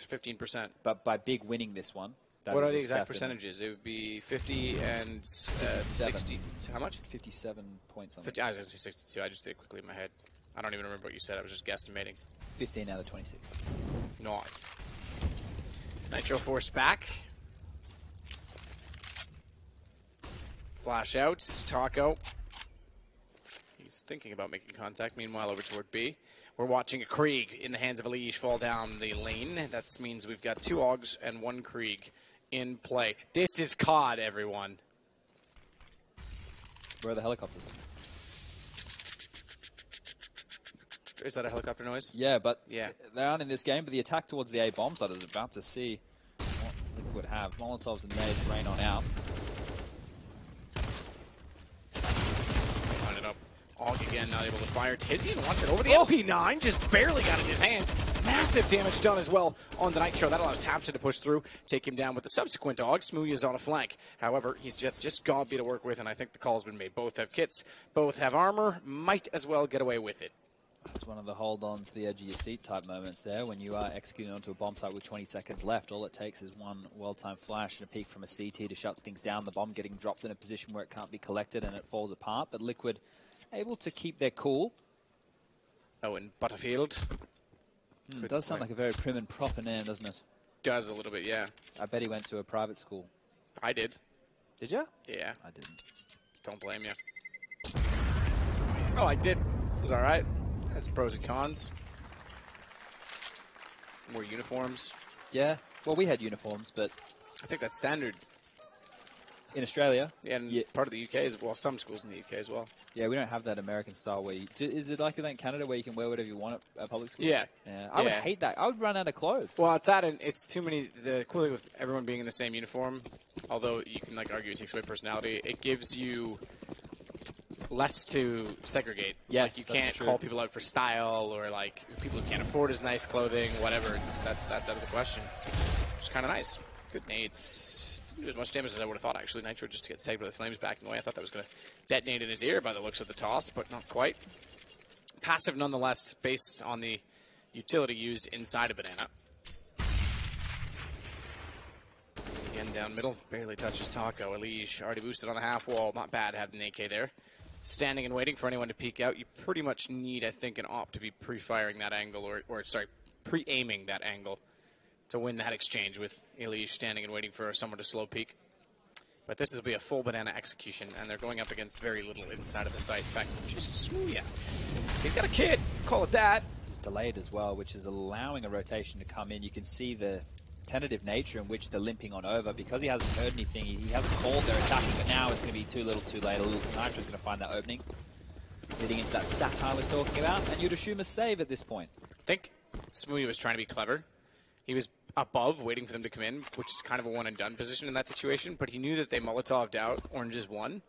15%. But by big winning this one. What are the exact percentages? It would be 50 and 60. How much? 57 points on 50, I was going to say 62. I just did it quickly in my head. I don't even remember what you said. I was just guesstimating. 15 out of 26. Nice. Nitro forced back. Flash out. Taco. He's thinking about making contact. Meanwhile, over toward B. We're watching a Krieg in the hands of Elige fall down the lane. That means we've got 2 Augs and 1 Krieg in play. This is COD, everyone. Where are the helicopters? Is that a helicopter noise? Yeah, but yeah, they aren't in this game. But the attack towards the A bomb site is about to see what Liquid have. Molotovs and nades rain on out. Line it up. Og again, not able to fire. Tizian wants it over the LP9, just barely got it in his hand. Massive damage done as well on the Nitro. That allows Tapson to push through, take him down with the subsequent dog. Smooya's on a flank. However, he's just Gobby to work with, and I think the call's been made. Both have kits, both have armor, might as well get away with it. That's one of the hold on to the edge of your seat type moments there. When you are executing onto a bomb site with 20 seconds left, all it takes is one well-timed flash and a peek from a CT to shut things down. The bomb getting dropped in a position where it can't be collected and it falls apart. But Liquid able to keep their cool. Oh, and Butterfield. It does sound like a very prim and proper name, doesn't it? Does a little bit, yeah. I bet he went to a private school. I did. Did you? Yeah. I didn't. Don't blame you. Oh, I did. It was all right. That's pros and cons. More uniforms. Yeah. Well, we had uniforms, but I think that's standard. In Australia? Yeah, and part of the UK as well. Some schools in the UK as well. Yeah, we don't have that American style where you... Is it like that in Canada where you can wear whatever you want at public school? Yeah. I would hate that. I would run out of clothes. Well, it's that, and it's too many... The quality with everyone being in the same uniform, although you can like argue it takes away personality, it gives you less to segregate. Yes, like you can't call people out for style or like people who can't afford as nice clothing, whatever. That's out of the question. It's kind of nice. Good nades. Didn't do as much damage as I would have thought, actually. Nitro just gets tagged with the flames back in the way. I thought that was going to detonate in his ear by the looks of the toss, but not quite. Passive nonetheless, based on the utility used inside of Banana. Again, down middle, barely touches Taco. Elige already boosted on the half wall. Not bad having an AK there. Standing and waiting for anyone to peek out. You pretty much need, I think, an op to be pre-firing that angle, or sorry, pre-aiming that angle to win that exchange with Elige standing and waiting for someone to slow peek. But this will be a full Banana execution, and they're going up against very little inside of the site. In fact, just smooth. Yeah, he's got a kid. Call it that. It's delayed as well, which is allowing a rotation to come in. You can see the tentative nature in which they're limping on over because he hasn't heard anything. He hasn't called their attacking, but now it's going to be too little too late. Nitro's going to find that opening. Leading into that stat I was talking about, and you'd assume a save at this point. I think Smoothie was trying to be clever. He was above, waiting for them to come in, which is kind of a one-and-done position in that situation, but he knew that they Molotov'd out Orange's one,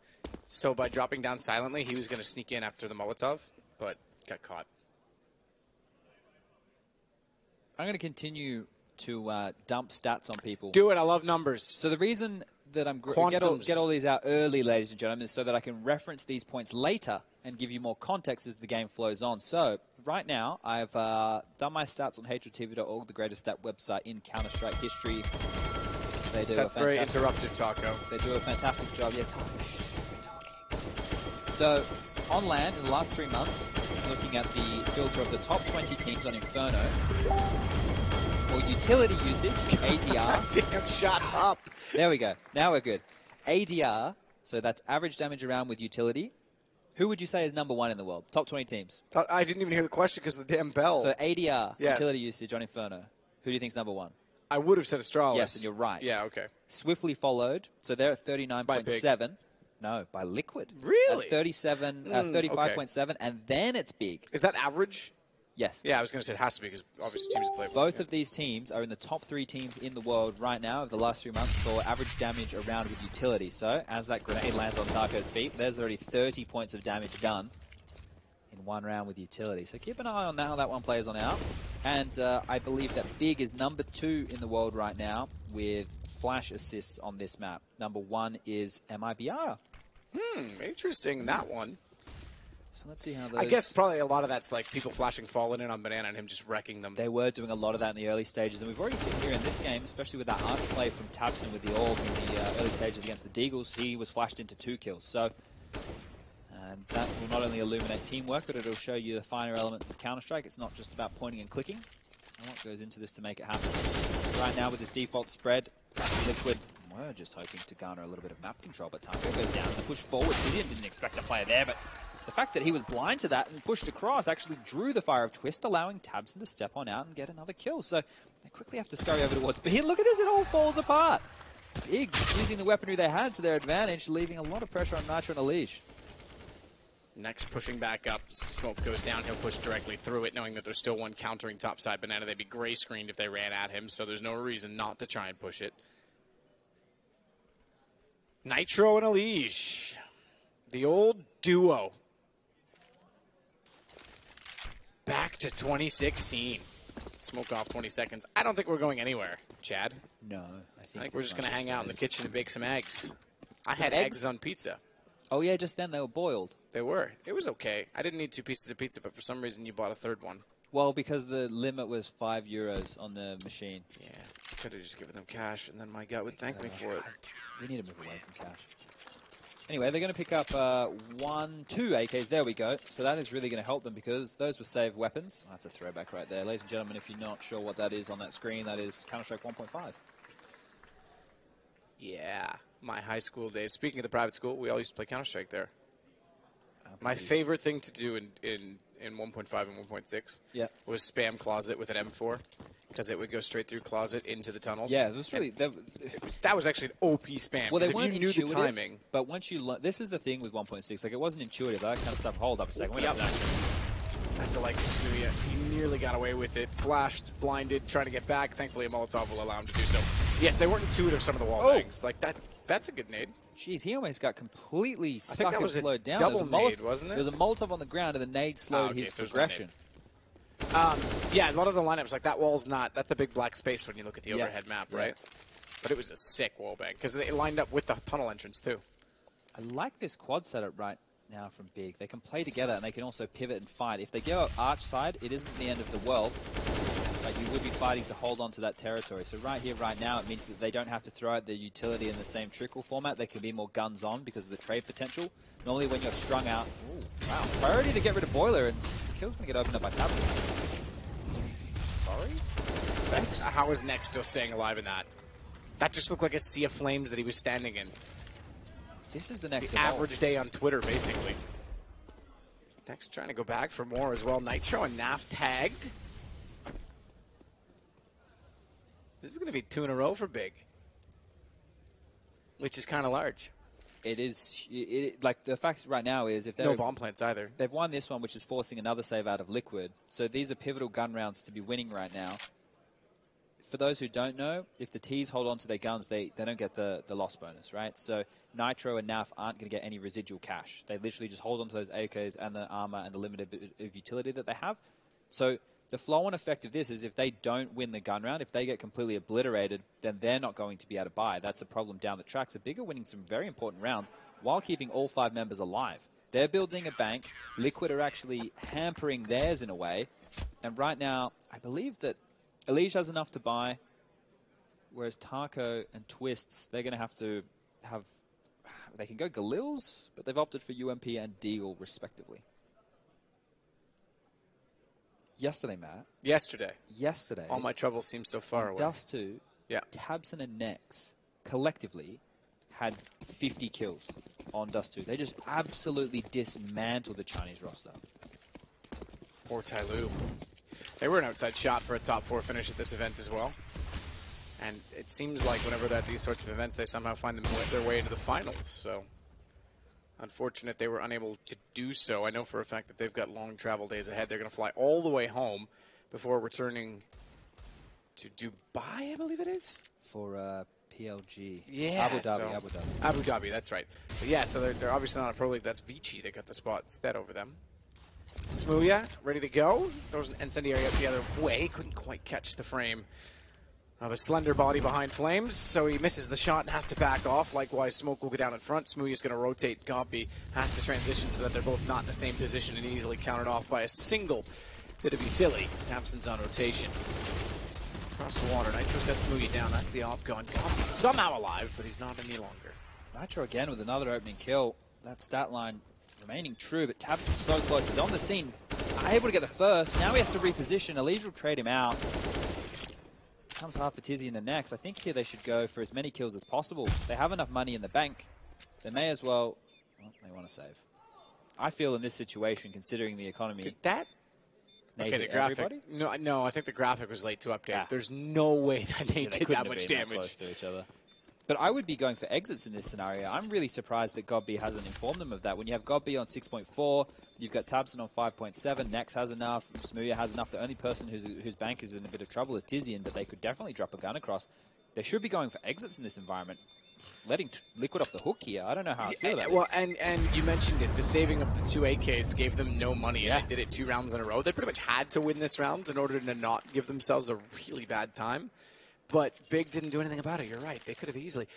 so by dropping down silently, he was going to sneak in after the Molotov, but got caught. I'm going to continue to dump stats on people. Do it, I love numbers. So the reason that I'm get all these out early, ladies and gentlemen, is so that I can reference these points later and give you more context as the game flows on. So right now, I've done my stats on HRTV.org, the greatest stat website in Counter-Strike history. They do That's very interruptive, Taco. They do a fantastic job. Yeah, Taco. So on land, in the last 3 months, looking at the filter of the top 20 teams on Inferno, for utility usage, ADR. Damn, shut up. There we go. Now we're good. ADR, so that's average damage around with utility. Who would you say is number one in the world? Top 20 teams. I didn't even hear the question because of the damn bell. So ADR, utility usage on Inferno. Who do you think is number one? I would have said Astralis. Yes, and you're right. Yeah, okay. Swiftly followed. So they're at 39.7. No, by Liquid. Really? At 35.7, and then it's Big. Is that average? Yes. Yeah, I was going to say it has to be because obviously teams play. Both of these teams are in the top 3 teams in the world right now of the last 3 months for average damage around with utility. So as that grenade lands on Taco's feet, there's already 30 points of damage done in 1 round with utility. So keep an eye on how that one plays on out. And I believe that Big is number 2 in the world right now with flash assists on this map. Number 1 is MIBR. Interesting, that one. So let's see how those... I guess probably a lot of that's like people flashing Fallen in on Banana and him just wrecking them. They were doing a lot of that in the early stages, and we've already seen here in this game, especially with that arch play from Tabson with the Org in the early stages against the Deagles, he was flashed into 2 kills. So that will not only illuminate teamwork, but it'll show you the finer elements of Counter-Strike. It's not just about pointing and clicking. And what goes into this to make it happen. Right now with this default spread, Liquid, we're just hoping to garner a little bit of map control, but Taco goes down and the push forward. Sidian didn't expect a player there, but the fact that he was blind to that and pushed across actually drew the fire of Twist, allowing Tabson to step on out and get another kill. So they quickly have to scurry over towards Big. Look at this, it all falls apart. Big using the weaponry they had to their advantage, leaving a lot of pressure on Nitro and Elish. Next, pushing back up, smoke goes down, he'll push directly through it, knowing that there's still one countering topside Banana. They'd be gray screened if they ran at him, so there's no reason not to try and push it. Nitro and Elish, the old duo. Back to 2016. Smoke off 20 seconds. I don't think we're going anywhere, Chad. No, I think we're just going to hang out in the kitchen and bake some eggs. I had eggs on pizza. Oh yeah, just then they were boiled. They were. It was okay. I didn't need 2 pieces of pizza, but for some reason you bought a third one. Well, because the limit was €5 on the machine. Yeah, could have just given them cash, and then my gut would thank me for it. We need to move away from cash. Anyway, they're going to pick up 2 AKs. There we go. So that is really going to help them because those were saved weapons. That's a throwback right there. Ladies and gentlemen, if you're not sure what that is on that screen, that is Counter-Strike 1.5. Yeah, my high school days. Speaking of the private school, we all used to play Counter-Strike there. My favorite thing to do in 1.5 and 1.6 was spam closet with an M4 because it would go straight through closet into the tunnels. Yeah, it was really... That was actually an OP spam. Well, they weren't if you knew the timing. But once you learn... This is the thing with 1.6. Like, it wasn't intuitive. That kind of stuff. Hold up a second. That's a like Studio. He nearly got away with it. Flashed, blinded, trying to get back. Thankfully, a Molotov will allow him to do so. Yes, they weren't intuitive, some of the wall bangs. Like, that's a good nade. Jeez, he almost got completely stuck I think that was and slowed down. Double nade, wasn't it? There was a Molotov on the ground, and the nade slowed his progression. Yeah, a lot of the lineups, like that wall's not, that's a big black space when you look at the overhead map, right? But it was a sick wall bang, because they lined up with the tunnel entrance, too. I like this quad setup right now from Big. They can play together, and they can also pivot and fight. If they go arch side, it isn't the end of the world. But you would be fighting to hold on to that territory. So right here, right now, it means that they don't have to throw out the utility in the same trickle format. They can be more guns on because of the trade potential. Normally when you're strung out, wow, priority to get rid of Boiler, and the kill's going to get opened up by Tabson. Sorry? How is Next still staying alive in that? That just looked like a sea of flames that he was standing in. This is the Next The average day on Twitter, basically. Next trying to go back for more as well. Nitro and Naf tagged. This is going to be 2 in a row for Big, which is kind of large. It is. Like, the fact right now is if they're... No bomb plants either. They've won this one, which is forcing another save out of Liquid. So these are pivotal gun rounds to be winning right now. For those who don't know, if the T's hold on to their guns, they don't get the loss bonus, right? So Nitro and Naf aren't going to get any residual cash. They literally just hold on to those AKs and the armor and the limited bit of utility that they have. So the flow-on effect of this is if they don't win the gun round, if they get completely obliterated, then they're not going to be able to buy. That's a problem down the track. So Big are winning some very important rounds while keeping all 5 members alive. They're building a bank. Liquid are actually hampering theirs in a way. And right now, I believe that Elish has enough to buy, whereas Taco and Twists, they're going to have... They can go Galils, but they've opted for UMP and Deagle, respectively. Yesterday, Matt. Yesterday. All my trouble seems so far away. Dust 2, Tabson and Nex collectively had 50 kills on Dust 2. They just absolutely dismantled the Chinese roster. Poor Tai Lu. They were an outside shot for a top 4 finish at this event as well. And it seems like whenever they're at these sorts of events, they somehow find their way into the finals. So, unfortunate they were unable to do so. I know for a fact that they've got long travel days ahead. They're going to fly all the way home before returning to Dubai, I believe it is? For PLG. Yeah. Abu Dhabi. Abu Dhabi, that's right. But yeah, so they're obviously not a pro league. That's Vici that got the spot instead over them. Smooya, ready to go. Throws an incendiary up the other way. Couldn't quite catch the frame. of a slender body behind Flames, so he misses the shot and has to back off. Likewise, Smoke will go down in front. Smoothie is going to rotate. Gobby has to transition so that they're both not in the same position and easily countered off by a single bit of utility. Thompson's on rotation. Across the water, Nitro's got Smoothie down. That's the op gun. Gobby's somehow alive, but he's not any longer. Nitro again with another opening kill. That stat line remaining true, but Tabson's so close. He's on the scene, able to get the first. Now he has to reposition. Elise will trade him out. Comes hard for Tizzy in the next. I think here they should go for as many kills as possible. They have enough money in the bank. They may as well they want to save. I feel in this situation, considering the economy... Did that? Okay, the graphic. Everybody? No, I think the graphic was late to update. Yeah. There's no way that Nate did that much damage. Close to each other. But I would be going for exits in this scenario. I'm really surprised that Gobby hasn't informed them of that. When you have Gobby on 6.4, you've got Tabson on 5.7, Nex has enough, Smooya has enough. The only person whose bank is in a bit of trouble is Tizian, but they could definitely drop a gun across. They should be going for exits in this environment. Letting Liquid off the hook here. I don't know how I feel about this. And you mentioned it. The saving of the two AKs gave them no money, and they did it 2 rounds in a row. They pretty much had to win this round in order to not give themselves a really bad time. But Big didn't do anything about it. You're right. They could have easily,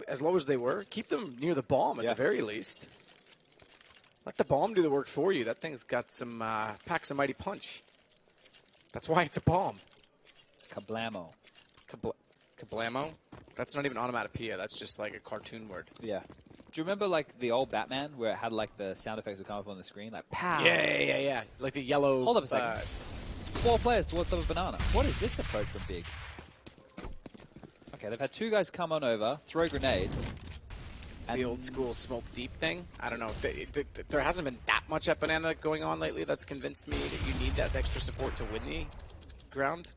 as low as they were, keep them near the bomb at the very least. Let the bomb do the work for you. That thing's got some, packs a mighty punch. That's why it's a bomb. Kablamo. Kablamo? That's not even onomatopoeia. That's just like a cartoon word. Yeah. Do you remember like the old Batman where it had like the sound effects would come up on the screen? Like pow. Yeah. Like the yellow. Hold up a second. 4 players towards top of banana. What is this approach from Big? Okay, they've had 2 guys come on over, throw grenades. The old school smoke deep thing. I don't know. There hasn't been that much at banana going on lately that's convinced me that you need that extra support to win the ground.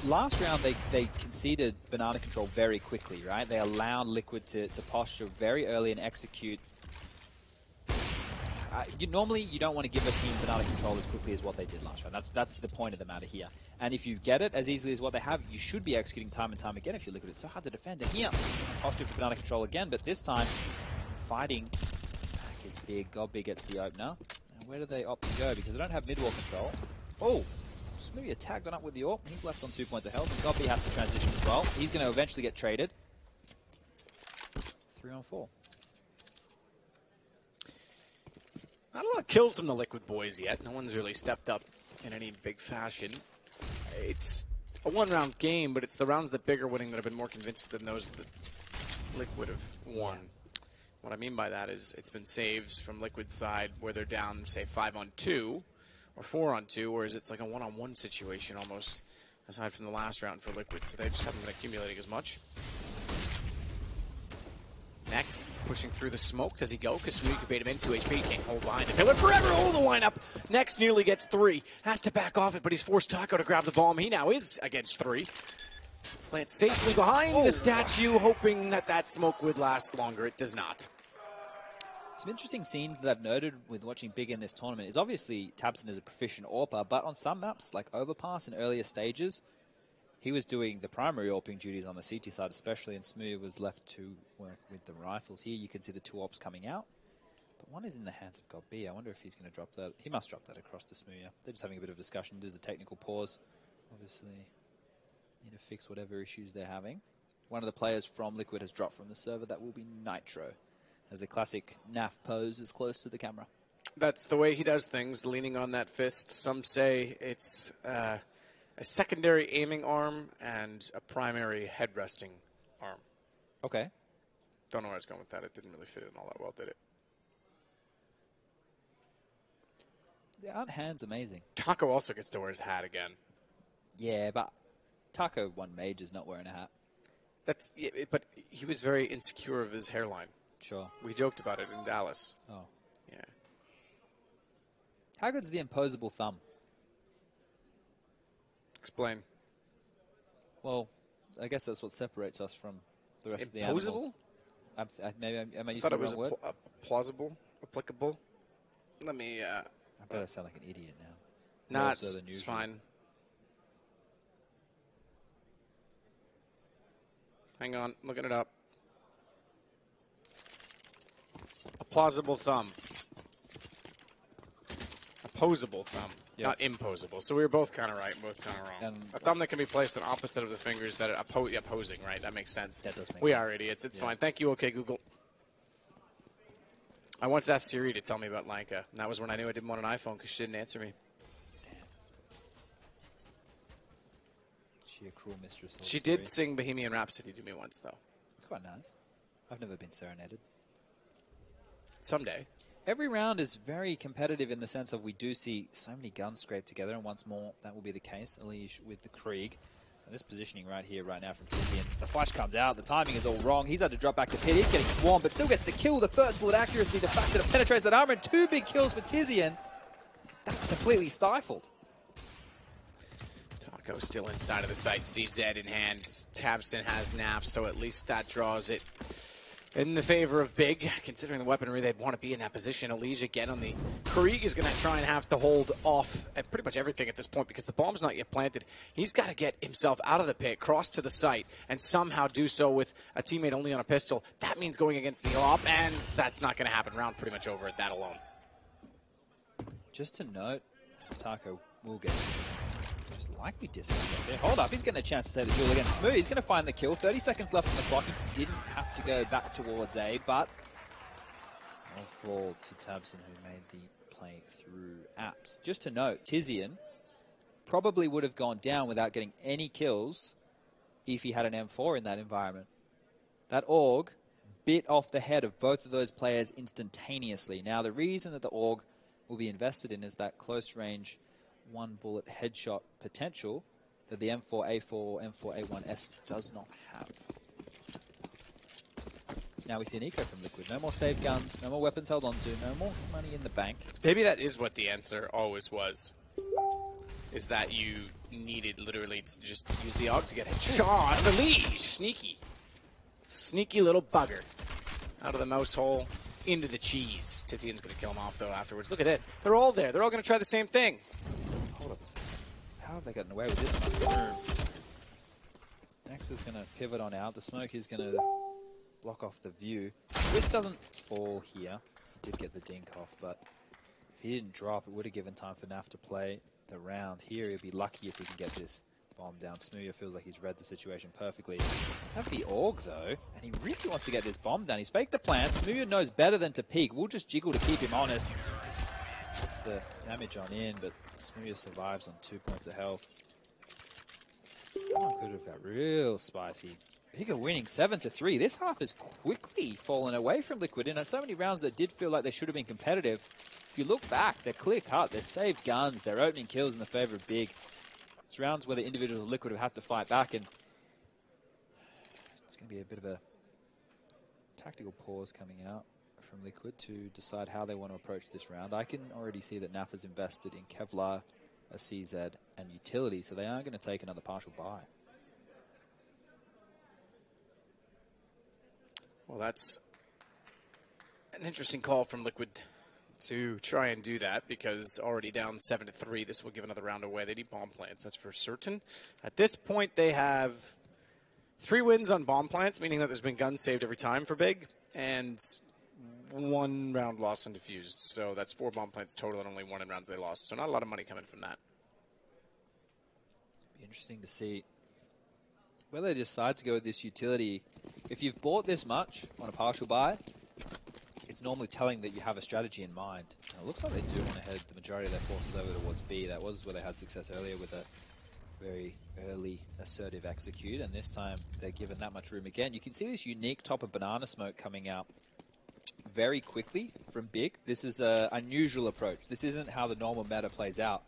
Last round, they conceded banana control very quickly, right? They allowed Liquid to posture very early and execute. Normally, you don't want to give a team banana control as quickly as what they did last round. That's the point of the matter here. And if you get it as easily as what they have, you should be executing time and time again if you look at it. It's so hard to defend. And here, posture for banana control again, but this time, fighting back is Big. Gobby gets the opener. Now, where do they opt to go? Because they don't have mid-wall control. Oh! Smoothie tagged on up with the AWP. He's left on 2 points of health, and Gobby has to transition as well. He's going to eventually get traded. 3-on-4. Not a lot of kills from the Liquid boys yet. No one's really stepped up in any big fashion. It's a 1-round game, but it's the rounds that Big are winning that have been more convincing than those that Liquid have won. What I mean by that is it's been saves from Liquid's side where they're down, say, 5-on-2 or 4-on-2, whereas it's like a 1-on-1 situation almost, aside from the last round for Liquid. So they just haven't been accumulating as much. Next, pushing through the smoke. Does he go? Because Smoothie could bait him in. 2 HP. Can't hold behind the pillar forever. Oh, the lineup. Next nearly gets 3. Has to back off it, but he's forced Taco to grab the bomb. He now is against 3. Plants safely behind the statue, hoping that that smoke would last longer. It does not. Some interesting scenes that I've noted with watching Big in this tournament is obviously Tabson is a proficient AWPer, but on some maps, like Overpass in earlier stages, he was doing the primary AWPing duties on the CT side especially, and Smooth was left to work with the rifles. Here you can see the 2 AWPs coming out, but one is in the hands of Gobby. I wonder if he's going to drop that. He must drop that across to Smooth. They're just having a bit of discussion. There's a technical pause. Obviously, need to fix whatever issues they're having. One of the players from Liquid has dropped from the server. That will be Nitro, as a classic NAF pose is close to the camera. That's the way he does things, leaning on that fist. Some say it's a secondary aiming arm and a primary head resting arm. Okay. Don't know where I was going with that. It didn't really fit in all that well, did it? Aren't hands amazing? Taco also gets to wear his hat again. Yeah, but Taco won Majors not wearing a hat. That's, yeah, but he was very insecure of his hairline. Sure. We joked about it in Dallas. Oh. Yeah. How good's the imposable thumb? Explain. Well, I guess that's what separates us from the rest of the animals. Imposable? Maybe am I using thought the it was wrong word? plausible, applicable. Let me. I better sound like an idiot now. Nah, it's fine. Hang on, looking it up. A plausible thumb. A opposable thumb, not imposable. So we were both kind of right and both kind of wrong. A thumb that can be placed on opposite of the fingers that are opposing, right? That makes sense. That does make sense. We are idiots. It's fine. Thank you, OK Google. I once asked Siri to tell me about Lanka, and that was when I knew I didn't want an iPhone because she didn't answer me. She a cruel mistress. She did sing Bohemian Rhapsody to me once, though. It's quite nice. I've never been serenaded. Someday. Every round is very competitive in the sense of we do see so many guns scraped together, and once more that will be the case. Elige with the Krieg. And this positioning right here, right now from Tizian. The flash comes out, the timing is all wrong. He's had to drop back to pit. He's getting swarmed, but still gets the kill. The first bullet accuracy, the fact that it penetrates that armor, and 2 big kills for Tizian. That's completely stifled. Taco still inside of the site. CZ in hand. Tabson has NAF, so at least that draws it in the favor of Big, considering the weaponry, they'd want to be in that position. Elige again on the Krieg is going to try and have to hold off at pretty much everything at this point because the bomb's not yet planted. He's got to get himself out of the pit, cross to the site, and somehow do so with a teammate only on a pistol. That means going against the op, and that's not going to happen. Round pretty much over at that alone. Just to note, Taco will get just likely distance there. Hold up, he's getting a chance to save the duel against Smooth. He's going to find the kill. 30 seconds left on the clock. He didn't have to go back towards A, but no fault to Tabson, who made the play through apps. Just to note, Tizian probably would have gone down without getting any kills if he had an M4 in that environment. That AUG bit off the head of both of those players instantaneously. Now, the reason that the AUG will be invested in is that close range 1-bullet headshot potential that the M4A4 or M4A1S does not have. Now we see an eco from Liquid. No more saved guns, no more weapons held onto, no more money in the bank. Maybe that is what the answer always was. Is that you needed literally to just use the AUG to get headshot. Elige! Sneaky. Sneaky little bugger. Out of the mouse hole, into the cheese. Tizian's going to kill him off, though, afterwards. Look at this. They're all there. They're all going to try the same thing. Hold up a second. How have they gotten away with this much? Next is going to pivot on out. The smoke is going to block off the view. This doesn't fall here. He did get the dink off, but if he didn't drop, it would have given time for NAF to play the round. Here, he'd be lucky if he can get this bomb down. Smooya feels like he's read the situation perfectly. Let's have the AUG, though, and he really wants to get this bomb down. He's faked the plant. Smooya knows better than to peek. We'll just jiggle to keep him honest. Gets the damage on in, but Smooya survives on 2 points of health. Oh, could have got real spicy. Bigger winning 7-3. This half has quickly fallen away from Liquid. In so many rounds that did feel like they should have been competitive. If you look back, they're clear cut. They're saved guns. They're opening kills in the favor of Big. It's rounds where the individuals of Liquid have had to fight back, and it's going to be a bit of a tactical pause coming out from Liquid to decide how they want to approach this round. I can already see that NAF has invested in Kevlar, a CZ, and utility, so they are going to take another partial buy. Well, that's an interesting call from Liquid to try and do that, because already down 7-3, this will give another round away. They need bomb plants, that's for certain. At this point, they have 3 wins on bomb plants, meaning that there's been guns saved every time for Big, and 1 round lost on defused. So that's 4 bomb plants total and only 1 in rounds they lost. So not a lot of money coming from that. Be interesting to see whether they decide to go with this utility. If you've bought this much on a partial buy, it's normally telling that you have a strategy in mind. Now, it looks like they do want to head the majority of their forces over towards B. That was where they had success earlier with a very early assertive execute, and this time they're given that much room again. You can see this unique top of banana smoke coming out very quickly from Big. This is an unusual approach. This isn't how the normal meta plays out.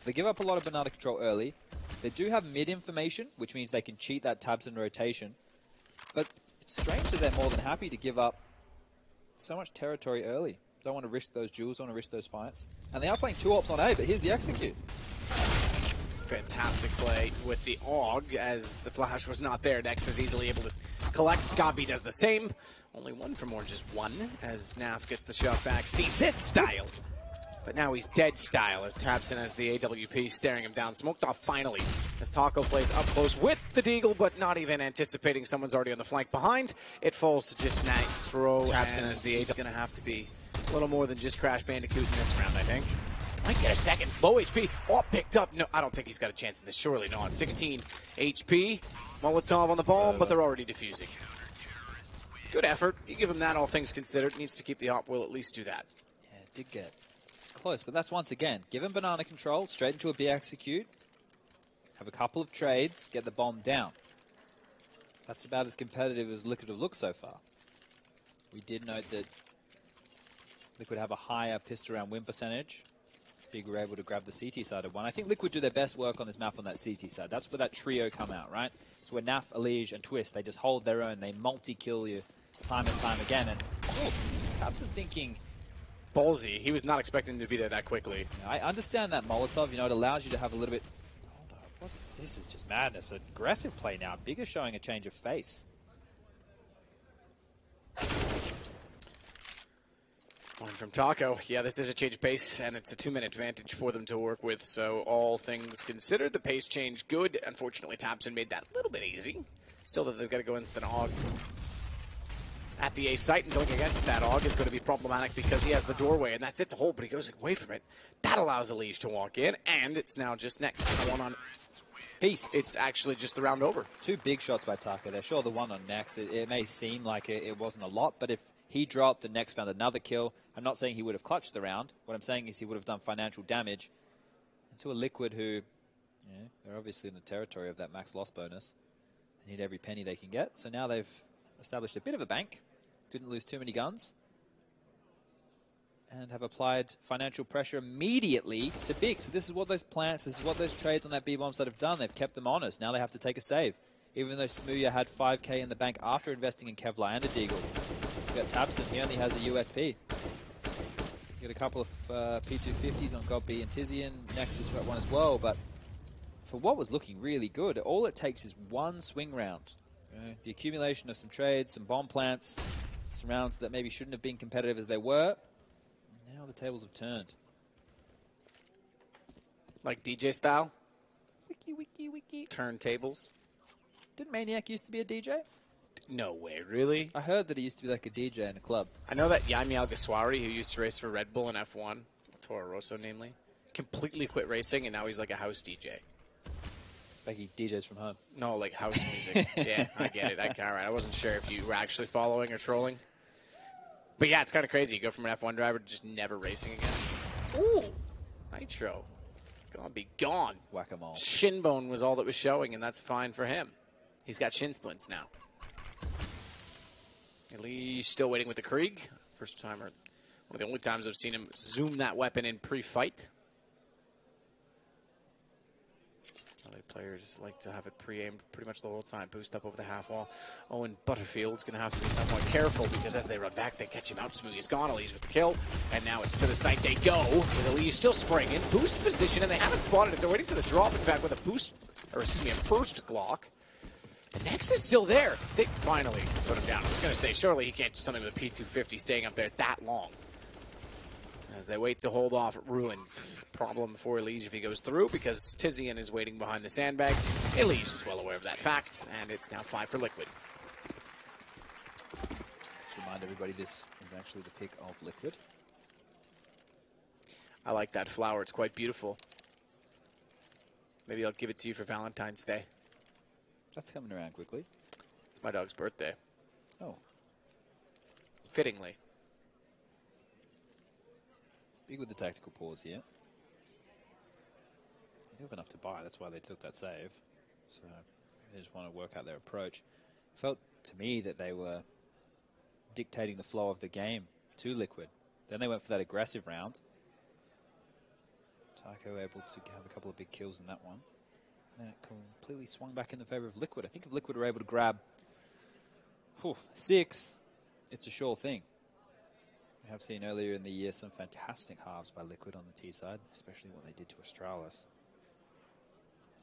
They give up a lot of banana control early. They do have mid information, which means they can cheat that tabs and rotation. But it's strange that they're more than happy to give up so much territory early. Don't want to risk those duels, don't want to risk those fights. And they are playing 2 ops on A, but here's the execute. Fantastic play with the AUG, as the flash was not there. Nex is easily able to collect. Gabi does the same. Only 1 from Orange's 1, as NAF gets the shot back. Sees it style. But now he's dead style, as Tabson has the AWP staring him down. Smoked off finally, as Taco plays up close with the deagle, but not even anticipating someone's already on the flank behind. It falls to just Nat throw. Tabson has the AWP. Going to have to be a little more than just Crash Bandicoot in this round, I think. Might get a second. Low HP. Oh, picked up. No, I don't think he's got a chance in this. Surely not. 16 HP. Molotov on the bomb, but they're already defusing. Good effort. You give him that, all things considered. Needs to keep the op. Will at least do that. Yeah, it did get close, but that's once again, give him banana control, straight into a B execute, have a couple of trades, get the bomb down. That's about as competitive as Liquid have looked so far. We did note that Liquid have a higher pistol round win percentage. Big were able to grab the CT side of one. I think Liquid do their best work on this map on that CT side. That's where that trio come out, right? So where Naf, Elige, and Twist, they just hold their own. They multi-kill you time and time again. And perhaps I'm thinking... Ballsy. He was not expecting to be there that quickly. I understand that Molotov, it allows you to have a little bit... Hold on, this is just madness. Aggressive play now. Bigger showing a change of face. One from Taco. Yeah, this is a change of pace, and it's a 2-minute advantage for them to work with. So all things considered, the pace change good. Unfortunately, Tabson made that a little bit easy. Still, that they've got to go into an AUG at the A site, and going against that AUG is going to be problematic because he has the doorway, and that's it to hold, but he goes away from it. That allows Elige to walk in, and it's now just next. One on Peace. It's actually just the round over. 2 big shots by Taco. They're sure the one on Next. It may seem like it wasn't a lot, but if he dropped and Next found another kill, I'm not saying he would have clutched the round. What I'm saying is he would have done financial damage to a Liquid who, they're obviously in the territory of that max loss bonus. They need every penny they can get. So now they've established a bit of a bank. Didn't lose too many guns. And have applied financial pressure immediately to Big. So this is what those plants, this is what those trades on that B-bomb side have done. They've kept them honest. Now they have to take a save. Even though Smooya had 5k in the bank after investing in Kevlar and a Deagle. You got Tabson, he only has a USP. You got a couple of P250s on God B and Tizian. Next has got one as well, but for what was looking really good, all it takes is one swing round. The accumulation of some trades, some bomb plants, some rounds that maybe shouldn't have been competitive as they were. Now the tables have turned. Like DJ style? Wiki. Turntables? Didn't Maniac used to be a DJ? No way, really? I heard that he used to be like a DJ in a club. I know that Jaime Alguersuari, who used to race for Red Bull in F1, Toro Rosso namely, completely quit racing and now he's like a house DJ. Like he DJs from home? No, like house music. Yeah, I get it. I wasn't sure if you were actually following or trolling. But yeah, it's kind of crazy. You go from an F1 driver to just never racing again. Ooh, Nitro. Gonna be gone. Whack-a-mole. Shinbone was all that was showing, and that's fine for him. He's got shin splints now. Elige still waiting with the Krieg. First time, or one of the only times I've seen him zoom that weapon in pre-fight. Other players like to have it pre-aimed pretty much the whole time. Boost up over the half wall. Owen Butterfield's going to have to be somewhat careful because as they run back, they catch him out. Smoothie is gone. Elige with the kill. And now it's to the site they go. With Elige still spraying in. Boost position, and they haven't spotted it. They're waiting for the drop, in fact, with a boost, or excuse me, a first Glock. The Nex is still there. They finally put him down. I was going to say, surely he can't do something with a P250 staying up there that long. As they wait to hold off Ruins. Problem for Elige if he goes through because Tizian is waiting behind the sandbags. Elige is well aware of that fact, and it's now 5 for Liquid. Just remind everybody this is actually the pick of Liquid. I like that flower. It's quite beautiful. Maybe I'll give it to you for Valentine's Day. That's coming around quickly. It's my dog's birthday. Oh. Fittingly. Big with the tactical pause here. They have enough to buy, that's why they took that save. So they just want to work out their approach. Felt to me that they were dictating the flow of the game to Liquid. Then they went for that aggressive round. Taiko able to have a couple of big kills in that one. And it completely swung back in the favor of Liquid. I think if Liquid were able to grab 6, it's a sure thing. We have seen earlier in the year some fantastic halves by Liquid on the T side, especially what they did to Astralis.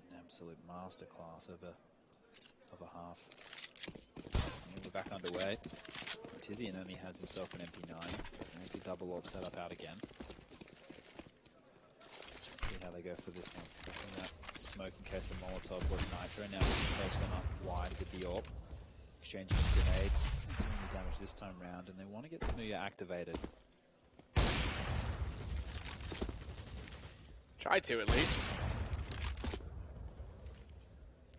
An absolute masterclass of a half. And we're back underway. Tizian only has himself an MP9. There's the double orb set up out again. Let's see how they go for this one. Looking at smoke in case of Molotov was Nitro. Now we can post them up wide with the orb. Exchanging grenades. Doing the damage this time round, and they want to get Smooya activated. Try to, at least.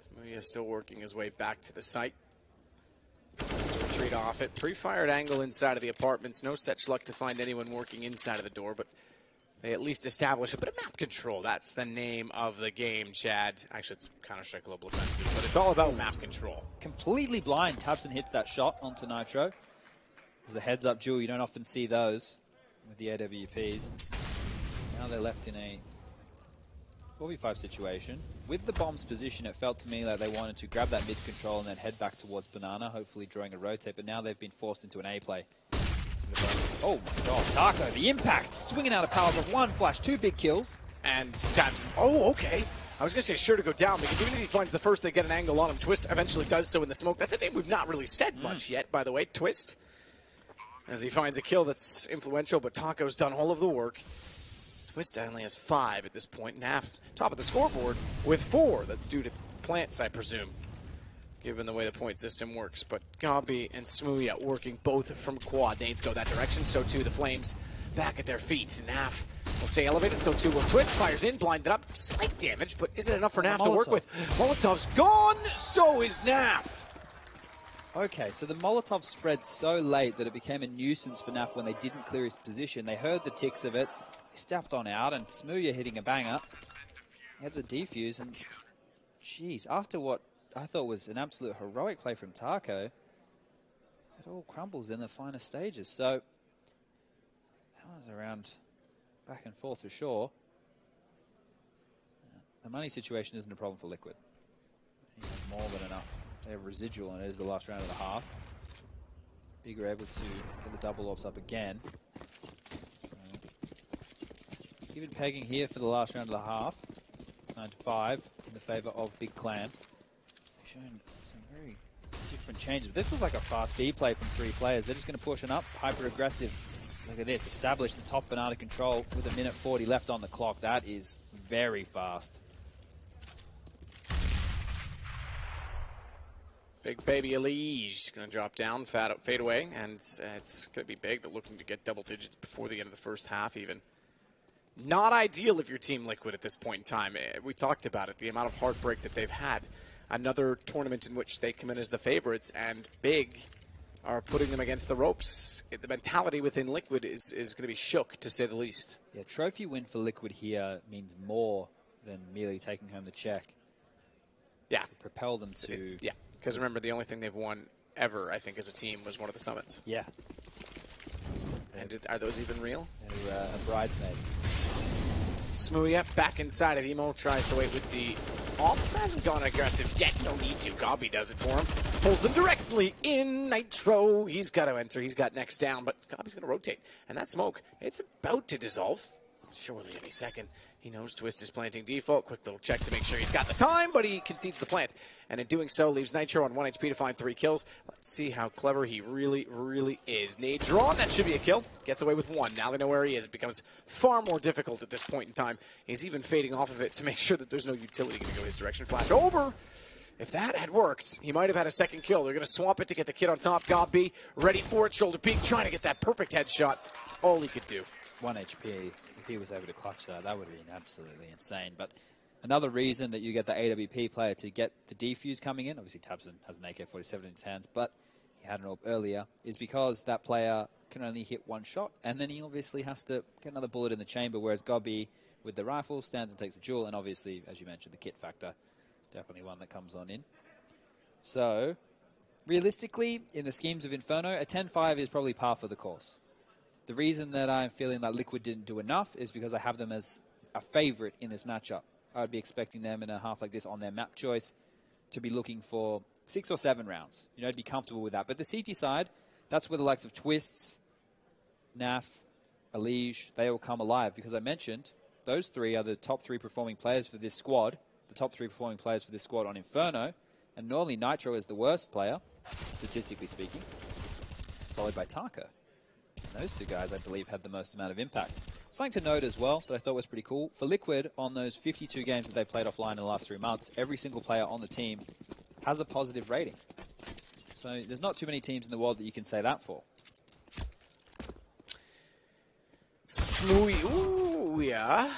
Smooya still working his way back to the site. Retreat off it. Pre-fired angle inside of the apartments. No such luck to find anyone working inside of the door, but they at least establish a bit of map control. That's the name of the game, Chad. Actually, it's Counter-Strike Global Offensive, but it's all about map control. Completely blind. Tabson hits that shot onto Nitro. There's a heads-up duel. You don't often see those with the AWPs. Now they're left in a 4v5 situation. With the bomb's position, it felt to me like they wanted to grab that mid control and then head back towards Banana, hopefully drawing a rotate, but now they've been forced into an A play. Oh my god, Taco, the impact! Swinging out of powers of 1 flash, 2 big kills. And Tabson, oh, okay. I was going to say sure to go down, because even if he finds the first, they get an angle on him. Twist eventually does so in the smoke. That's a name we've not really said much yet, by the way, Twist. As he finds a kill that's influential, but Taco's done all of the work. Twist only has 5 at this point, and half top of the scoreboard with 4. That's due to plants, I presume, given the way the point system works. But Gabi and Smooya working both from quad. Nades go that direction, so too the Flames back at their feet. And half will stay elevated, so too will Twist. Fires in, blinded up, slight damage, but is it enough for Naf to work with? Molotov's gone, so is Naf. Okay, so the Molotov spread so late that it became a nuisance for Naf when they didn't clear his position. They heard the ticks of it. He stepped on out, and Smooya hitting a banger. He had the defuse, and jeez, after what I thought was an absolute heroic play from Taco, it all crumbles in the finer stages. So that was around back and forth for sure. The money situation isn't a problem for Liquid. He has more than enough. They have residual, and it is the last round of the half. Big are able to get the double ops up again. Even pegging here for the last round of the half. 9-5 in the favor of Big Clan. Showing some very different changes. This was like a fast B play from 3 players. They're just going to push it up, hyper aggressive. Look at this, establish the top Banana control with a minute 40 left on the clock. That is very fast. Big baby Elige going to drop down, fade away, and it's going to be big. They're looking to get double digits before the end of the first half even. Not ideal if you're Team Liquid at this point in time. We talked about it, the amount of heartbreak that they've had. Another tournament in which they come in as the favorites, and Big are putting them against the ropes. The mentality within Liquid is going to be shook, to say the least. Yeah, trophy win for Liquid here means more than merely taking home the check. Yeah. To propel them to... Yeah, because remember, the only thing they've won ever, I think, as a team was one of the summits. Yeah. And are those even real? They're a bridesmaid. Smooya back inside of Emo, tries to wait with the off. Hasn't gone aggressive yet. No need to. Gabi does it for him. Pulls them directly in. Nitro. He's got to enter. He's got next down, but Gabi's going to rotate. And that smoke, it's about to dissolve. Surely any second. He knows Twist is planting default. Quick little check to make sure he's got the time, but he concedes the plant. And in doing so, leaves Nitro on 1 HP to find 3 kills. Let's see how clever he really, really is. Nade drawn, that should be a kill. Gets away with 1. Now they know where he is. It becomes far more difficult at this point in time. He's even fading off of it to make sure that there's no utility going to go his direction. Flash over. If that had worked, he might have had a second kill. They're going to swap it to get the kid on top. Gabi ready for it. Shoulder peek, trying to get that perfect headshot. All he could do. 1 HP. If he was able to clutch that, that would have been absolutely insane. But another reason that you get the AWP player to get the defuse coming in, obviously Tabson has an AK-47 in his hands, but he had an AWP earlier, is because that player can only hit 1 shot, and then he obviously has to get another bullet in the chamber, whereas Gabi, with the rifle, stands and takes the duel, and obviously, as you mentioned, the kit factor, definitely one that comes on in. So, realistically, in the schemes of Inferno, a 10-5 is probably par for the course. The reason that I'm feeling that Liquid didn't do enough is because I have them as a favorite in this matchup. I would be expecting them in a half like this on their map choice to be looking for 6 or 7 rounds. You know, to be comfortable with that. But the CT side, that's where the likes of Twists, Naf, Elige, they all come alive. Because I mentioned, those 3 are the top 3 performing players for this squad. The top 3 performing players for this squad on Inferno. And normally Nitro is the worst player, statistically speaking, followed by Taco. Those 2 guys, I believe, had the most amount of impact. Something to note as well that I thought was pretty cool. For Liquid, on those 52 games that they played offline in the last 3 months, every single player on the team has a positive rating. So there's not too many teams in the world that you can say that for. Smooey, ooh, yeah.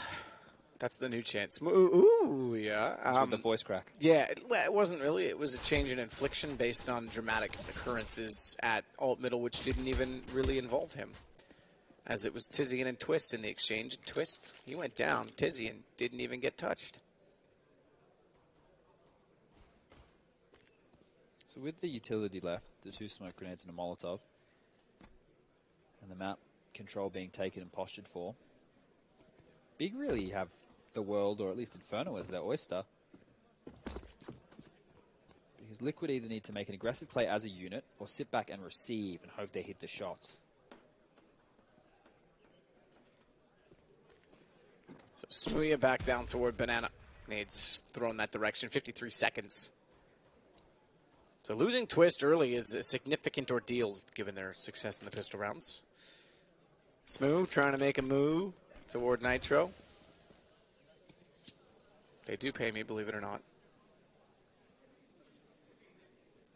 That's the new chance. Ooh, yeah. That's with the voice crack. Yeah, it wasn't really. It was a change in infliction based on dramatic occurrences at alt middle, which didn't even really involve him. As it was Tizian and Twist in the exchange. Twist, he went down. Tizian didn't even get touched. So with the utility left, the 2 smoke grenades and a Molotov, and the map control being taken and postured for, Big really have the world, or at least Inferno, as their oyster. Because Liquid either need to make an aggressive play as a unit, or sit back and receive and hope they hit the shots. So Smooya back down toward Banana. Nades thrown that direction. 53 seconds. So losing Twist early is a significant ordeal given their success in the pistol rounds. Smooth trying to make a move toward Nitro. They do pay me, believe it or not.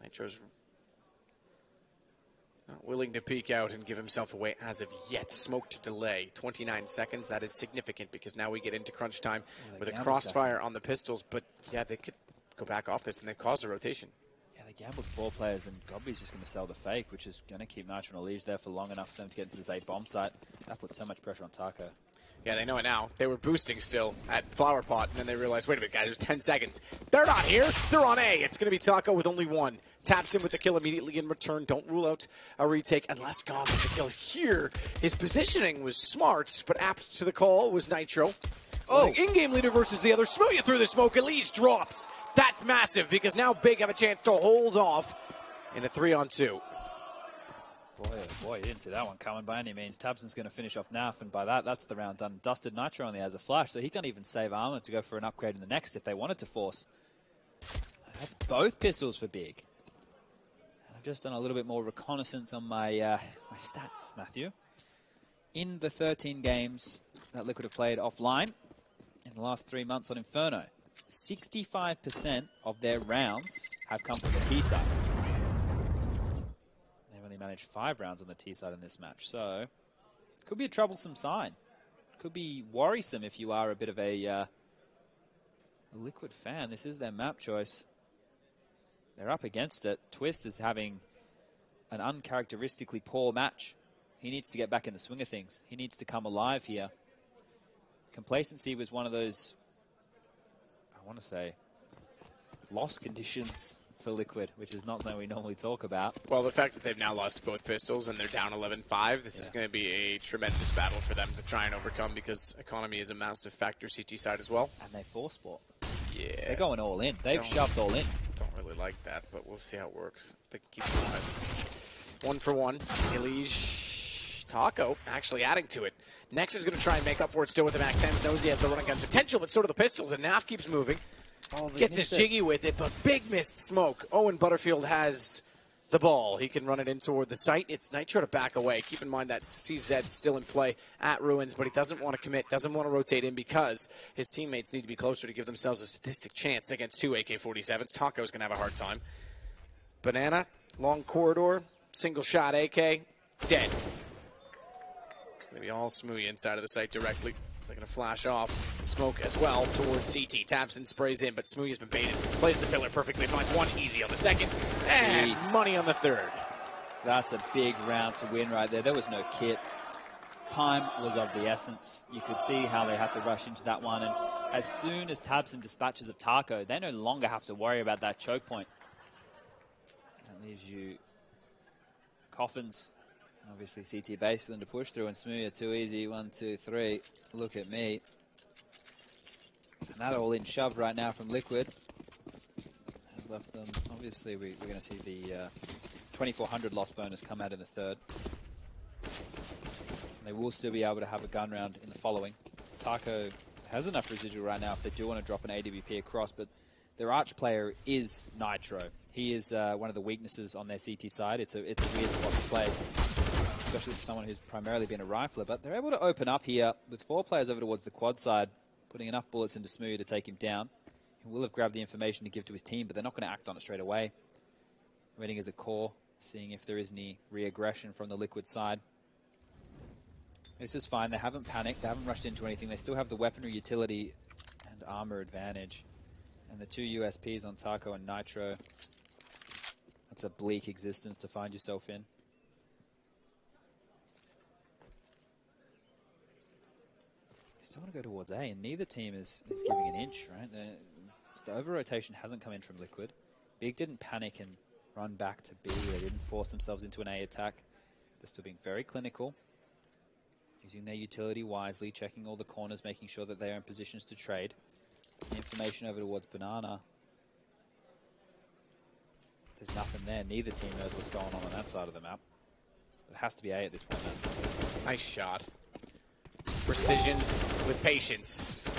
Nitro's not willing to peek out and give himself away as of yet. Smoke to delay. 29 seconds. That is significant because now we get into crunch time with a crossfire on the pistols. But yeah, they could go back off this and they've caused a rotation. Yeah, they gambled 4 players and Godby's just going to sell the fake, which is going to keep Nitro on a leash there for long enough for them to get into this A bomb site. That puts so much pressure on Taco. Yeah, they know it now. They were boosting still at Flower Pot, and then they realized, wait a minute, guys, there's 10 seconds. They're not here. They're on A. It's going to be Taco with only 1. Taps in with the kill immediately in return. Don't rule out a retake unless Gob with the kill here. His positioning was smart, but apt to the call was Nitro. Oh, in-game leader versus the other. Smooya through the smoke. Elise drops. That's massive because now Big have a chance to hold off in a 3-on-2. Boy, oh boy, you didn't see that one coming by any means. Tabson's going to finish off Naf, and by that, that's the round done. Dusted Nitro only has a flash, so he can't even save armor to go for an upgrade in the next if they wanted to force. That's both pistols for Big. And I've just done a little bit more reconnaissance on my my stats, Matthew. In the 13 games that Liquid have played offline in the last 3 months on Inferno, 65% of their rounds have come from the T side. Managed 5 rounds on the T side in this match, so could be a troublesome sign. Could be worrisome if you are a bit of a Liquid fan. This is their map choice. They're up against it. Twist is having an uncharacteristically poor match. He needs to get back in the swing of things. He needs to come alive here. Complacency was one of those, I want to say, lost conditions for Liquid, which is not something we normally talk about. Well, the fact that they've now lost both pistols and they're down 11-5, this is going to be a tremendous battle for them to try and overcome because economy is a massive factor CT side as well. And they force sport. Yeah. They're going all in. They've shoved all in. Don't really like that, but we'll see how it works. They can keep it honest. 1 for 1. Elige Taco actually adding to it. Next is going to try and make up for it still with the Mac 10s. Knows he has the running gun potential, but so do the pistols, and Naf keeps moving. Oh, gets his jiggy with it, but big missed smoke. Owen Butterfield has the ball. He can run it in toward the site. It's Nitro to back away. Keep in mind that CZ still in play at Ruins, but he doesn't want to commit, doesn't want to rotate in because his teammates need to be closer to give themselves a statistic chance against 2 AK-47s. Taco's going to have a hard time. Banana, long corridor, single shot AK, dead. It's going to be all Smooya inside of the site directly. It's going to flash off. Smoke as well towards CT. Taps and sprays in, but Smooya's been baited. Plays the filler perfectly. Finds 1 easy on the second. And money on the 3rd. That's a big round to win right there. There was no kit. Time was of the essence. You could see how they had to rush into that one. And as soon as Tabson dispatches of Taco, they no longer have to worry about that choke point. That leaves you Coffins. Obviously, CT base for them to push through, and Smooya too easy. 1, 2, 3. Look at me. And that all-in shove right now from Liquid has left them. Obviously, we're going to see the 2400 loss bonus come out in the 3rd. They will still be able to have a gun round in the following. Taco has enough residual right now if they do want to drop an AWP across, but their arch player is Nitro. He is one of the weaknesses on their CT side. It's a weird spot to play, especially for someone who's primarily been a rifler. But they're able to open up here with 4 players over towards the quad side, putting enough bullets into Smooya to take him down. He will have grabbed the information to give to his team, but they're not going to act on it straight away. Waiting as a core, seeing if there is any re-aggression from the Liquid side. This is fine. They haven't panicked. They haven't rushed into anything. They still have the weaponry utility and armor advantage. And the 2 USPs on Taco and Nitro. That's a bleak existence to find yourself in. You still want to go towards A, and neither team is giving an inch, right? The over-rotation hasn't come in from Liquid. Big didn't panic and run back to B. They didn't force themselves into an A attack. They're still being very clinical, using their utility wisely, checking all the corners, making sure that they are in positions to trade. Information over towards Banana. There's nothing there. Neither team knows what's going on that side of the map. It has to be A at this point now. Nice shot. Precision with patience.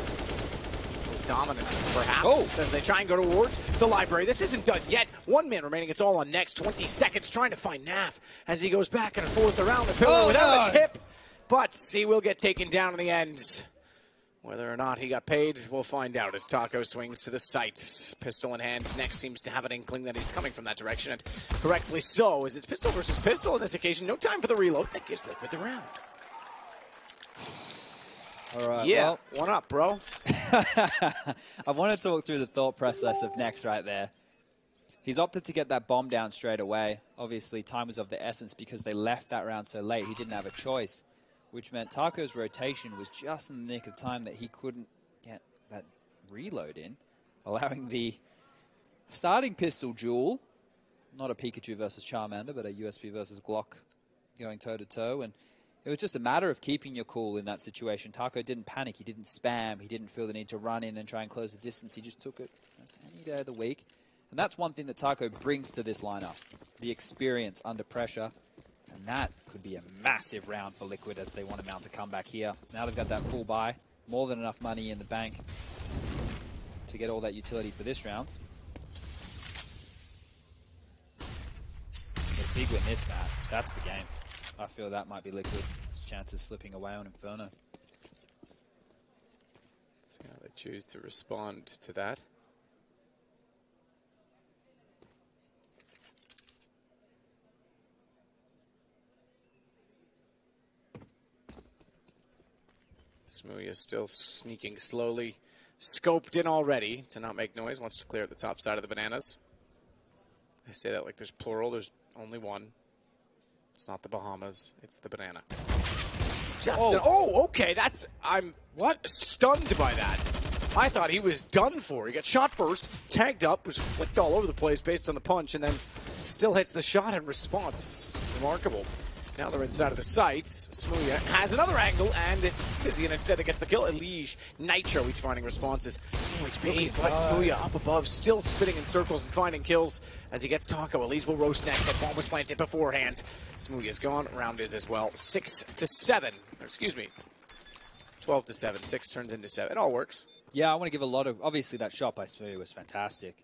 Was dominant, perhaps, as they try and go towards the library. This isn't done yet. 1 minute remaining. It's all on next. 20 seconds trying to find Naf as he goes back and forth around the pillar without a tip. But he will get taken down in the end. Whether or not he got paid, we'll find out as Taco swings to the site. Pistol in hand. Next seems to have an inkling that he's coming from that direction, and correctly so, as it's pistol versus pistol on this occasion. No time for the reload. That gives Liquid the round. All right, yeah, well, 1 up, bro. I want to talk through the thought process of Next right there. He's opted to get that bomb down straight away. Obviously, time was of the essence because they left that round so late. He didn't have a choice, which meant Taco's rotation was just in the nick of time that he couldn't get that reload in, allowing the starting pistol duel, not a Pikachu versus Charmander, but a USP versus Glock going toe-to-toe, and it was just a matter of keeping your cool in that situation. Taco didn't panic, he didn't spam, he didn't feel the need to run in and try and close the distance, he just took it as any day of the week. And that's one thing that Taco brings to this lineup, the experience under pressure. And that could be a massive round for Liquid as they want to mount a comeback here. Now they've got that full buy, more than enough money in the bank to get all that utility for this round. But big win this map, that's the game. I feel that might be Liquid. Chances slipping away on Inferno. See how they choose to respond to that. Smooya still sneaking slowly. Scoped in already to not make noise. Wants to clear at the top side of the bananas. I say that like there's plural. There's only one. It's not the Bahamas. It's the banana. Justin. Oh, okay. That's... I'm... What? Stunned by that. I thought he was done for. He got shot first, tagged up, was flicked all over the place based on the punch, and then still hits the shot in response. Remarkable. Now they're inside of the sights. Smooya has another angle, and it's Tizian instead that gets the kill. Elige, Nitro, each finding responses. HP, but Smooya up above, still spinning in circles and finding kills as he gets Taco. Elige will roast next. That bomb was planted beforehand. Smooya's gone. Round is as well. 6-7. Or excuse me. 12-7. 6 turns into 7. It all works. Yeah, I want to give a lot of... Obviously, that shot by Smooya was fantastic.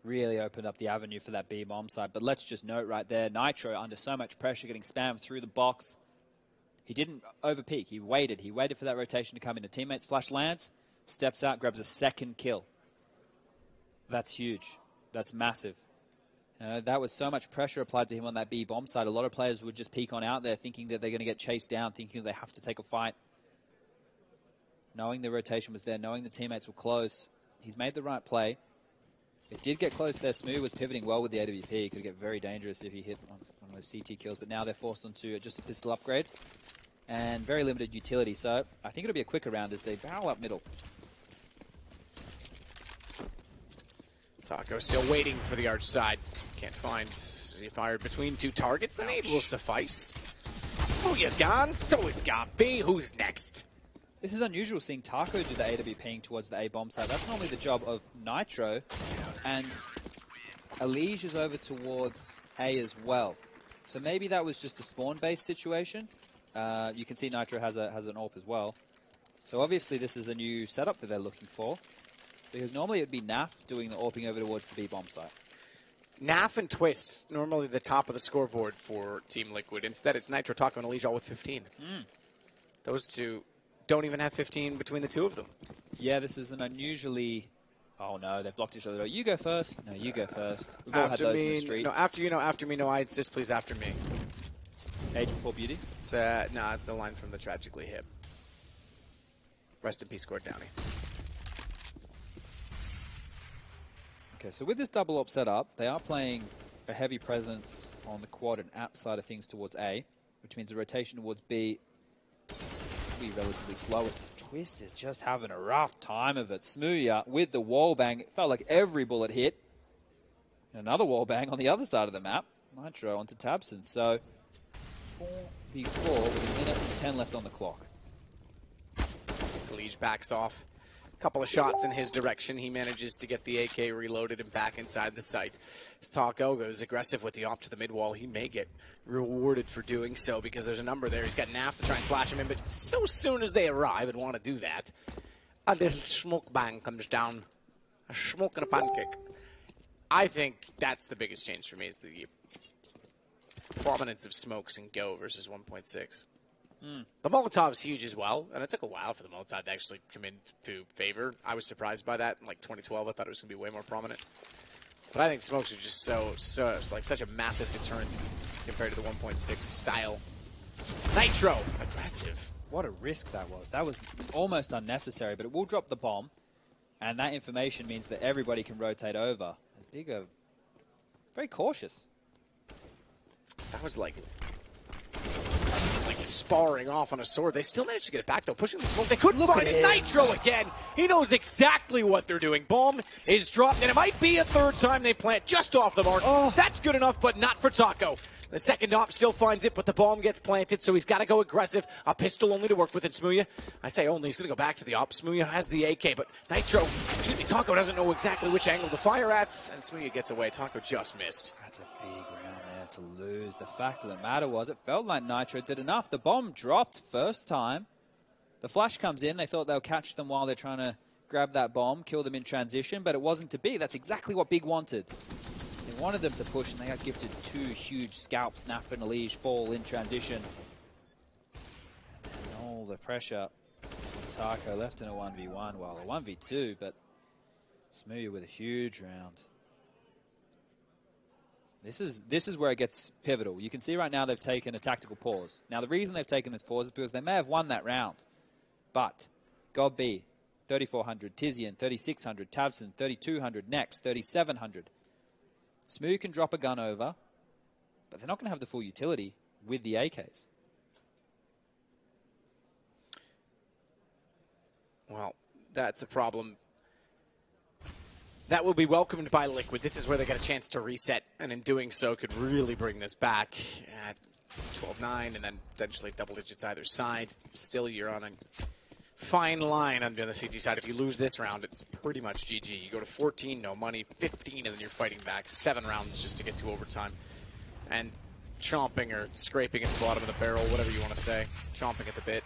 Really opened up the avenue for that B bomb side. But let's just note right there, Nitro under so much pressure, getting spammed through the box. He didn't overpeak. He waited. He waited for that rotation to come into teammates. Flash lands, steps out, grabs a second kill. That's huge. That's massive. That was so much pressure applied to him on that B bomb side. A lot of players would just peek on out there thinking that they're going to get chased down, thinking they have to take a fight. Knowing the rotation was there, knowing the teammates were close. He's made the right play. It did get close there. Smooth was pivoting well with the AWP. It could get very dangerous if he hit one of those CT kills, but now they're forced onto just a pistol upgrade and very limited utility. So I think it'll be a quicker round as they barrel up middle. Taco still waiting for the arch side. Can't find. He fired between 2 targets. The nade will suffice. Smooya's gone. So is got B. Who's next? This is unusual seeing Taco do the AWPing towards the A bomb side. That's normally the job of Nitro, and Elige is over towards A as well. So maybe that was just a spawn-based situation. You can see Nitro has an AWP as well. So obviously this is a new setup that they're looking for, because normally it would be Naf doing the AWPing over towards the B bomb side. Naf and Twist, normally the top of the scoreboard for Team Liquid. Instead, it's Nitro, Taco, and Elige all with 15. Those two don't even have 15 between the two of them. Yeah, this is an unusually... Oh no, they've blocked each other. You go first. No, you go first. We've all had those in the street. No, after you, no, after me. No, I insist, please, after me. Age Before Beauty? It's no, it's a line from the Tragically Hip. Rest in peace, Gord Downey. Okay, so with this double op setup, they are playing a heavy presence on the quad and app side of things towards A, which means the rotation towards B will be relatively slow. Twist is just having a rough time of it. Smooya with the wall bang. It felt like every bullet hit. And another wall bang on the other side of the map. Nitro onto Tabson. So 4v4 with a minute and 10 left on the clock. Lige backs off. A couple of shots in his direction. He manages to get the AK reloaded and back inside the site. As Taco goes aggressive with the op to the mid wall, he may get rewarded for doing so because there's a number there. He's got NAF to try and flash him in, but so soon as they arrive and want to do that, a little smoke bang comes down. A smoke and a pancake. I think that's the biggest change for me is the prominence of smokes in Go versus 1.6. The Molotov's huge as well, and it took a while for the Molotov to actually come into favor. I was surprised by that in like 2012. I thought it was going to be way more prominent. But I think smokes are just it's like such a massive deterrent compared to the 1.6 style. Nitro, aggressive. What a risk that was. That was almost unnecessary, but it will drop the bomb, and that information means that everybody can rotate over. Bigger, very cautious. That was like sparring off on a sword. They still managed to get it back, though, pushing the smoke. They couldn't find it. Nitro again. He knows exactly what they're doing. Bomb is dropped, and it might be a third time they plant just off the mark. Oh. That's good enough, but not for Taco. The second op still finds it, but the bomb gets planted, so he's got to go aggressive. A pistol only to work with it. Smooya, I say only, he's going to go back to the op. Smooya has the AK, but Taco doesn't know exactly which angle to fire at, and Smooya gets away. Taco just missed. That's a big round there to lose. The fact of the matter was, it felt like Nitro did enough. The bomb dropped first time. The flash comes in. They thought they'll catch them while they're trying to grab that bomb, kill them in transition, but it wasn't to be. That's exactly what Big wanted. They wanted them to push, and they got gifted two huge scalps. Naf and Elige fall in transition. And all the pressure. Taco left in a 1v1, well, a 1v2, but Smooya with a huge round. This is where it gets pivotal. You can see right now they've taken a tactical pause. Now, the reason they've taken this pause is because they may have won that round. But God B, 3,400. Tizian, 3,600. Tabson, 3,200. Next, 3,700. Smooya can drop a gun over, but they're not going to have the full utility with the AKs. Well, that's a problem. That will be welcomed by Liquid. This is where they get a chance to reset, and in doing so could really bring this back at 12-9 and then potentially double digits either side. Still, you're on a fine line on the CT side. If you lose this round, it's pretty much GG. You go to 14, no money, 15, and then you're fighting back. 7 rounds just to get to overtime. And chomping or scraping at the bottom of the barrel, whatever you want to say. Chomping at the bit.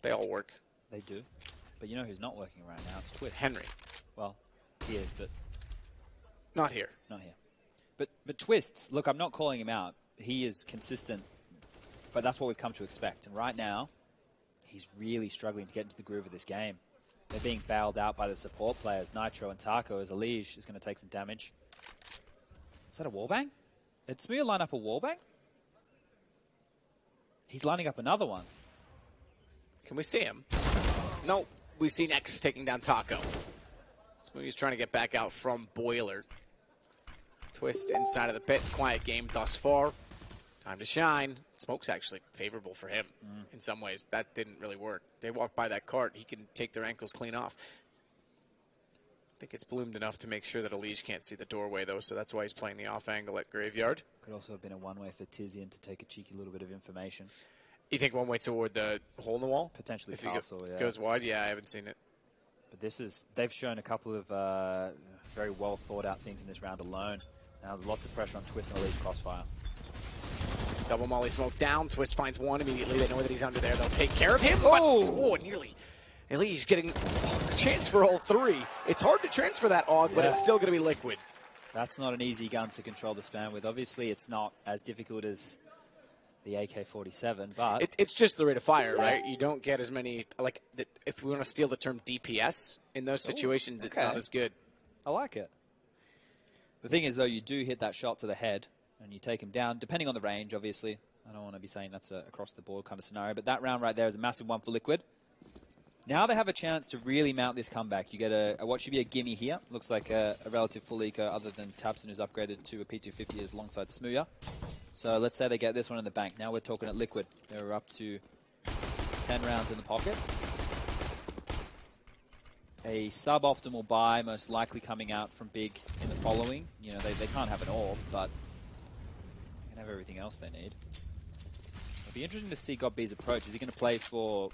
They all work. They do. But you know who's not working right now? It's Twist. Henry. Well, he is, but not here. Not here. But Twists, look, I'm not calling him out. He is consistent, but that's what we've come to expect. And right now, he's really struggling to get into the groove of this game. They're being bailed out by the support players, Nitro and Taco, as Elige is going to take some damage. Is that a wallbang? Did Smooya line up a wallbang? He's lining up another one. Can we see him? No. We see Nex taking down Taco. Smooya's trying to get back out from Boiler. Twist inside of the pit. Quiet game thus far. Time to shine. Smoke's actually favorable for him in some ways. That didn't really work. They walk by that cart. He can take their ankles clean off. I think it's bloomed enough to make sure that Elige can't see the doorway, though, so that's why he's playing the off angle at Graveyard. Could also have been a one-way for Tizian to take a cheeky little bit of information. You think one way toward the hole in the wall? Potentially if he yeah. goes wide? Yeah, I haven't seen it. But they've shown a couple of very well thought out things in this round alone. Now there's lots of pressure on Twist and Elige crossfire. Double molly smoke down. Twist finds one immediately. They know that he's under there. They'll take care of him. Oh, nearly. Elige getting a chance for all 3. It's hard to transfer that AUG, but it's still going to be Liquid. That's not an easy gun to control the spam with. Obviously, it's not as difficult as the AK-47, but it's just the rate of fire, right? You don't get as many, like, if we want to steal the term DPS, in those situations, it's not as good. I like it. The thing is, though, you do hit that shot to the head, and you take him down, depending on the range, obviously. I don't want to be saying that's a across-the-board kind of scenario, but that round right there is a massive one for Liquid. Now they have a chance to really mount this comeback. You get a what should be a gimme here. Looks like a relative full eco other than Tabson, who's upgraded to a P250 alongside Smooya. So let's say they get this one in the bank. Now we're talking at Liquid. They're up to 10 rounds in the pocket. A suboptimal buy, most likely coming out from Big in the following. You know, they can't have an orb, but they can have everything else they need. It'll be interesting to see GodB's approach. Is he going to play for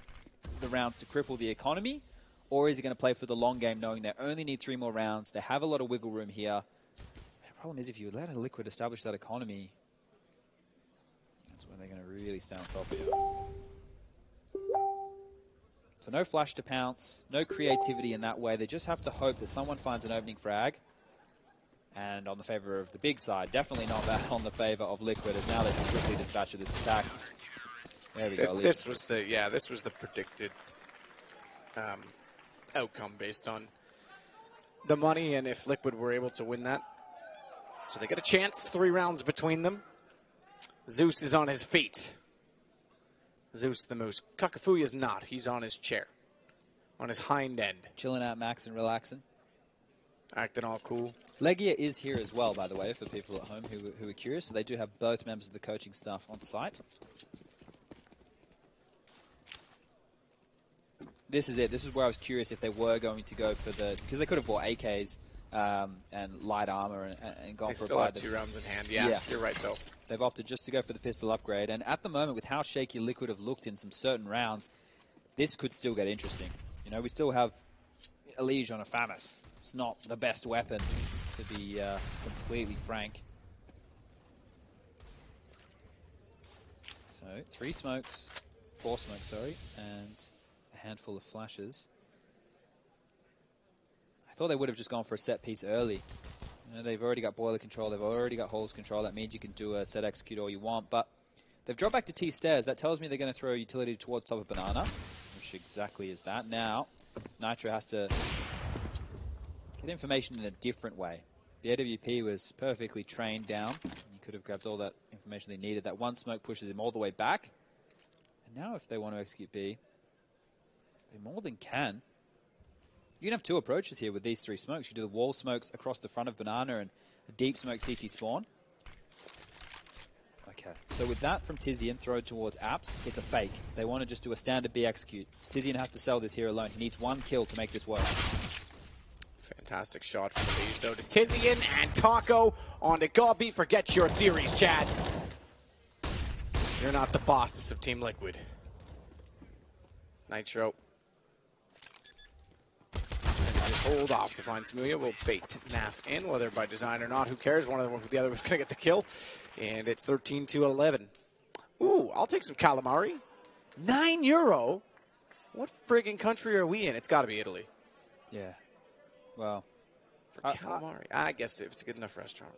the rounds to cripple the economy, or is he going to play for the long game, knowing they only need 3 more rounds? They have a lot of wiggle room here. The problem is, if you let a Liquid establish that economy, that's when they're going to really stay on top here. So no flash to pounce, no creativity in that way. They just have to hope that someone finds an opening frag. And on the favor of the Big side, definitely not that on the favor of Liquid, as now they can quickly dispatch of this attack. There we go. This was the predicted outcome based on the money and if Liquid were able to win that. So they get a chance, 3 rounds between them. Zeus is on his feet. Zeus the Moose. Kakafuya is not. He's on his chair. On his hind end. Chilling out, maxing, relaxing. Acting all cool. Legia is here as well, by the way, for people at home who are curious. So they do have both members of the coaching staff on site. This is it. This is where I was curious if they were going to go for the... Because they could have bought AKs and light armor and gone they for still a have 2 rounds in hand. Yeah, you're right, though. They've opted just to go for the pistol upgrade. And at the moment, with how shaky Liquid have looked in some certain rounds, this could still get interesting. You know, we still have Elige on a FAMAS. It's not the best weapon, to be completely frank. So, 4 smokes, sorry, and a handful of flashes. I thought they would have just gone for a set piece early. You know, they've already got boiler control, they've already got holes control. That means you can do a set execute all you want, but they've dropped back to T stairs. That tells me they're going to throw a utility towards top of banana, which exactly is that. Now, Nitro has to get information in a different way. The AWP was perfectly trained down. He could have grabbed all that information they needed. That one smoke pushes him all the way back. And now if they want to execute B, they more than can. You can have 2 approaches here with these 3 smokes. You do the wall smokes across the front of banana and a deep smoke CT spawn. Okay, so with that from Tizian thrown towards Apps, it's a fake. They want to just do a standard B execute. Tizian has to sell this here alone. He needs 1 kill to make this work. Fantastic shot from Elige, though, to Tizian and Taco on to GodB. Forget your theories, Chad. You're not the bosses of Team Liquid. Nitro. Just hold off to find Smooya. Will bait Naf in, whether by design or not. Who cares? One of them, the other was going to get the kill. And it's 13-11. Ooh, I'll take some calamari. €9? What friggin' country are we in? It's got to be Italy. Yeah. Well. For calamari. I guess if it's a good enough restaurant.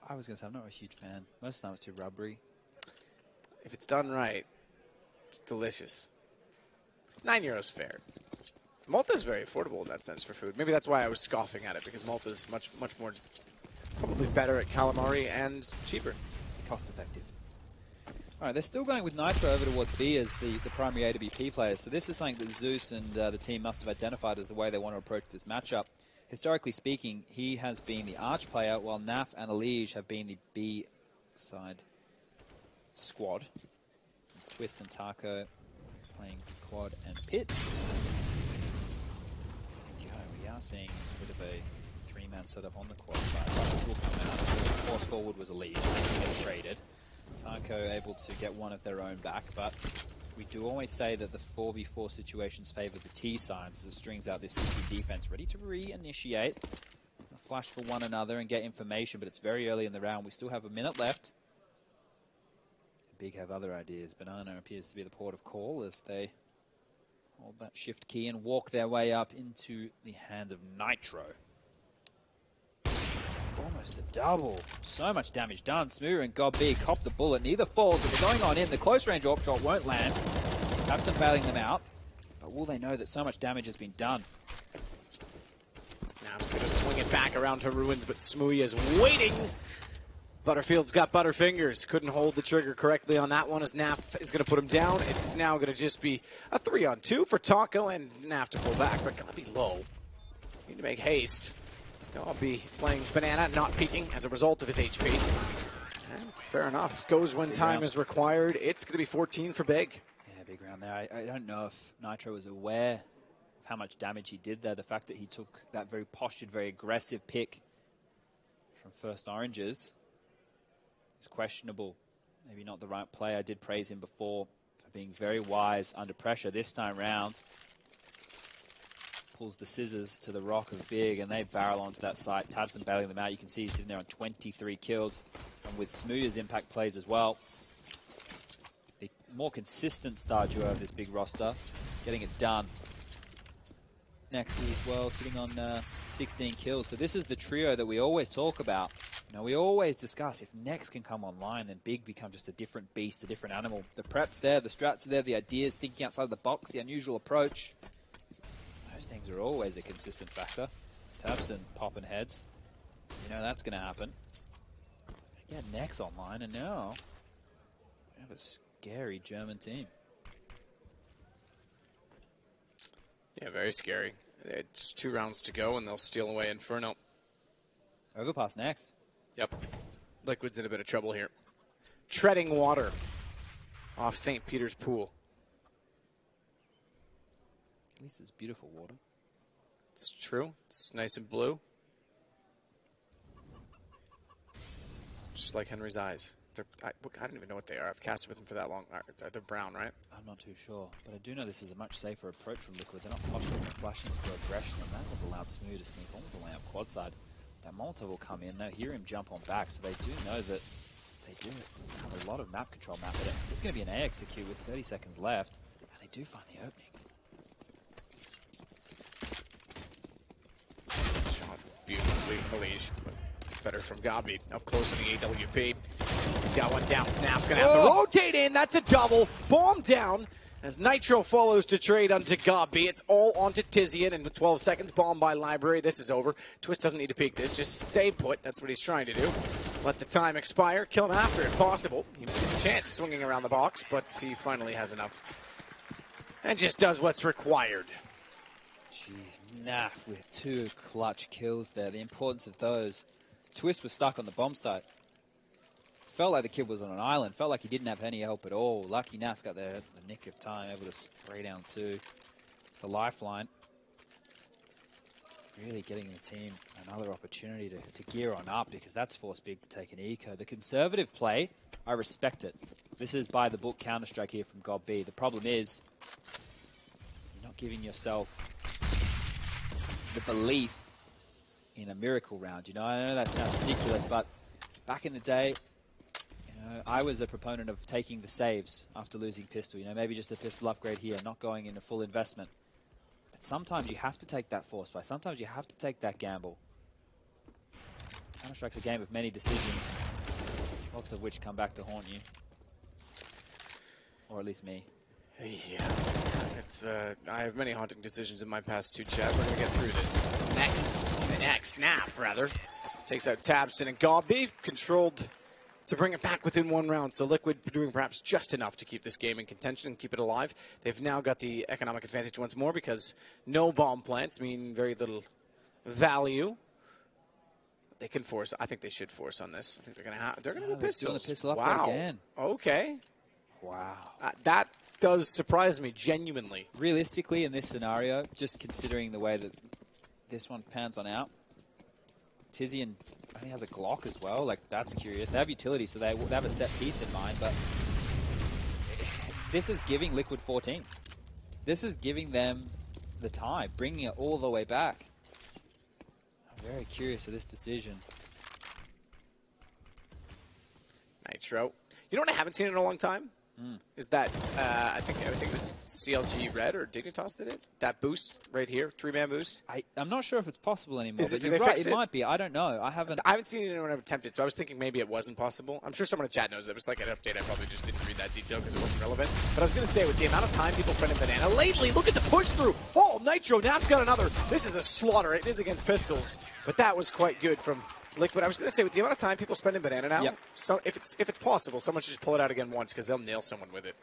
I was going to say, I'm not a huge fan. Most of the time it's too rubbery. If it's done right, it's delicious. €9 fair. Malta's very affordable in that sense for food. Maybe that's why I was scoffing at it, because Malta's much more, probably better at calamari and cheaper. Cost effective. All right, they're still going with Nitro over towards B as the primary AWP player. So this is something that Zeus and the team must have identified as the way they want to approach this matchup. Historically speaking, he has been the Arch player, while Naf and Elige have been the B side squad. Twist and Taco playing quad and pits. We are seeing a bit of a 3-man setup on the quad side. Rushes will come out. Force forward was Elige. They get traded. Taco able to get one of their own back, but we do always say that the 4v4 situations favor the T sides as it strings out this CT defense, ready to reinitiate, flash for one another and get information, but it's very early in the round. We still have a minute left. Big have other ideas. Banana appears to be the port of call as they hold that shift key and walk their way up into the hands of Nitro. Almost a double. So much damage done. Smooya and GodB cop the bullet. Neither falls, but they're going on in. The close range AWP shot won't land. Tabson bailing them out. But will they know that so much damage has been done? Now I'm just going to swing it back around to Ruins, but Smooya is waiting Butterfield's got butterfingers. Couldn't hold the trigger correctly on that one as Naf is going to put him down. It's now going to just be a 3-on-2 for Taco and Naf to pull back, but gotta be low. Need to make haste. I'll be playing Banana, not peeking as a result of his HP. And fair enough. Goes when time is required. It's going to be 14 for Big. Yeah, big round there. I don't know if Nitro was aware of how much damage he did there. The fact that he took that very postured, very aggressive pick from first Oranges is questionable. Maybe not the right play. I did praise him before for being very wise under pressure. This time round, pulls the scissors to the rock of Big, and they barrel onto that site. tabseN bailing them out. You can see he's sitting there on 23 kills, and with Smooth's impact plays as well. The more consistent star duo of this Big roster, getting it done. Nexi as well, sitting on 16 kills. So this is the trio that we always talk about. You know, we always discuss if Nex can come online, then Big becomes just a different beast, a different animal. The prep's there, the strats are there, the ideas, thinking outside the box, the unusual approach. Those things are always a consistent factor. tabseN popping heads. You know that's going to happen. Get Nex online, and now we have a scary German team. Yeah, very scary. It's 2 rounds to go, and they'll steal away Inferno. Overpass next. Yep. Liquid's in a bit of trouble here. Treading water off St. Peter's Pool. At least it's beautiful water. It's true. It's nice and blue. Just like Henry's eyes. I don't even know what they are. I've casted with them for that long. They're brown, right? I'm not too sure. But I do know this is a much safer approach from Liquid. They're not posturing or flashing for aggression, and that was allowed Smooth to sneak all the way up quad side. That Molotov will come in. They'll hear him jump on back, so they do know that they do have a lot of map control map. But it's going to be an A execute with 30 seconds left, and they do find the opening. Shot beautifully from Elige. Better from Gabi. Up close in the AWP. He's got one down. Snap's going to have to rotate in. That's a double. Bomb down as Nitro follows to trade onto Gabi. It's all onto Tizian, and with 12 seconds, bomb by Library. This is over. Twist doesn't need to peek this. Just stay put. That's what he's trying to do. Let the time expire. Kill him after if possible. He has a chance swinging around the box, but he finally has enough. And just does what's required. Jeez, Naf with 2 clutch kills there. The importance of those. Twist was stuck on the bomb site. Felt like the kid was on an island. Felt like he didn't have any help at all. Lucky Naf got there at the nick of time, able to spray down 2. The lifeline. Really getting the team another opportunity to gear on up, because that's forced Big to take an eco. The conservative play, I respect it. This is by the book Counter-Strike here from God B. The problem is, you're not giving yourself the belief in a miracle round. You know, I know that sounds ridiculous, but back in the day, you know, I was a proponent of taking the saves after losing pistol. You know, maybe just a pistol upgrade here, not going into full investment. But sometimes you have to take that force buy. Sometimes you have to take that gamble. Counter-Strike's a game of many decisions, lots of which come back to haunt you. Or at least me. Yeah, it's I have many haunting decisions in my past too, Chad. We're gonna get through this. Next, Naf rather takes out tabseN and Gabi, controlled to bring it back within 1 round. So Liquid doing perhaps just enough to keep this game in contention and keep it alive. They've now got the economic advantage once more, because no bomb plants mean very little value. They can force. I think they should force on this. I think they're gonna go pistols. Pistol upgrade again. Okay. Wow. That does surprise me, genuinely. Realistically, in this scenario, just considering the way that this one pans on out, Tizian, I think, has a Glock as well. Like, that's curious. They have utility, so they have a set piece in mind, but this is giving Liquid 14. This is giving them the tie, bringing it all the way back. I'm very curious of this decision. Nitro. You know what I haven't seen in a long time? Is that, I think it was CLG Red or Dignitas did it? That boost right here, 3-man boost. I'm not sure if it's possible anymore, but you're right, it might be. I don't know. I haven't seen anyone attempt it, so I was thinking maybe it wasn't possible. I'm sure someone in chat knows it. It was like an update. I probably just didn't read that detail because it wasn't relevant. But I was going to say, with the amount of time people spend in Banana lately, look at the push through. Oh, Nitro, Naf's got another. This is a slaughter. It is against pistols, but that was quite good from Liquid, I was going to say, with the amount of time people spend in banana now, Yep. so if it's possible, someone should just pull it out again once because they'll nail someone with it.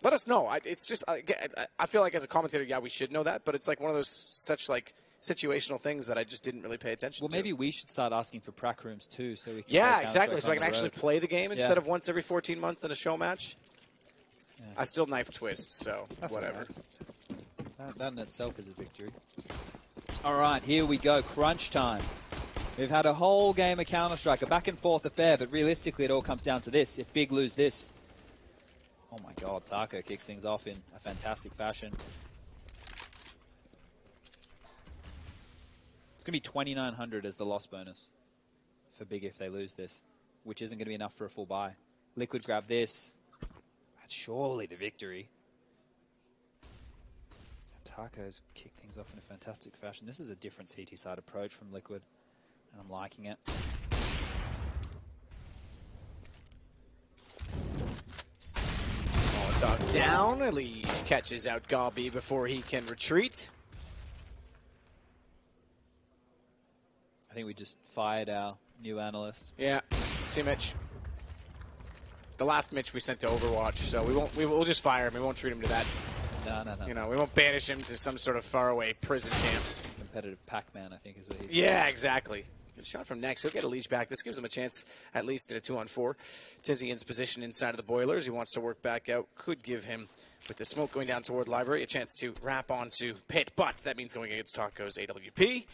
Let us know. It's just, I feel like as a commentator, yeah, we should know that, but it's like one of those such like situational things that I just didn't really pay attention to. Well, maybe we should start asking for prac rooms too, so we can Yeah, play exactly. Counter-Strike So I on can the actually road. play the game instead of once every 14 months in a show match. Yeah. I still knife twist, so That's whatever. That in itself is a victory. All right, here we go. Crunch time. We've had a whole game of Counter-Strike, a back and forth affair, but realistically it all comes down to this. If Big lose this... Oh my god, Taco kicks things off in a fantastic fashion. It's going to be 2,900 as the loss bonus for Big if they lose this, which isn't going to be enough for a full buy. Liquid grab this. That's surely the victory. Tacos kick things off in a fantastic fashion. This is a different CT side approach from Liquid, and I'm liking it. Molotov down. Elise catches out Gabi before he can retreat. I think we just fired our new analyst. Yeah, see Mitch. The last Mitch we sent to Overwatch, so we'll just fire him. We won't treat him to that. No. You know, we won't banish him to some sort of faraway prison camp. Competitive Pac-Man, I think, is what he's... Yeah, exactly. Good shot from Nex. He'll get a leash back. This gives him a chance, at least in a 2-on-4. Tizian's position inside of the boilers. He wants to work back out. Could give him, with the smoke going down toward Library, a chance to wrap onto Pit, but that means going against Taco's AWP.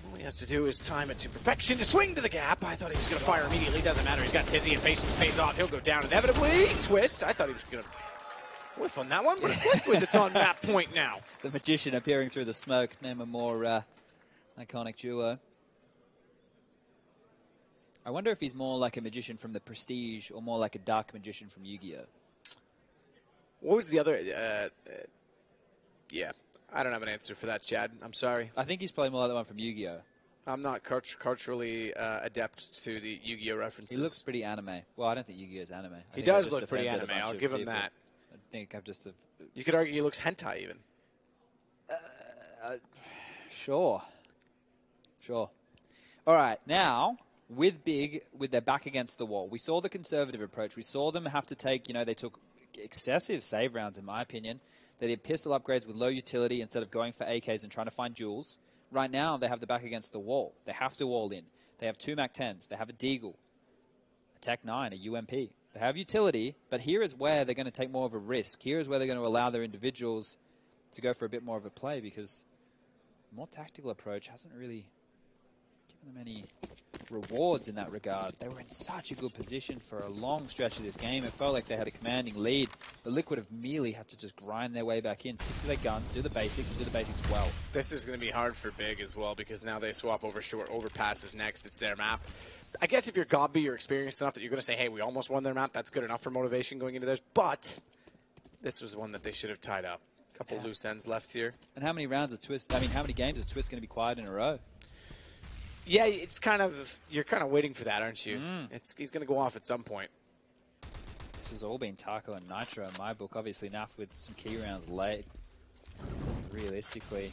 All he has to do is time it to perfection to swing to the gap. I thought he was going to fire immediately. Doesn't matter. He's got Tizian face off. He'll go down inevitably. Twist. I thought he was going to whiff on that one, but Liquid that's on map point now. The Magician appearing through the smoke. Name a more iconic duo. I wonder if he's more like a magician from the Prestige or more like a dark magician from Yu-Gi-Oh. What was the other... yeah, I don't have an answer for that, Chad. I'm sorry. I think he's probably more like the one from Yu-Gi-Oh. I'm not culturally adept to the Yu-Gi-Oh references. He looks pretty anime. Well, I don't think Yu-Gi-Oh is anime. He does look pretty anime. I'll give him that. I think I've just... You could argue he looks hentai even. Sure. All right, now... With Big, with their back against the wall, we saw the conservative approach. We saw them have to take, they took excessive save rounds, in my opinion. They did pistol upgrades with low utility instead of going for AKs and trying to find jewels. Right now, they have the back against the wall. They have to wall in. They have 2 MAC-10s. They have a Deagle, a Tech-9, a UMP. They have utility, but here is where they're going to take more of a risk. Here is where they're going to allow their individuals to go for a bit more of a play because the more tactical approach hasn't really given them any rewards in that regard. They were in such a good position for a long stretch of this game. It felt like they had a commanding lead. The Liquid have merely had to just grind their way back in, stick to their guns, do the basics well. This is going to be hard for Big as well because now they swap over short overpasses next. It's their map. I guess if you're Godby, you're experienced enough that you're going to say, hey, we almost won their map. That's good enough for motivation going into theirs. But this was one that they should have tied up. A couple loose ends left here. And how many rounds is Twist? I mean, how many games is Twist going to be quiet in a row? Yeah, it's kind of, you're kind of waiting for that, aren't you? He's going to go off at some point. This has all been Taco and Nitro in my book. Obviously, Naf with some key rounds late. Realistically,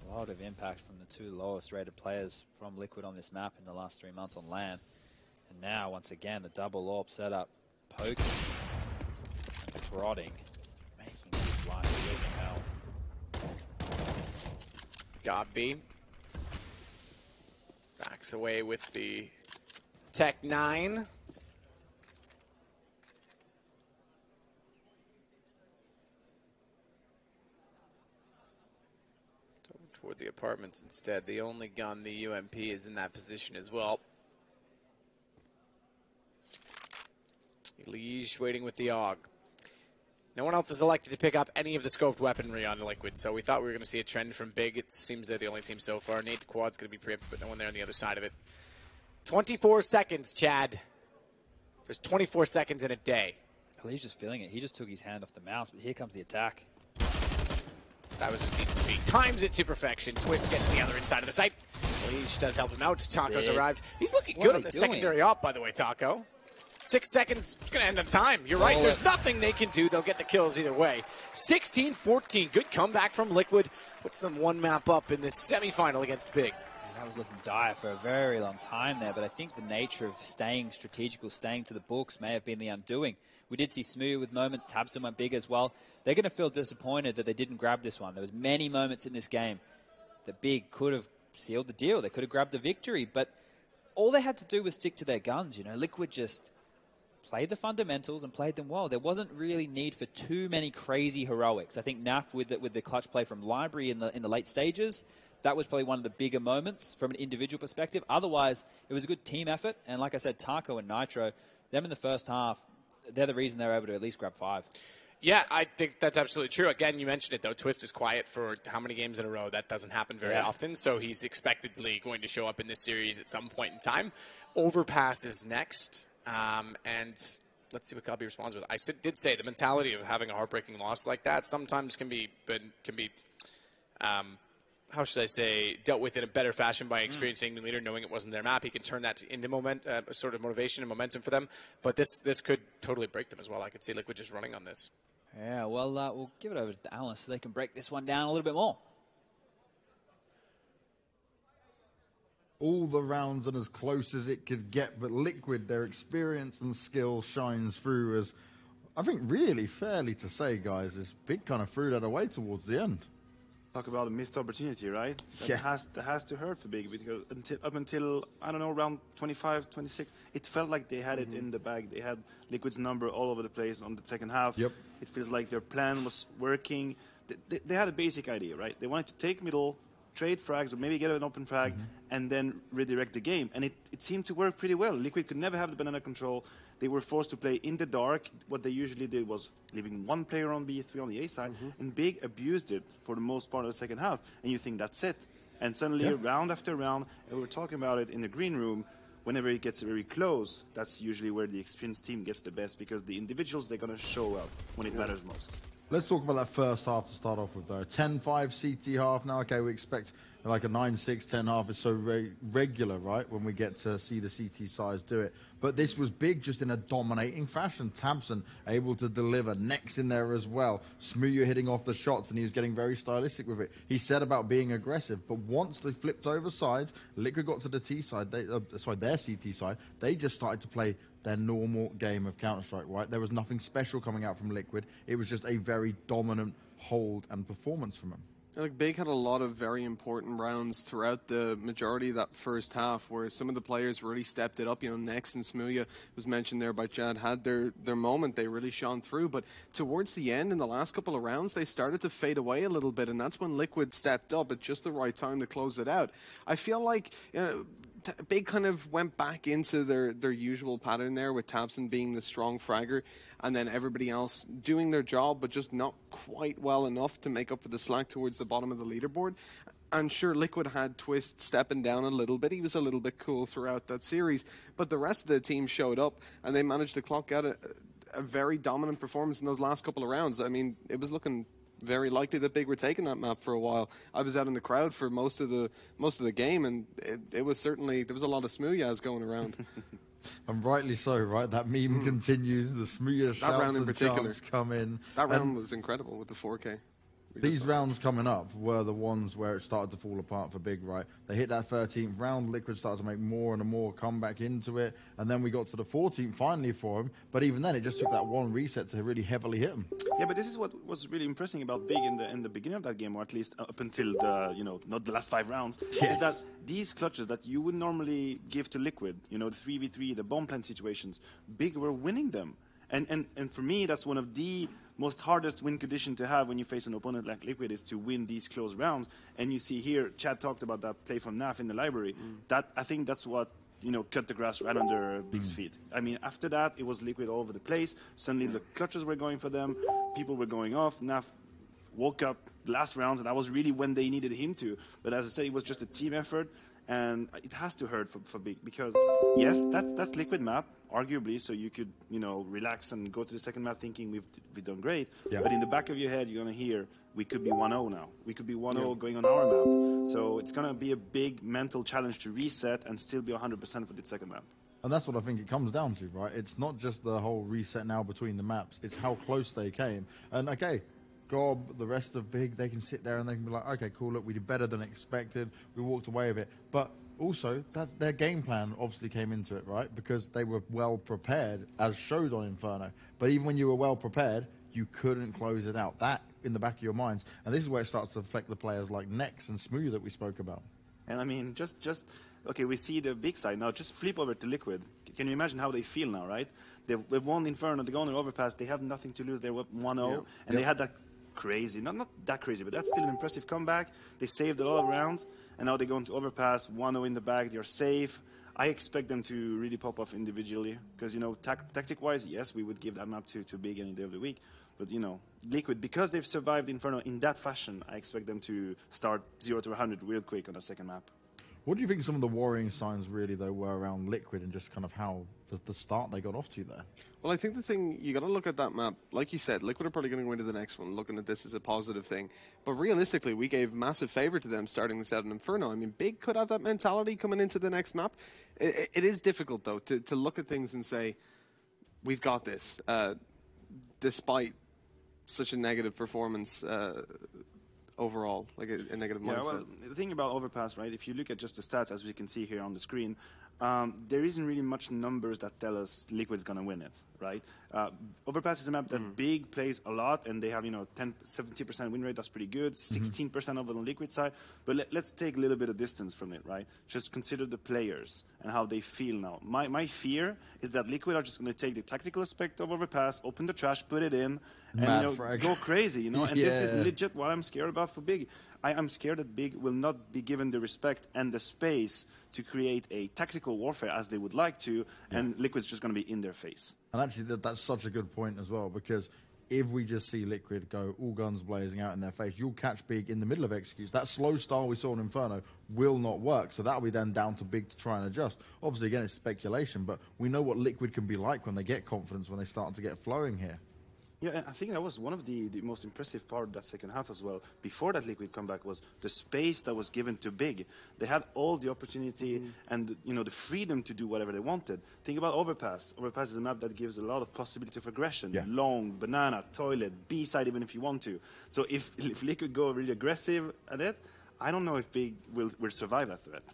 a lot of impact from the 2 lowest rated players from Liquid on this map in the last 3 months on LAN. And now, once again, the double AWP setup, poking and prodding, making his life living hell. Godby backs away with the Tech-9. Toward the apartments instead. The only gun, the UMP, is in that position as well. Elige waiting with the AUG. No one else is elected to pick up any of the scoped weaponry on Liquid, so we thought we were going to see a trend from Big. It seems they're the only team so far. Nate Quad's going to be preempted, but no one there on the other side of it. 24 seconds, Chad. There's 24 seconds in a day. Well, he's just feeling it. He just took his hand off the mouse, but here comes the attack. That was a decent beat. Times it to perfection. Twist gets the other inside of the site. Elige does help him out. Taco's arrived. He's looking good on the secondary op, by the way, Taco. 6 seconds, it's going to end the time. You're right, there's nothing they can do. They'll get the kills either way. 16-14, good comeback from Liquid. Puts them one map up in this semifinal against Big. That was looking dire for a very long time there, but I think the nature of staying strategical, staying to the books may have been the undoing. We did see Smooth with moments, Tabson went big as well. They're going to feel disappointed that they didn't grab this one. There was many moments in this game that Big could have sealed the deal. They could have grabbed the victory, but all they had to do was stick to their guns. You know, Liquid just played the fundamentals and played them well. There wasn't really need for too many crazy heroics. I think Naf with the clutch play from Library in the late stages, that was probably one of the bigger moments from an individual perspective. Otherwise, it was a good team effort. And like I said, Taco and Nitro, them in the first half, they're the reason they're able to at least grab 5. Yeah, I think that's absolutely true. Again, you mentioned it, though. Twist is quiet for how many games in a row? That doesn't happen very often, so he's expectedly going to show up in this series at some point in time. Overpass is next, and let's see what Cubby responds with. I did say the mentality of having a heartbreaking loss like that sometimes can be how should I say, dealt with in a better fashion by experiencing the leader, knowing it wasn't their map. He can turn that into sort of motivation and momentum for them. But this could totally break them as well. I could see Liquid just running on this. Yeah, well, we'll give it over to the analysts so they can break this one down a little bit more. All the rounds and as close as it could get, but Liquid, their experience and skill shines through as, I think really fairly to say, guys, is Big kind of threw that away towards the end. Talk about a missed opportunity, right? Yeah. That has to hurt for Big, because up until, I don't know, round 25, 26, it felt like they had it in the bag. They had Liquid's number all over the place on the second half. Yep. It feels like their plan was working. They had a basic idea, right? They wanted to take middle, trade frags, or maybe get an open frag, and then redirect the game. And it seemed to work pretty well. Liquid could never have the banana control. They were forced to play in the dark. What they usually did was leaving one player on B3 on the A side, and Big abused it for the most part of the second half. And you think that's it. And suddenly, round after round, and we were talking about it in the green room, whenever it gets very close, that's usually where the experienced team gets the best, because the individuals, they're going to show up when it matters most. Let's talk about that first half to start off with, though. 10-5 CT half now. Okay, we expect like a 9-6, 10 half is so regular, right, when we get to see the CT sides do it. But this was Big just in a dominating fashion. Tabson able to deliver. Next in there as well. Smooya hitting off the shots, and he was getting very stylistic with it. He said about being aggressive, but once they flipped over sides, Liquid got to the T side, their CT side, they just started to play their normal game of Counter-Strike, right? There was nothing special coming out from Liquid. It was just a very dominant hold and performance from them. Like Big had a lot of very important rounds throughout the majority of that first half, where some of the players really stepped it up. You know, Nex and Smooya was mentioned there by Chad, had their moment. They really shone through. But towards the end, in the last couple of rounds, they started to fade away a little bit, and that's when Liquid stepped up at just the right time to close it out. I feel like, you know, Big kind of went back into their usual pattern there, with Tabson being the strong fragger, and then everybody else doing their job, but just not quite well enough to make up for the slack towards the bottom of the leaderboard. And sure, Liquid had Twist stepping down a little bit. He was a little bit cool throughout that series, but the rest of the team showed up, and they managed to clock out a very dominant performance in those last couple of rounds. I mean, it was looking very likely that Big were taking that map for a while. I was out in the crowd for most of the game, and it was certainly, there was a lot of Smooyas going around. And rightly so, right? That meme continues. The Smooya shouts and chants come in. That round was incredible with the 4K. These rounds coming up were the ones where it started to fall apart for Big, right? They hit that 13th round, Liquid started to make more and more comeback into it, and then we got to the 14th finally for him, but even then it just took that one reset to really heavily hit him. Yeah, but this is what was really impressing about Big in the beginning of that game, or at least up until the, you know, not the last 5 rounds, is that these clutches that you would normally give to Liquid, you know, the 3v3, the bomb plant situations, Big were winning them. And for me, that's one of the most hardest win condition to have when you face an opponent like Liquid, is to win these close rounds. And you see here, Chad talked about that play from Naf in the library. That, I think that's what, you know, cut the grass right under Big's feet. I mean, after that, it was Liquid all over the place. Suddenly the clutches were going for them. People were going off. Naf woke up last round, and that was really when they needed him to. But as I said, it was just a team effort. And it has to hurt for Big, because yes, that's Liquid map, arguably, so you could, you know, relax and go to the second map thinking we've done great. Yeah. But in the back of your head, you're gonna hear, we could be 1-0 now. We could be 1-0 going on our map. So it's gonna be a big mental challenge to reset and still be 100% for the second map. And that's what I think it comes down to, right? It's not just the whole reset now between the maps. It's how close they came. And, okay, Gob, the rest of Big, they can sit there and they can be like, okay, cool, look, we did better than expected. We walked away with it. But also, their game plan obviously came into it, right? Because they were well prepared, as showed on Inferno. But even when you were well prepared, you couldn't close it out. That in the back of your minds. And this is where it starts to affect the players like Nex and Smooth that we spoke about. And I mean, okay, we see the big side now. Just flip over to Liquid. Can you imagine how they feel now, right? They've won Inferno, they go on an overpass, they have nothing to lose, they were 1-0, and they had that crazy, not that crazy, but that's still an impressive comeback. They saved a lot of rounds, and now they go into overpass, 1-0 in the back, they're safe. I expect them to really pop off individually, because, you know, tactic-wise, yes, we would give that map to Big any day of the week. But, you know, Liquid, because they've survived Inferno in that fashion, I expect them to start 0 to 100 real quick on the second map. What do you think some of the worrying signs really, though, were around Liquid and just kind of how the start they got off to there? Well, I think the thing, you got to look at that map. Like you said, Liquid are probably going to go into the next one, looking at this as a positive thing. But realistically, we gave massive favor to them starting this out in Inferno. I mean, Big could have that mentality coming into the next map. It is difficult, though, to look at things and say, we've got this, despite such a negative performance overall, like a negative mindset. Well, the thing about Overpass, right, if you look at just the stats, as we can see here on the screen, there isn't really much numbers that tell us Liquid's going to win it, right? Overpass is a map that Big plays a lot, and they have, you know, 70% win rate. That's pretty good. 16% of it on Liquid side. But let's take a little bit of distance from it, right? Just consider the players and how they feel now. My fear is that Liquid are just going to take the tactical aspect of Overpass, open the trash, put it in, and go crazy, you know. And this is legit what I'm scared about for Big. I'm scared that Big will not be given the respect and the space to create a tactical warfare as they would like to, and Liquid's just going to be in their face. And actually, that's such a good point as well, because if we just see Liquid go all guns blazing out in their face, you'll catch Big in the middle of executes. That slow style we saw in Inferno will not work, so that'll be then down to Big to try and adjust. Obviously, again, it's speculation, but we know what Liquid can be like when they get confidence, when they start to get flowing here. Yeah, I think that was one of the most impressive part of that second half as well. Before that Liquid comeback was the space that was given to Big. They had all the opportunity and, you know, the freedom to do whatever they wanted. Think about Overpass. Overpass is a map that gives a lot of possibility of aggression. Yeah. Long, banana, toilet, B-side even if you want to. So if Liquid go really aggressive at it, I don't know if Big will survive that threat.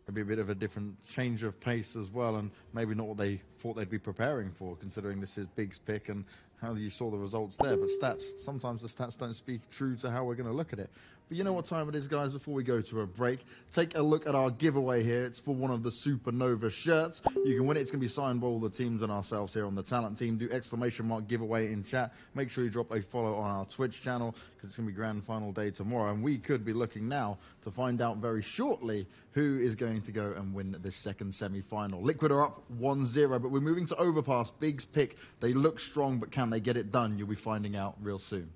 It'd be a bit of a different change of pace as well, and maybe not what they thought they'd be preparing for, considering this is Big's pick and how you saw the results there. But sometimes the stats don't speak true to how we're going to look at it. But you know what time it is, guys, before we go to a break. Take a look at our giveaway here. It's for one of the SuperNova shirts. You can win it. It's going to be signed by all the teams and ourselves here on the talent team. Do !! giveaway in chat. Make sure you drop a follow on our Twitch channel, because it's going to be grand final day tomorrow. And we could be looking now to find out very shortly who is going to go and win this second semi-final. Liquid are up 1-0, but we're moving to Overpass. Big's pick. They look strong, but can they get it done? You'll be finding out real soon.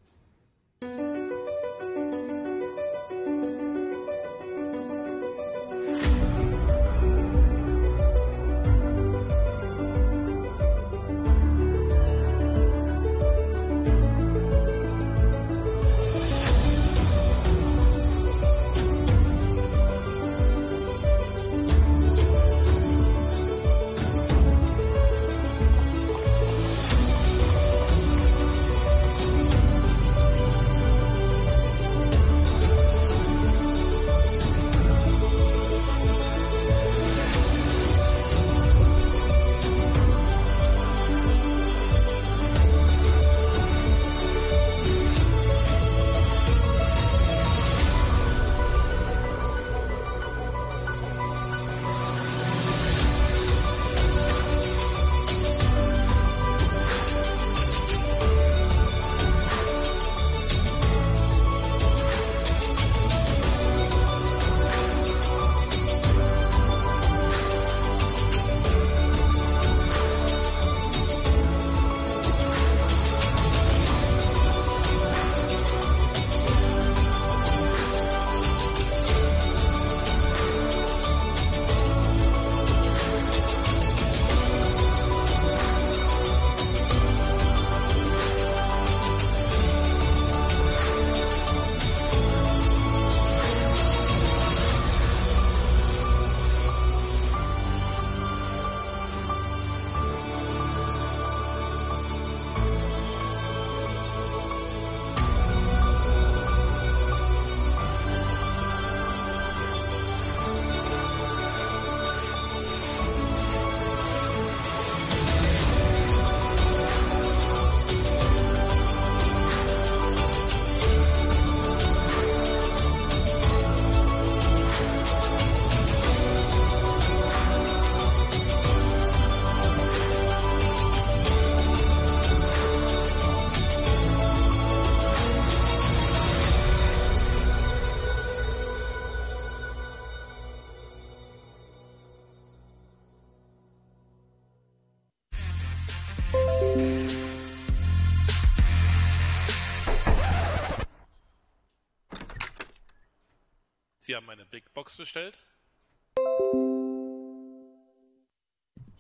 Sie haben eine Big Box bestellt.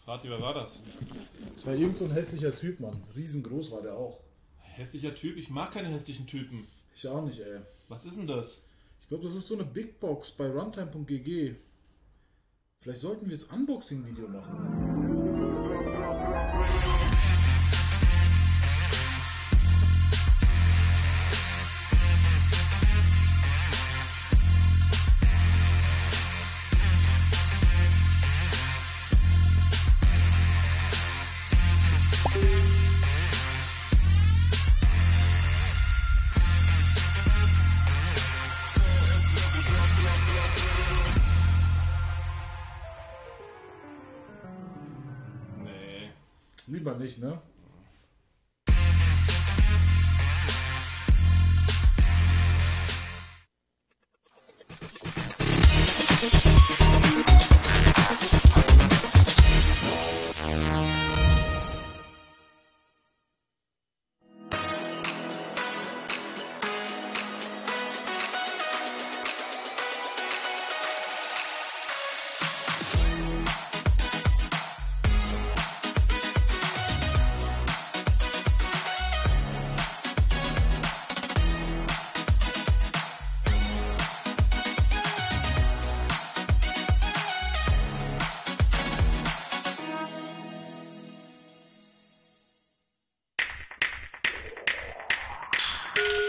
Vati, wer war das? Das war irgend so ein hässlicher Typ, Mann. Riesengroß war der auch. Hässlicher Typ? Ich mag keine hässlichen Typen. Ich auch nicht, ey. Was ist denn das? Ich glaube, das ist so eine Big Box bei runtime.gg. Vielleicht sollten wir das Unboxing-Video machen. Lieber nicht, ne?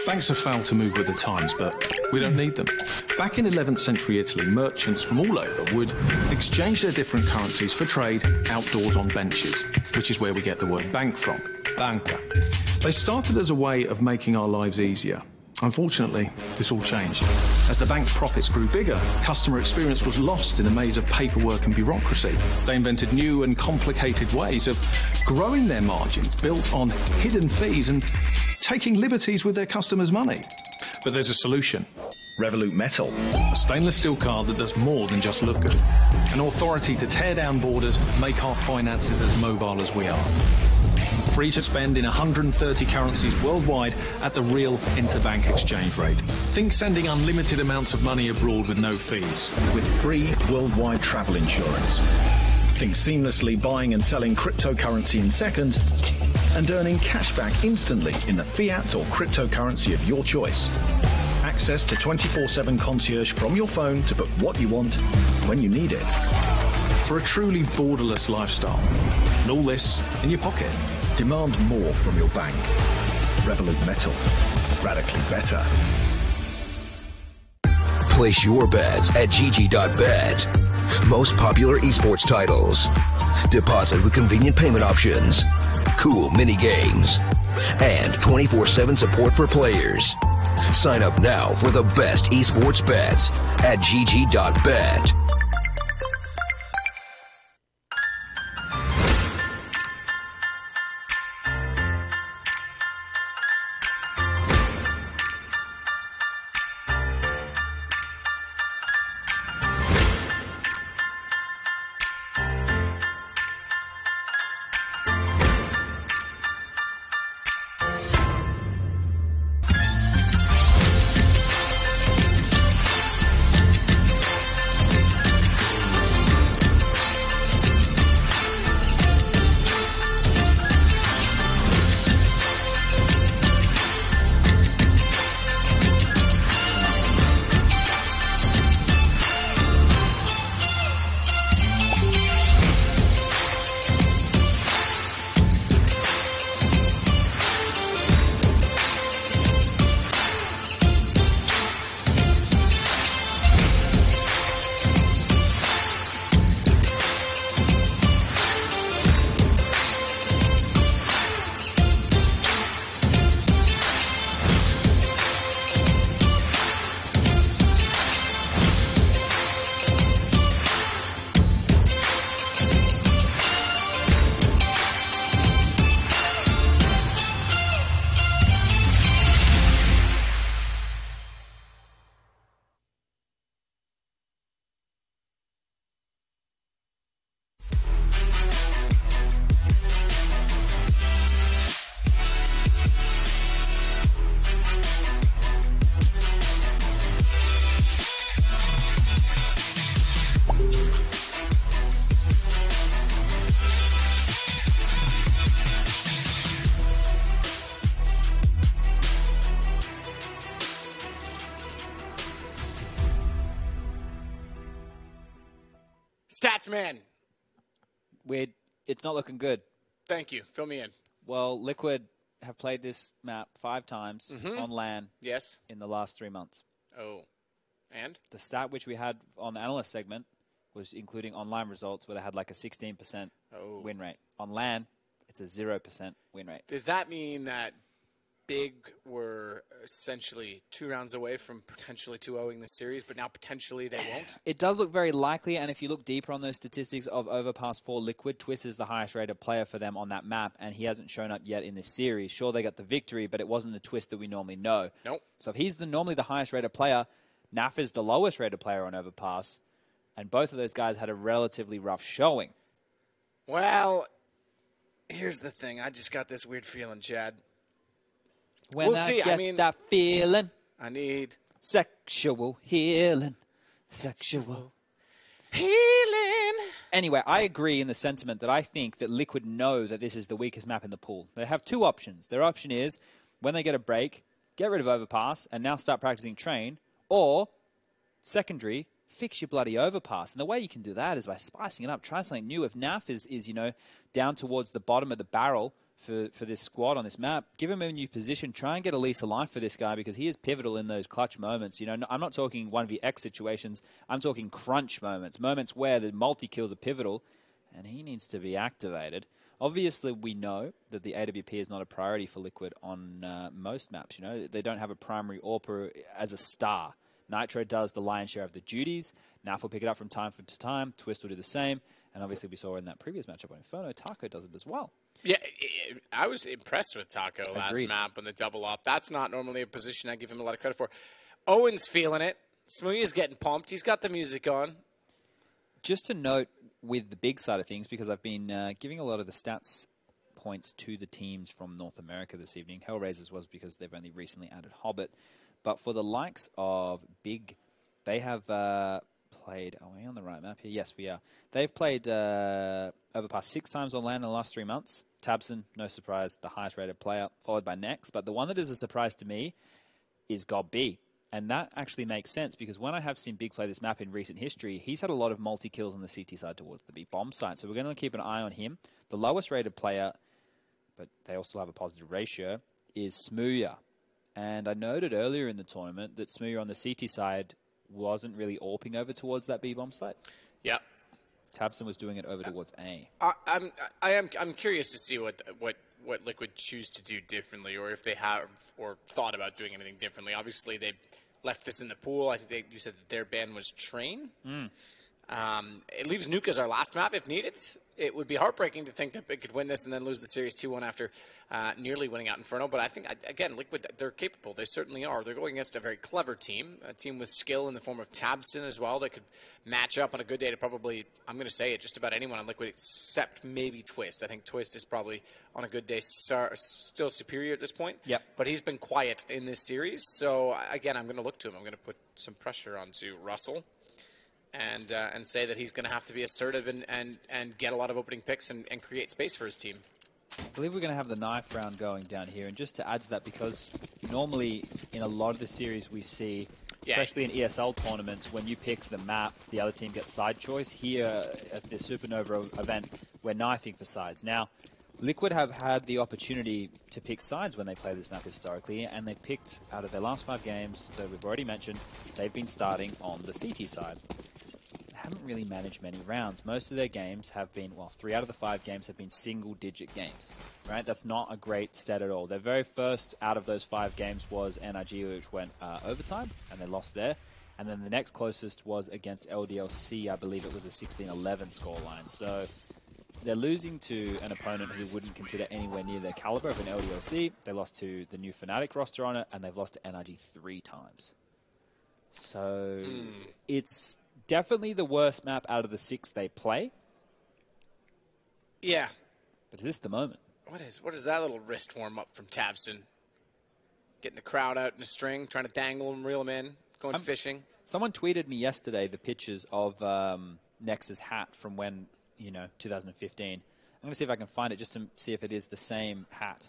Banks are foul to move with the times, but we don't need them. Back in 11th century Italy, merchants from all over would exchange their different currencies for trade outdoors on benches, which is where we get the word bank from, banca. They started as a way of making our lives easier. Unfortunately, this all changed. As the bank profits grew bigger, customer experience was lost in a maze of paperwork and bureaucracy. They invented new and complicated ways of growing their margins, built on hidden fees and taking liberties with their customers' money. But there's a solution. Revolut Metal, a stainless steel card that does more than just look good. An authority to tear down borders, make our finances as mobile as we are. Free to spend in 130 currencies worldwide at the real interbank exchange rate. Think sending unlimited amounts of money abroad with no fees. With free worldwide travel insurance. Think seamlessly buying and selling cryptocurrency in seconds and earning cashback instantly in the fiat or cryptocurrency of your choice. Access to 24/7 concierge from your phone to book what you want when you need it. For a truly borderless lifestyle. And all this in your pocket. Demand more from your bank. Revolut Metal. Radically better. Place your bets at GG.bet. Most popular esports titles. Deposit with convenient payment options. Cool mini games. And 24/7 support for players. Sign up now for the best esports bets at GG.bet. Stats man. It's not looking good. Thank you. Fill me in. Well, Liquid have played this map 5 times on LAN Yes. in the last 3 months. Oh. And? The stat which we had on the analyst segment was including online results where they had like a 16% win rate. On LAN, it's a 0% win rate. Does that mean that Big were essentially 2 rounds away from potentially 2-0ing the series, but now potentially they won't? It does look very likely, and if you look deeper on those statistics of Overpass for Liquid, Twist is the highest rated player for them on that map, and he hasn't shown up yet in this series. Sure, they got the victory, but it wasn't the Twist that we normally know. Nope. So if he's normally the highest rated player, Naf is the lowest rated player on Overpass, and both of those guys had a relatively rough showing. Well, here's the thing. I just got this weird feeling, Chad. When We'll I see. get I mean, that feeling, I need sexual healing, sexual healing. Anyway, I agree in the sentiment that I think that Liquid know that this is the weakest map in the pool. They have 2 options. Their option is, when they get a break, get rid of Overpass and now start practicing Train, or, secondary, fix your bloody Overpass. And the way you can do that is by spicing it up, try something new. If Naf is down towards the bottom of the barrel for this squad on this map, give him a new position, try and get a lease of life for this guy because he is pivotal in those clutch moments. You know, I'm not talking 1vx situations, I'm talking crunch moments, moments where the multi-kills are pivotal, and he needs to be activated. Obviously, we know that the AWP is not a priority for Liquid on most maps. You know, they don't have a primary AWPer as a star. Nitro does the lion's share of the duties. Naf will pick it up from time to time. Twist will do the same. And obviously, we saw in that previous matchup on Inferno, Taco does it as well. Yeah, I was impressed with Taco last map on the double up. That's not normally a position I give him a lot of credit for. Owen's feeling it. Smoothie's getting pumped. He's got the music on. Just to note with the big side of things, because I've been giving a lot of the stats points to the teams from North America this evening. HellRaisers was because they've only recently added Hobbit. But for the likes of Big, they have played... Are we on the right map here? Yes, we are. They've played Overpass 6 times on LAN in the last 3 months. Tabson, no surprise, the highest rated player, followed by Nex. But the one that is a surprise to me is God B. And that actually makes sense because when I have seen Big play this map in recent history, he's had a lot of multi-kills on the CT side towards the B bomb side. So we're going to keep an eye on him. The lowest rated player, but they also have a positive ratio, is Smooya. And I noted earlier in the tournament that Smooya on the CT side wasn't really AWPing over towards that B bomb site. Yeah. Tabson was doing it over towards A. I'm curious to see what Liquid choose to do differently, or if they have or thought about doing anything differently. Obviously, they left this in the pool. I think you said that their ban was Train. It leaves Nunca as our last map if needed. It would be heartbreaking to think that it could win this and then lose the series 2-1 after nearly winning out Inferno. But I think, again, Liquid, they're capable. They certainly are. They're going against a very clever team, a team with skill in the form of Tabson as well that could match up on a good day to probably, I'm going to say it, just about anyone on Liquid except maybe Twist. I think Twist is probably on a good day still superior at this point. Yep. But he's been quiet in this series. So, again, I'm going to look to him. I'm going to put some pressure onto Russell. And say that he's going to have to be assertive and get a lot of opening picks and create space for his team. I believe we're going to have the knife round going down here. And just to add to that, because normally in a lot of the series we see, especially in ESL tournaments, when you pick the map, the other team gets side choice. Here at the SuperNova event, we're knifing for sides. Now, Liquid have had the opportunity to pick sides when they play this map historically, and they picked, out of their last 5 games that we've already mentioned, they've been starting on the CT side. Haven't really managed many rounds. Most of their games have been, 3 out of the 5 games have been single-digit games, right? That's not a great stat at all. Their very first out of those 5 games was NRG, which went overtime, and they lost there. And then the next closest was against LDLC. I believe it was a 16-11 scoreline. So they're losing to an opponent who wouldn't consider anywhere near their caliber of an LDLC. They lost to the new Fnatic roster on it, and they've lost to NRG 3 times. So it's definitely the worst map out of the 6 they play. Yeah. But is this the moment? What is that little wrist warm-up from Tabson? Getting the crowd out in a string, trying to dangle them, reel them in, going fishing. Someone tweeted me yesterday the pictures of Nex's hat from when, 2015. I'm going to see if I can find it just to see if it is the same hat.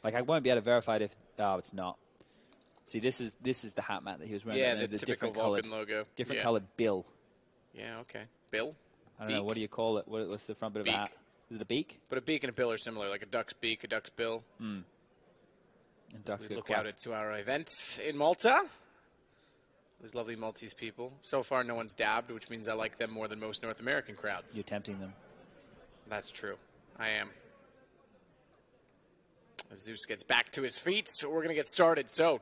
Like, I won't be able to verify it if... Oh, it's not. See, this is the hat mat that he was wearing. Yeah, the typical Vulcan logo. Different colored bill. Yeah, okay. Bill? I don't know, what do you call it? What's the front bit of a hat? Is it a beak? But a beak and a bill are similar, like a duck's beak, a duck's bill. And ducks We get look out into our event in Malta. These lovely Maltese people. So far, no one's dabbed, which means I like them more than most North American crowds. You're tempting them. That's true. I am. As Zeus gets back to his feet, so we're going to get started. So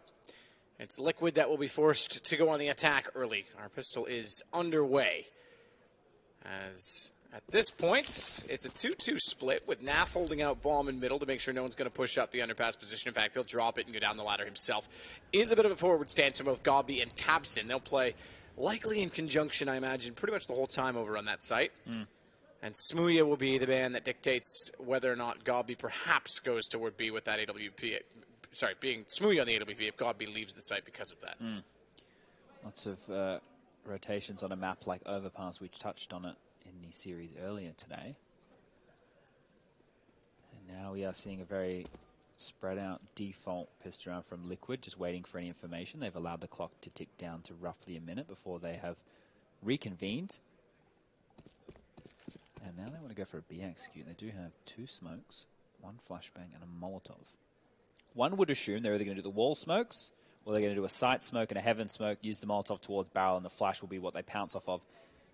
it's Liquid that will be forced to go on the attack early. Our pistol is underway. As at this point, it's a 2-2 split with Naf holding out bomb in middle to make sure no one's going to push up the underpass position. In fact, he'll drop it and go down the ladder himself. Is a bit of a forward stance from both Gobby and Tabson. They'll play likely in conjunction, I imagine, pretty much the whole time over on that site. And Smooya will be the man that dictates whether or not Gobby perhaps goes toward B with that AWP. Sorry, being Smooya on the AWP if Gobby leaves the site because of that. Lots of rotations on a map like Overpass, which touched on it in the series earlier today. And now we are seeing a very spread out default pistol round from Liquid, just waiting for any information. They've allowed the clock to tick down to roughly a minute before they have reconvened. And now they want to go for a B execute. They do have 2 smokes, 1 flashbang, and a Molotov. One would assume they're either going to do the wall smokes, or they're going to do a site smoke and a heaven smoke, use the Molotov towards barrel, and the flash will be what they pounce off of.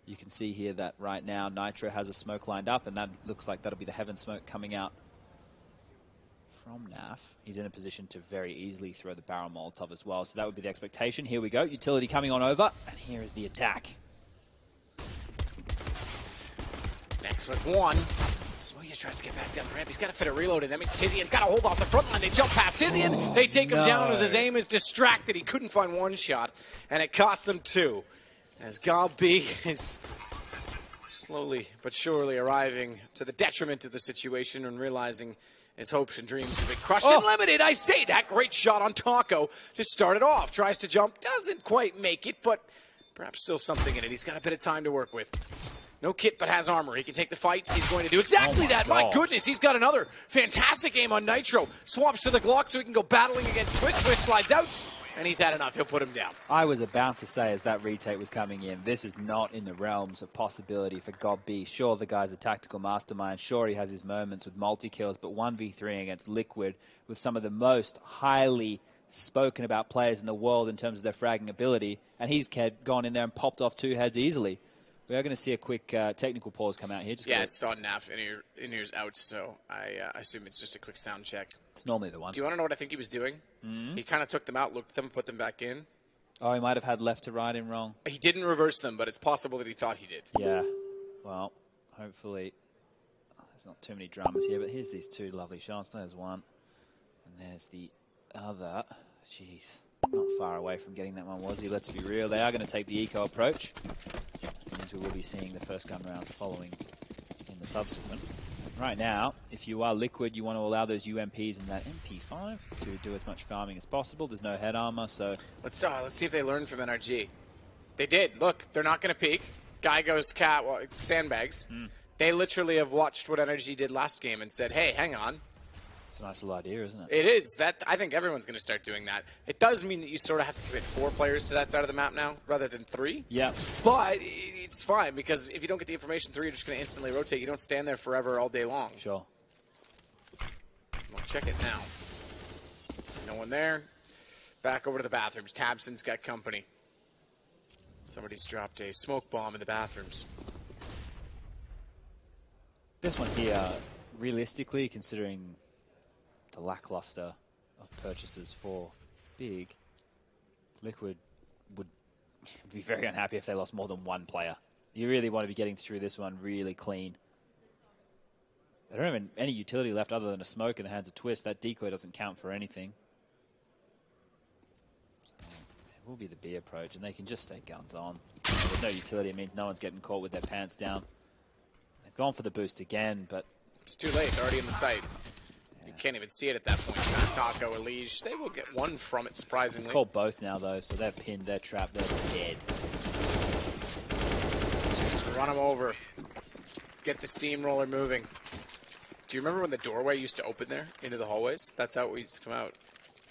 You can see here that right now Nitro has a smoke lined up, and that looks like that'll be the heaven smoke coming out from Naf. He's in a position to very easily throw the barrel Molotov as well, so that would be the expectation. Here we go, utility coming on over, and here is the attack. Next with one. Smooya tries to get back down the ramp. He's got to fit a reload in. That means Tizian's got to hold off the front line. They jump past Tizian. They take him down as his aim is distracted. He couldn't find one shot, and it cost them 2. As Gobby is slowly but surely arriving to the detriment of the situation and realizing his hopes and dreams have been crushed and limited. I say that. Great shot on Taco to start it off. Tries to jump. Doesn't quite make it, but perhaps still something in it. He's got a bit of time to work with. No kit, but has armor. He can take the fights. He's going to do exactly that. My goodness, he's got another fantastic aim on Nitro. Swaps to the Glock so he can go battling against Twist. Twist slides out, and he's had enough. He'll put him down. I was about to say, as that retake was coming in, this is not in the realms of possibility for Gobby. Sure, the guy's a tactical mastermind. Sure, he has his moments with multi-kills, but 1v3 against Liquid with some of the most highly spoken about players in the world in terms of their fragging ability, and he's gone in there and popped off 2 heads easily. We are going to see a quick technical pause come out here. It's on NAF, in-ears out, so I assume it's just a quick sound check. It's normally the one. Do you want to know what I think he was doing? He kind of took them out, looked at them, put them back in. Oh, he might have had left to right in wrong. He didn't reverse them, but it's possible that he thought he did. Yeah. Well, hopefully there's not too many dramas here, but here's these 2 lovely shots. There's one, and there's the other. Jeez, not far away from getting that one, was he? Let's be real. They are going to take the eco approach. We will be seeing the first gun round following in the subsequent. Right now, if you are Liquid, you want to allow those UMPs and that MP5 to do as much farming as possible. There's no head armor, so... Let's see if they learn from NRG. They did. Look, they're not going to peek. Guy goes sandbags. They literally have watched what NRG did last game and said, hey, hang on. It's a nice little idea, isn't it? It is. I think everyone's going to start doing that. It does mean that you sort of have to commit 4 players to that side of the map now, rather than 3. Yeah. But it's fine, because if you don't get the information 3, you're just going to instantly rotate. You don't stand there forever all day long. Sure. We'll check it now. No one there. Back over to the bathrooms. Tabson's got company. Somebody's dropped a smoke bomb in the bathrooms. This one here, realistically, considering the lackluster of purchases for Big, Liquid would be very unhappy if they lost more than 1 player. You really want to be getting through this one really clean. They don't have any utility left other than a smoke in the hands of Twist. That decoy doesn't count for anything. So it will be the B approach, and they can just stay guns on. With no utility, it means no one's getting caught with their pants down. They've gone for the boost again, but... It's too late. They're already in the site. You can't even see it at that point. Taco, Elige, they will get 1 from it, surprisingly. It's called both now, though, so they're pinned, they're trapped, they're dead. Just run them over. Get the steamroller moving. Do you remember when the doorway used to open there into the hallways? That's how it used to come out.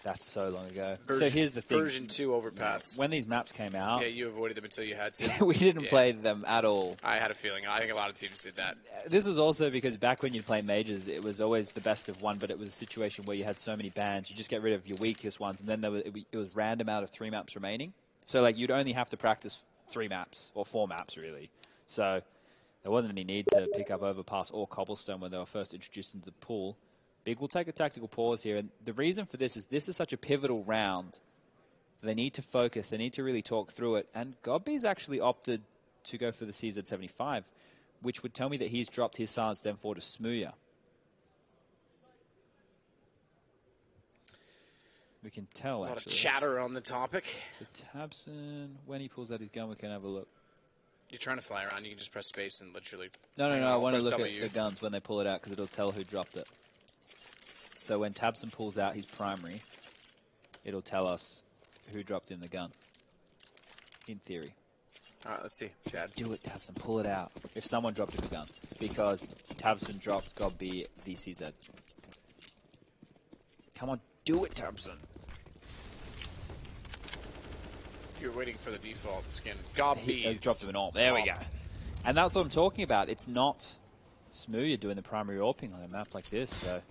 That's so long ago. So here's the thing. Version 2 overpass. When these maps came out... Yeah, you avoided them until you had to. we didn't play them at all. I had a feeling. I think a lot of teams did that. This was also because back when you'd play majors, it was always the best of one, but it was a situation where you had so many bans, you just get rid of your weakest ones, and then it was random out of 3 maps remaining. So like you'd only have to practice 3 maps, or 4 maps really. So there wasn't any need to pick up Overpass or Cobblestone when they were first introduced into the pool. Big will take a tactical pause here, and the reason for this is such a pivotal round. They need to focus, they need to really talk through it, and Godby's actually opted to go for the CZ75, which would tell me that he's dropped his silenced M4 to Smooya. We can tell, actually. A lot of chatter on the topic. So Tabson, when he pulls out his gun, we can have a look. You're trying to fly around, you can just press space and literally... No, I want to look at the guns when they pull it out, because it'll tell who dropped it. So when Tabson pulls out his primary, it'll tell us who dropped in the gun. In theory. All right, let's see. Chad. Do it, Tabson. Pull it out. If someone dropped in the gun. Because Tabson dropped Godby the CZ. Come on, do it, Tabson. You're waiting for the default skin. Godby dropped him an AWP. There we go. And that's what I'm talking about. It's not Smooya doing the primary AWPing on a map like this, so...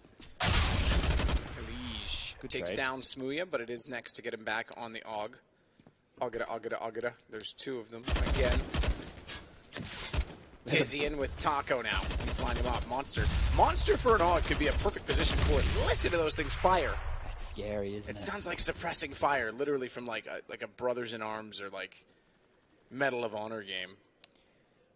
Takes down Smooya, but it is next to get him back on the AUG. Agada. There's 2 of them again. Tizian with Taco now. He's lining him up. Monster for an AUG could be a perfect position for it. Listen to those things fire. That's scary, isn't it? It sounds like suppressing fire, literally from like a Brothers in Arms or like Medal of Honor game.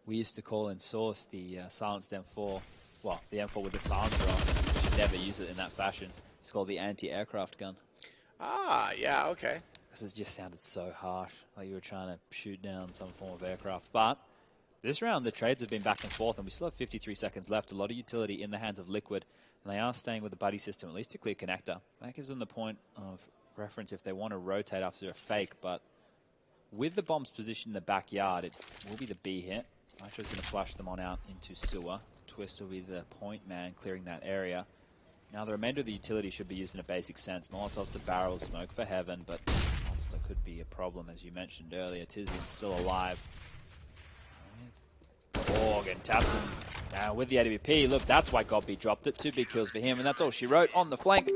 We used to call in Source the silenced M4. Well, the M4 with the silencer on. You should never use it in that fashion. It's called the anti-aircraft gun. Ah, yeah, okay. This just sounded so harsh, like you were trying to shoot down some form of aircraft. But this round, the trades have been back and forth, and we still have 53 seconds left. A lot of utility in the hands of Liquid, and they are staying with the buddy system, at least to clear connector. That gives them the point of reference if they want to rotate after a fake, but with the bombs positioned in the backyard, it will be the B hit. Nitro's going to flash them on out into sewer. Twist will be the point man clearing that area. Now, the remainder of the utility should be used in a basic sense. Molotov to barrel, smoke for heaven, but Monster could be a problem, as you mentioned earlier. Tizian's still alive. Org and Tabson now with the AWP. Look, that's why Godby dropped it. 2 big kills for him, and that's all she wrote on the flank.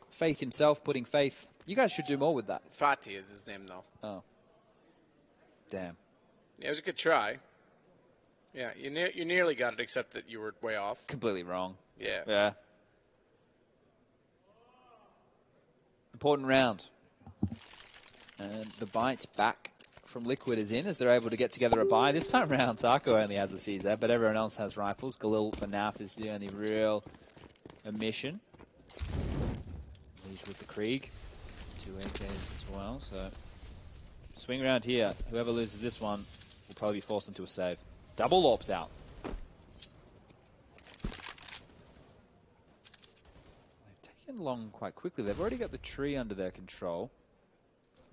Faith himself, putting faith. You guys should do more with that. Fatih is his name, though. Oh. Damn. Yeah, it was a good try. Yeah, you nearly got it, except that you were way off. Completely wrong. Yeah. Yeah. Important round. And the bites back from Liquid is in as they're able to get together a buy. This time round, Taco only has a CZ, but everyone else has rifles. Galil for NAF is the only real omission. Leash with the Krieg. 2 AKs as well, so... Swing around here. Whoever loses this one will probably be forced into a save. Double AWPs out. Along quite quickly. They've already got the tree under their control.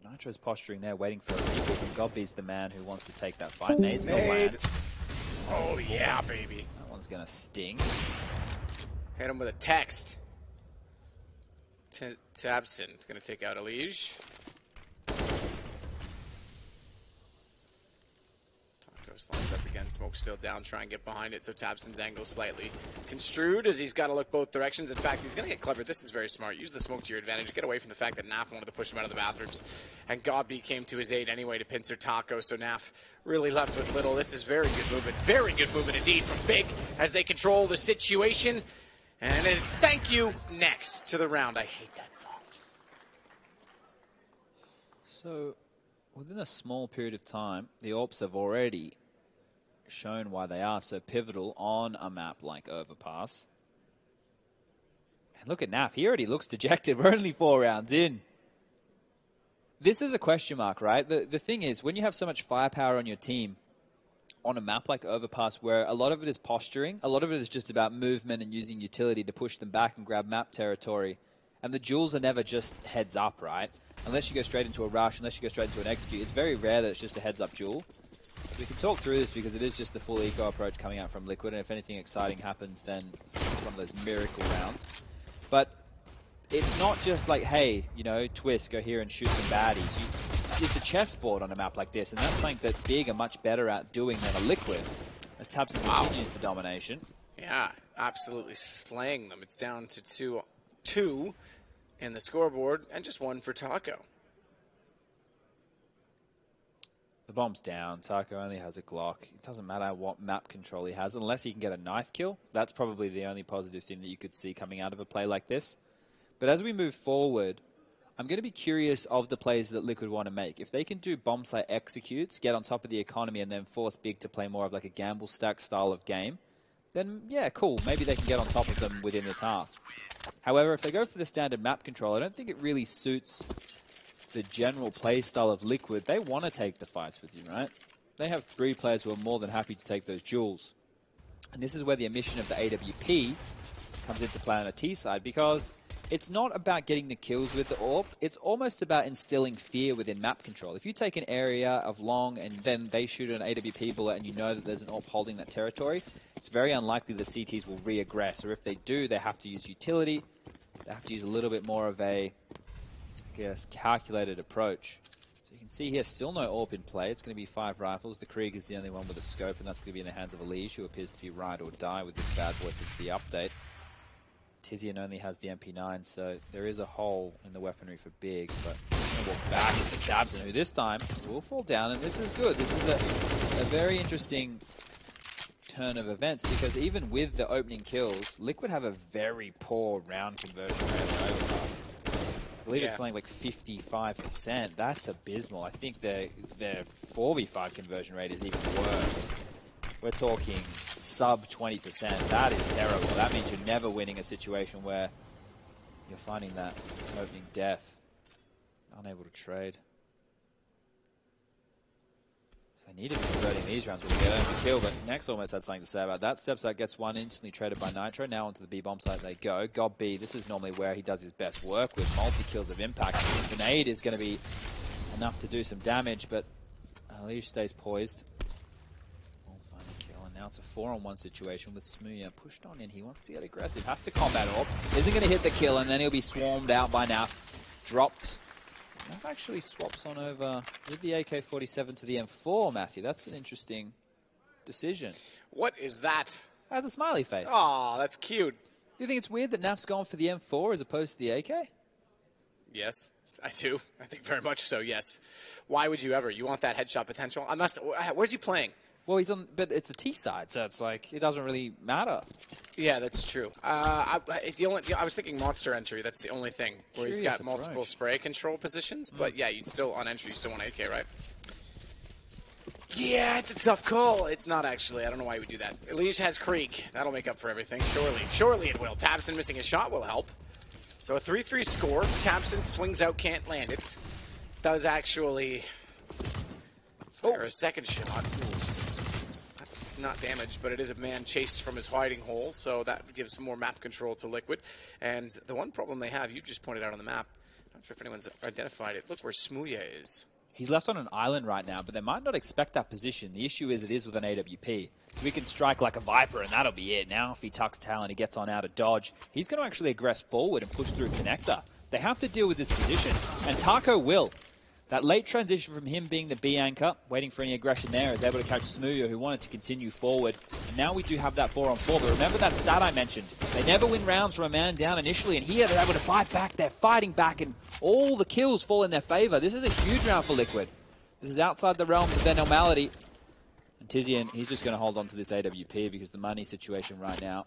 Nitro's posturing there, waiting for a reboot, and Godby's the man who wants to take that fight. Nade's gonna land. Oh, yeah, baby. That one's gonna sting. Hit him with a text. Tabson is gonna take out Elige. Lines up again, smoke still down, try and get behind it, so Tabson's angle slightly construed as he's got to look both directions. In fact, he's going to get clever. This is very smart. Use the smoke to your advantage. Get away from the fact that Naf wanted to push him out of the bathrooms. And Godby came to his aid anyway to pincer Taco, so Naf really left with little. This is very good movement. Very good movement indeed from Big as they control the situation. And it's thank you next to the round. I hate that song. So, within a small period of time, the AWPs have already shown why they are so pivotal on a map like Overpass. And look at Naf. He already looks dejected. We're only 4 rounds in. This is a question mark, right? The thing is, when you have so much firepower on your team on a map like Overpass where a lot of it is posturing, a lot of it is just about movement and using utility to push them back and grab map territory. And the duels are never just heads up, right? Unless you go straight into a rush, unless you go straight into an execute. It's very rare that it's just a heads up duel. We can talk through this because it is just the full eco approach coming out from Liquid, and if anything exciting happens, then it's one of those miracle rounds. But it's not just like, hey, you know, twist, go here and shoot some baddies. It's a chessboard on a map like this, and that's something that Big are much better at doing than a Liquid, as tabseN continues the domination. Yeah, absolutely slaying them. It's down to 2 in the scoreboard, and just 1 for Taco. The bomb's down. Taco only has a Glock. It doesn't matter what map control he has, unless he can get a knife kill. That's probably the only positive thing that you could see coming out of a play like this. But as we move forward, I'm going to be curious of the plays that Liquid want to make. If they can do bomb site executes, get on top of the economy, and then force Big to play more of like a gamble stack style of game, then yeah, cool. Maybe they can get on top of them within this half. However, if they go for the standard map control, I don't think it really suits the general play style of Liquid. They want to take the fights with you, right? They have 3 players who are more than happy to take those duels. And this is where the omission of the AWP comes into play on a T side, because it's not about getting the kills with the AWP. It's almost about instilling fear within map control. If you take an area of long and then they shoot an AWP bullet and you know that there's an AWP holding that territory, it's very unlikely the CTs will re-aggress. Or if they do, they have to use utility. They have to use a little bit more of a, I guess, calculated approach. So you can see here, still no AWP in play. It's going to be 5 rifles. The Krieg is the only one with a scope, and that's going to be in the hands of Elige, who appears to be ride or die with this bad boy since the update. TiZian only has the MP9, so there is a hole in the weaponry for Big, but we'll walk back into tabseN, who this time will fall down, and this is good. This is a very interesting turn of events, because even with the opening kills, Liquid have a very poor round conversion rate on Overpass. I believe it's something like 55%. That's abysmal. I think their 4v5 conversion rate is even worse. We're talking sub 20%. That is terrible. That means you're never winning a situation where you're finding that opening death. Unable to trade. They need to be converting these rounds when we get over the kill, but Nex almost had something to say about that. Steps out, gets one, instantly traded by Nitro. Now onto the B bomb site they go. Gob B, this is normally where he does his best work with multi-kills of impact. The grenade is going to be enough to do some damage, but Elige stays poised. Now it's a 4-on-1 situation with Smooya pushed on in. He wants to get aggressive, has to combat AWP, isn't going to hit the kill, and then he'll be swarmed out by Naf. Dropped. Naf actually swaps on over with the AK-47 to the M4, Matthew. That's an interesting decision. What is that? Has a smiley face. Aw, that's cute. Do you think it's weird that Naf's gone for the M4 as opposed to the AK? Yes, I do. I think very much so, yes. Why would you ever? You want that headshot potential? Unless, where's he playing? Well, he's on, but it's a T side, so it's like it doesn't really matter. Yeah, that's true. I was thinking monster entry. That's the only thing where he's got multiple spray control positions. But yeah, you'd still on entry, you still want AK, right? Yeah, it's a tough call. It's not actually. I don't know why he would do that. Elige has Krieg. That'll make up for everything. Surely it will. tabseN missing a shot will help. So a 3-3 score. tabseN swings out, can't land it. Does actually fire a second shot. Not damaged, but it is a man chased from his hiding hole, so that gives some more map control to Liquid. And the one problem they have, you just pointed out on the map, not sure if anyone's identified it. Look where Smooya is. He's left on an island right now, but they might not expect that position. The issue is it is with an AWP. So we can strike like a Viper, and that'll be it. Now if he tucks tail and he gets on out of dodge, he's going to actually aggress forward and push through connector. They have to deal with this position, and Taco will. That late transition from him being the B anchor, waiting for any aggression there, is able to catch Smooya, who wanted to continue forward. And now we do have that 4-on-4, but remember that stat I mentioned. They never win rounds from a man down initially, and here they're able to fight back. They're fighting back, and all the kills fall in their favor. This is a huge round for Liquid. This is outside the realms of their normality. And TiZian, he's just going to hold on to this AWP because the money situation right now,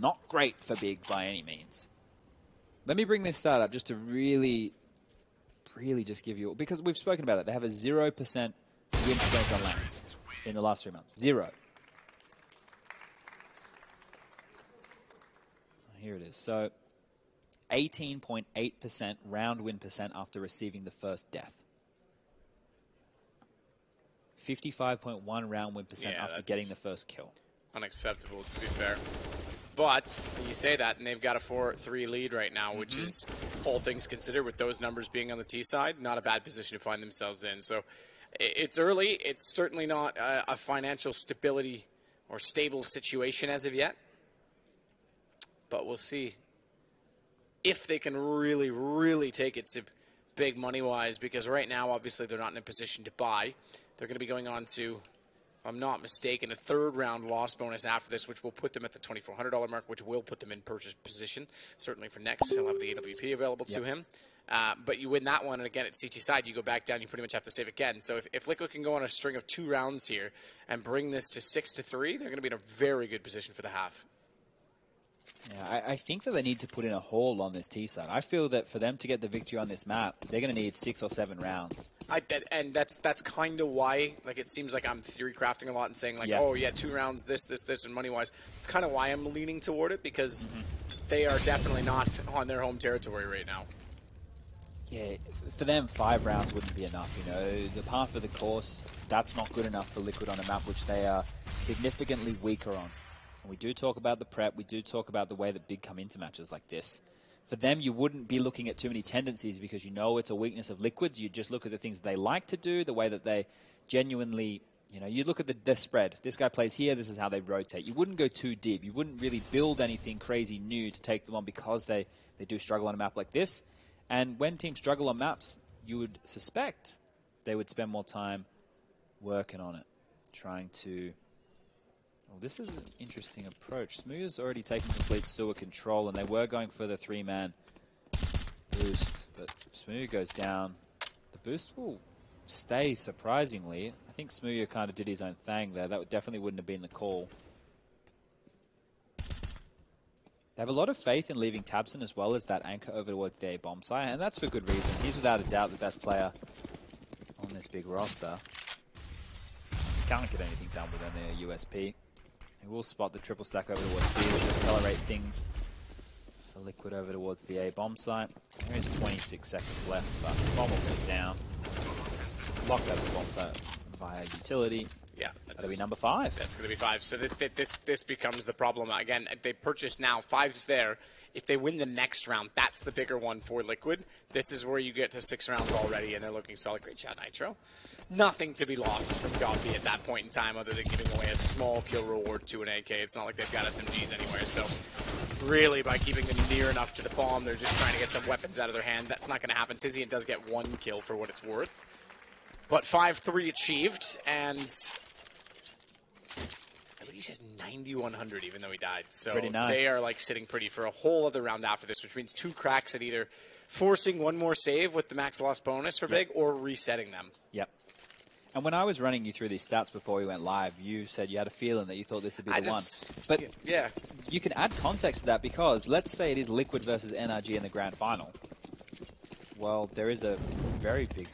not great for Big by any means. Let me bring this stat up just to really just give you, because we've spoken about it. They have a 0% win percentage on land in the last 3 months. 0. Here it is. So 18.8% round win percent after receiving the first death. 55.1 round win percent after getting the first kill. Unacceptable, to be fair. But you say that, and they've got a 4-3 lead right now, which is, all things considered, with those numbers being on the T side, not a bad position to find themselves in. So it's early. It's certainly not a financial stability or stable situation as of yet. But we'll see if they can really, really take it to big money-wise, because right now, obviously, they're not in a position to buy. They're going to be going on to, if I'm not mistaken, a third-round loss bonus after this, which will put them at the $2,400 mark, which will put them in purchase position. Certainly for next, he'll have the AWP available to him. But you win that one, and again, at CT side, you go back down, you pretty much have to save again. So if Liquid can go on a string of 2 rounds here and bring this to 6-3, they're going to be in a very good position for the half. Yeah, I think that they need to put in a haul on this T side. I feel that for them to get the victory on this map, they're going to need 6 or 7 rounds. And that's kind of why, like, it seems like I'm theory crafting a lot and saying, like, oh, yeah, 2 rounds, this, and money-wise. It's kind of why I'm leaning toward it, because they are definitely not on their home territory right now. Yeah, for them, 5 rounds wouldn't be enough, you know. The path of the course, that's not good enough for Liquid on a map which they are significantly weaker on. And we do talk about the prep, we do talk about the way that Big come into matches like this. For them, you wouldn't be looking at too many tendencies because you know it's a weakness of Liquid's. You just look at the things they like to do, the way that they genuinely, you know, you look at the spread. This guy plays here, this is how they rotate. You wouldn't go too deep. You wouldn't really build anything crazy new to take them on because they do struggle on a map like this. And when teams struggle on maps, you would suspect they would spend more time working on it, trying to... Well, this is an interesting approach. Smooth's already taken complete sewer control, and they were going for the 3-man boost, but Smooth goes down. The boost will stay, surprisingly. I think Smooth kind of did his own thing there. That definitely wouldn't have been the call. They have a lot of faith in leaving Tabson as well as that anchor over towards the A bomb site, and that's for good reason. He's without a doubt the best player on this big roster. Can't get anything done with their USP. He will spot the triple stack over towards B, which will accelerate things for Liquid over towards the A bomb site. There is 26 seconds left, but the bomb will go down. Locked out the bomb site via utility. Yeah, that'll be number 5. That's going to be 5. So this becomes the problem. Again, they purchased now. 5's there. If they win the next round, that's the bigger one for Liquid. This is where you get to 6 rounds already, and they're looking solid. Great shot, Nitro. Nothing to be lost from Goffy at that point in time other than giving away a small kill reward to an AK. It's not like they've got SMGs anywhere. So really, by keeping them near enough to the bomb, they're just trying to get some weapons out of their hand. That's not going to happen. Tizian does get 1 kill for what it's worth. But 5-3 achieved, and Elise has 9,100 even though he died. So pretty nice. They are like sitting pretty for a whole other round after this, which means 2 cracks at either forcing 1 more save with the max loss bonus for Big or resetting them. Yep. And when I was running you through these stats before we went live, you said you had a feeling that you thought this would be the one. But yeah, you can add context to that because let's say it is Liquid versus NRG in the grand final. Well, there is a very big,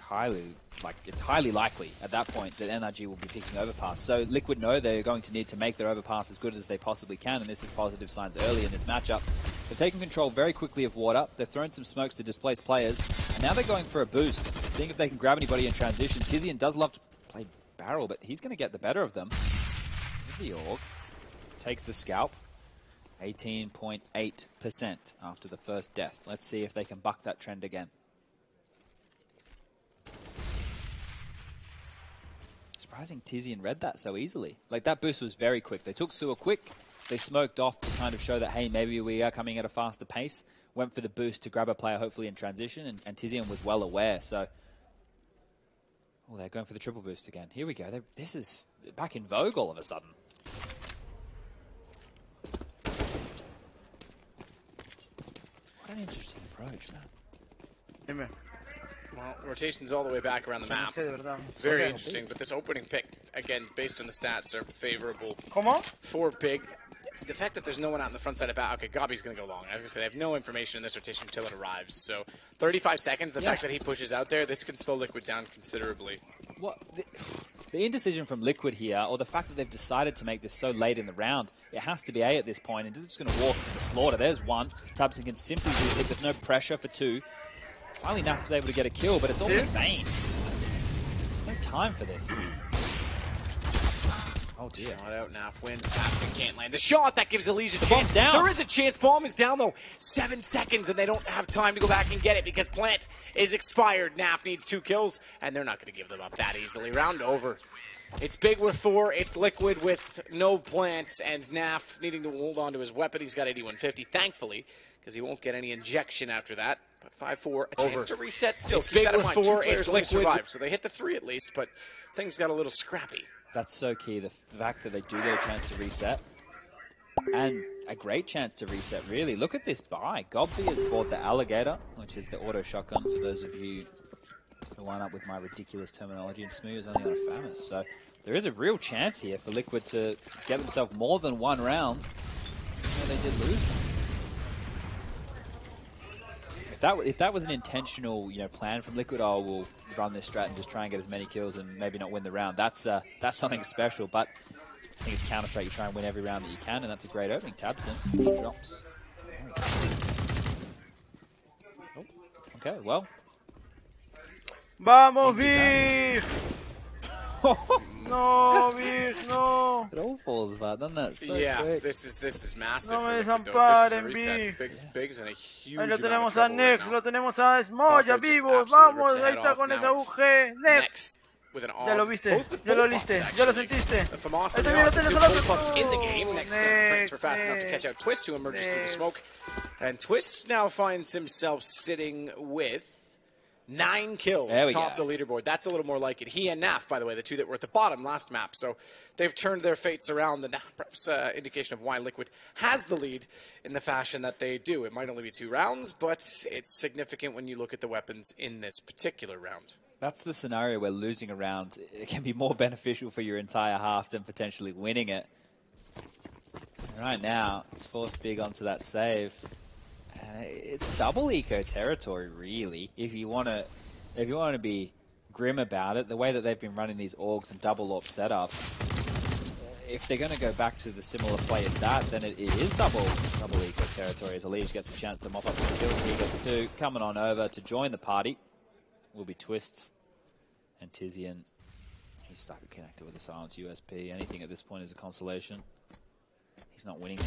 it's highly likely at that point that NRG will be picking overpass. So Liquid know they're going to need to make their overpass as good as they possibly can, and this is positive signs early in this matchup. They've taken control very quickly of water. They've thrown some smokes to displace players, and now they're going for a boost, seeing if they can grab anybody in transition. Tizian does love to play barrel, but he's going to get the better of them. The Org takes the scalp. 18.8% after the first death. Let's see if they can buck that trend again. Surprising Tizian read that so easily. Like, that boost was very quick. They took sewer quick. They smoked off to kind of show that, hey, maybe we are coming at a faster pace. Went for the boost to grab a player, hopefully in transition, and Tizian was well aware. So, oh, they're going for the triple boost again. Here we go. This is back in vogue all of a sudden. What an interesting approach, man. Well, rotation's all the way back around the map. It's very interesting, but this opening pick, again, based on the stats, are favorable for Big. The fact that there's no one out in the front side of bat, okay, Gabi's going to go long. I was going to say, they have no information in this rotation until it arrives. So 35 seconds, the fact that he pushes out there, this can slow Liquid down considerably. What the indecision from Liquid here, or the fact that they've decided to make this so late in the round, it has to be A at this point, and it's just going to walk to the slaughter. There's 1. Tabson can simply do it. There's no pressure for 2. Finally, Naf was able to get a kill, but it's all in vain. There's no time for this. Oh dear. Shot out, Naf wins. Tabson can't land the shot. That gives Elise a chance. Bomb's down. There is a chance. Bomb is down, though. 7 seconds, and they don't have time to go back and get it because plant is expired. Naf needs 2 kills, and they're not going to give them up that easily. Round over. It's Big with 4, it's Liquid with no plants, and Naf needing to hold on to his weapon. He's got 8150, thankfully, because he won't get any injection after that. But 5-4, a chance to reset still. It's Big with 4, it's Liquid. Survived, so they hit the 3 at least, but things got a little scrappy. That's so key, the fact that they do get a chance to reset. And a great chance to reset, really. Look at this buy. Gobby has bought the Alligator, which is the auto shotgun for those of you who line up with my ridiculous terminology, and Smooth is only on a Famous. So there is a real chance here for Liquid to get themselves more than one round. They did lose. If that was an intentional, plan from Liquid, we'll run this strat and just try and get as many kills and maybe not win the round. That's something special, but I think it's Counter-Strike. You try and win every round that you can, and that's a great opening. Tabson drops. Oh, okay, well. Vamos, Viv! No, Viv, no! It all falls apart, doesn't it? So yeah, quick. this is massive. No me for Liquid, though. This is a desamparen, reset. Viv. Big's in a huge Ahí lo amount tenemos of a trouble Nex, right lo tenemos a Smoya, Taco just vivos, absolutely vamos, rips the ahí head está off. con Now esa it's UG, Nex. Next with an Ya lo AUG. viste, Both with ya lo pull viste, pumps, ya lo actually. sentiste. The Famas Ahí and te the mira, AUG, tienes two el pull pumps in the otro. game. Next transfer fast enough to catch out Twist, who emerges through the smoke. And Twist now finds himself sitting with 9 kills, top the leaderboard. That's a little more like it. He and Naf, by the way, the two that were at the bottom last map. So they've turned their fates around. And perhaps indication of why Liquid has the lead in the fashion that they do. It might only be 2 rounds, but it's significant when you look at the weapons in this particular round. That's the scenario where losing a round it can be more beneficial for your entire half than potentially winning it. Right now, it's forced Big onto that save. It's double eco territory, really. If you want to be grim about it, the way that they've been running these orgs and double AWP setups, if they're going to go back to the similar play as that, then it is double eco territory. As Elige gets a chance to mop up the kills, he gets 2. Coming on over to join the party will be Twists and Tizian. He's stuck connected with a silence USP. Anything at this point is a consolation. He's not winning.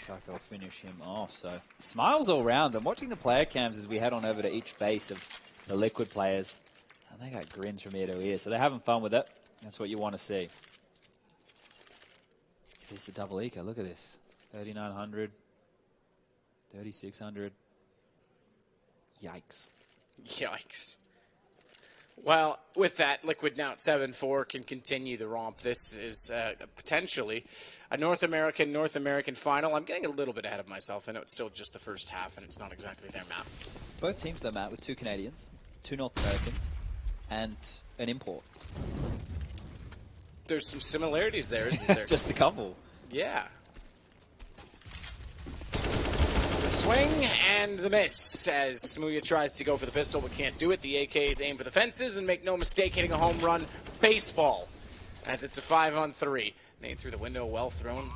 Taco will finish him off. So smiles all round. I'm watching the player cams as we head on over to each face of the Liquid players, and they got grins from ear to ear. So they're having fun with it. That's what you want to see. Here's the double eco. Look at this. 3,900. 3,600. Yikes. Yikes. Well, with that, Liquid now at 7-4 can continue the romp. This is potentially a North American final. I'm getting a little bit ahead of myself. I know it's still just the first half, and it's not exactly their map. Both teams, though, Matt, with 2 Canadians, 2 North Americans, and an import. There's some similarities there, isn't there? Just a couple. Yeah. Swing and the miss as Smooya tries to go for the pistol but can't do it. The AKs aim for the fences and make no mistake hitting a home run baseball as it's a 5-on-3. Nade through the window, well thrown.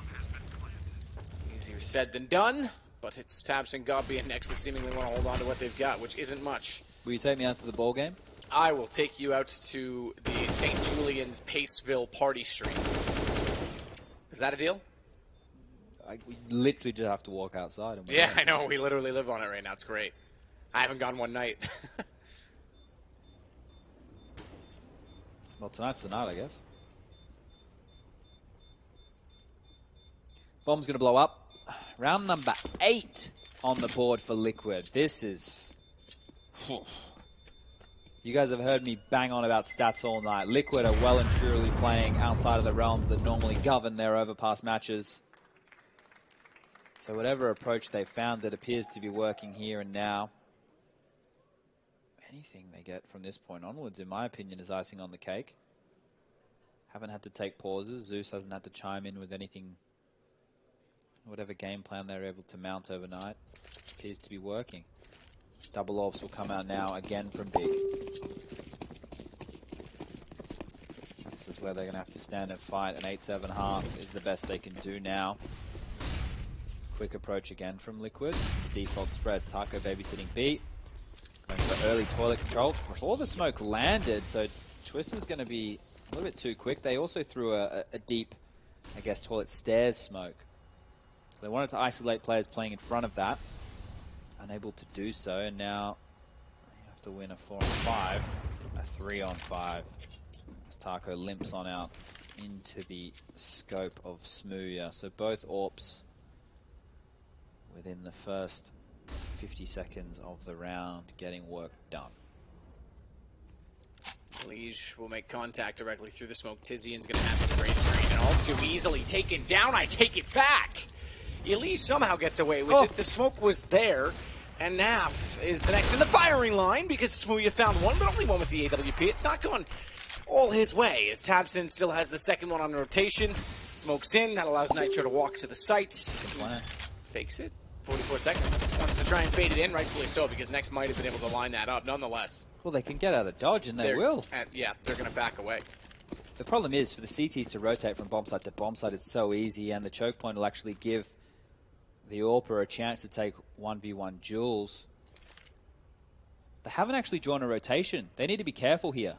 Easier said than done, but it's Tabson, Gobby, and Nex that seemingly want to hold on to what they've got, which isn't much. Will you take me out to the ball game? I will take you out to the St. Julian's Paceville party stream. Is that a deal? We literally just have to walk outside. And yeah, I know. We literally live on it right now. It's great. I haven't gone one night. Well, tonight's the night, I guess. Bomb's going to blow up. Round number 8 on the board for Liquid. This is... You guys have heard me bang on about stats all night. Liquid are well and truly playing outside of the realms that normally govern their overpass matches. So whatever approach they found that appears to be working here and now, anything they get from this point onwards, in my opinion, is icing on the cake. Haven't had to take pauses. Zeus hasn't had to chime in with anything. Whatever game plan they're able to mount overnight appears to be working. Double orbs will come out now again from Big. This is where they're going to have to stand and fight. An 8-7 is the best they can do now. Quick approach again from Liquid. Default spread. Taco babysitting B. Going for early toilet control before the smoke landed. So Twister's going to be a little bit too quick. They also threw a deep, I guess, toilet stairs smoke. So they wanted to isolate players playing in front of that. Unable to do so. And now you have to win a 4-on-5. A 3-on-5. Taco limps on out into the scope of Smooya. So both AWPs within the first 50 seconds of the round getting work done. Liege will make contact directly through the smoke. Tizian's going to have the great screen, and all too easily taken down. I take it back. Liege somehow gets away with it. The smoke was there, and Naf is the next in the firing line because Smooya found one, but only one with the AWP. It's not gone all his way, as Tabson still has the second one on rotation. Smokes in, that allows Nitro to walk to the site. Fakes it. 44 seconds. Wants to try and fade it in, rightfully so, because Next might have been able to line that up nonetheless. Well, they can get out of dodge, and they will. Yeah, they're going to back away. The problem is, for the CTs to rotate from bomb site to bomb site, it's so easy, and the choke point will actually give the AWPer a chance to take 1v1 duels. They haven't actually drawn a rotation. They need to be careful here.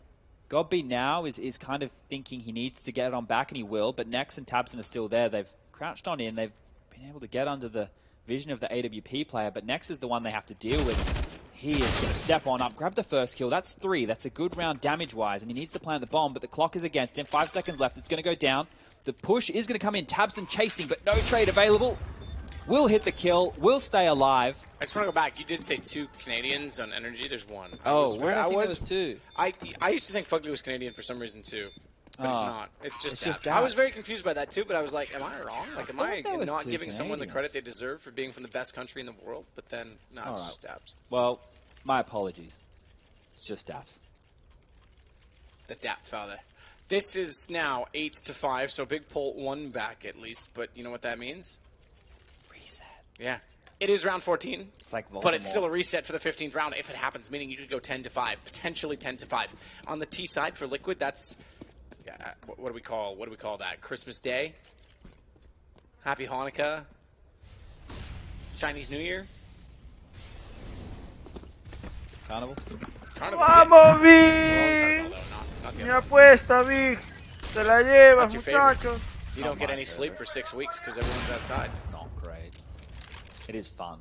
Godby now is kind of thinking he needs to get it on back, and he will, but Nex and Tabson are still there. They've crouched on in. They've been able to get under the vision of the AWP player, but Nex is the one they have to deal with. He is going to step on up, grab the first kill. That's 3. That's a good round damage-wise, and he needs to plant the bomb, but the clock is against him. 5 seconds left. It's going to go down. The push is going to come in. Tabson chasing, but no trade available. Will hit the kill. Will stay alive. I just want to go back. You did say 2 Canadians on NRG. There's 1. I was 2. I used to think Fugly was Canadian for some reason too. But it's not. It's just just I was very confused by that too, but I was like, am I wrong? Like, am I that was not 2 giving someone the credit Canadians. they deserve for being from the best country in the world? But then, no, it's just Dabs. Well, my apologies. It's just Dabs. The Dap father. This is now 8-5, so Big Pole 1 back at least, but you know what that means? Reset. Yeah. It is round 14, it's like but it's still a reset for the 15th round if it happens, meaning you could go 10-5, potentially 10-5. On the T side for Liquid, that's what do we call that? Christmas Day, Happy Hanukkah, Chinese New Year, Carnival. ¡Vamos, Vic! Mi apuesta, Vic. Se la llevas, muchachos. You don't get any sleep for 6 weeks because everyone's outside. It's not great. It is fun.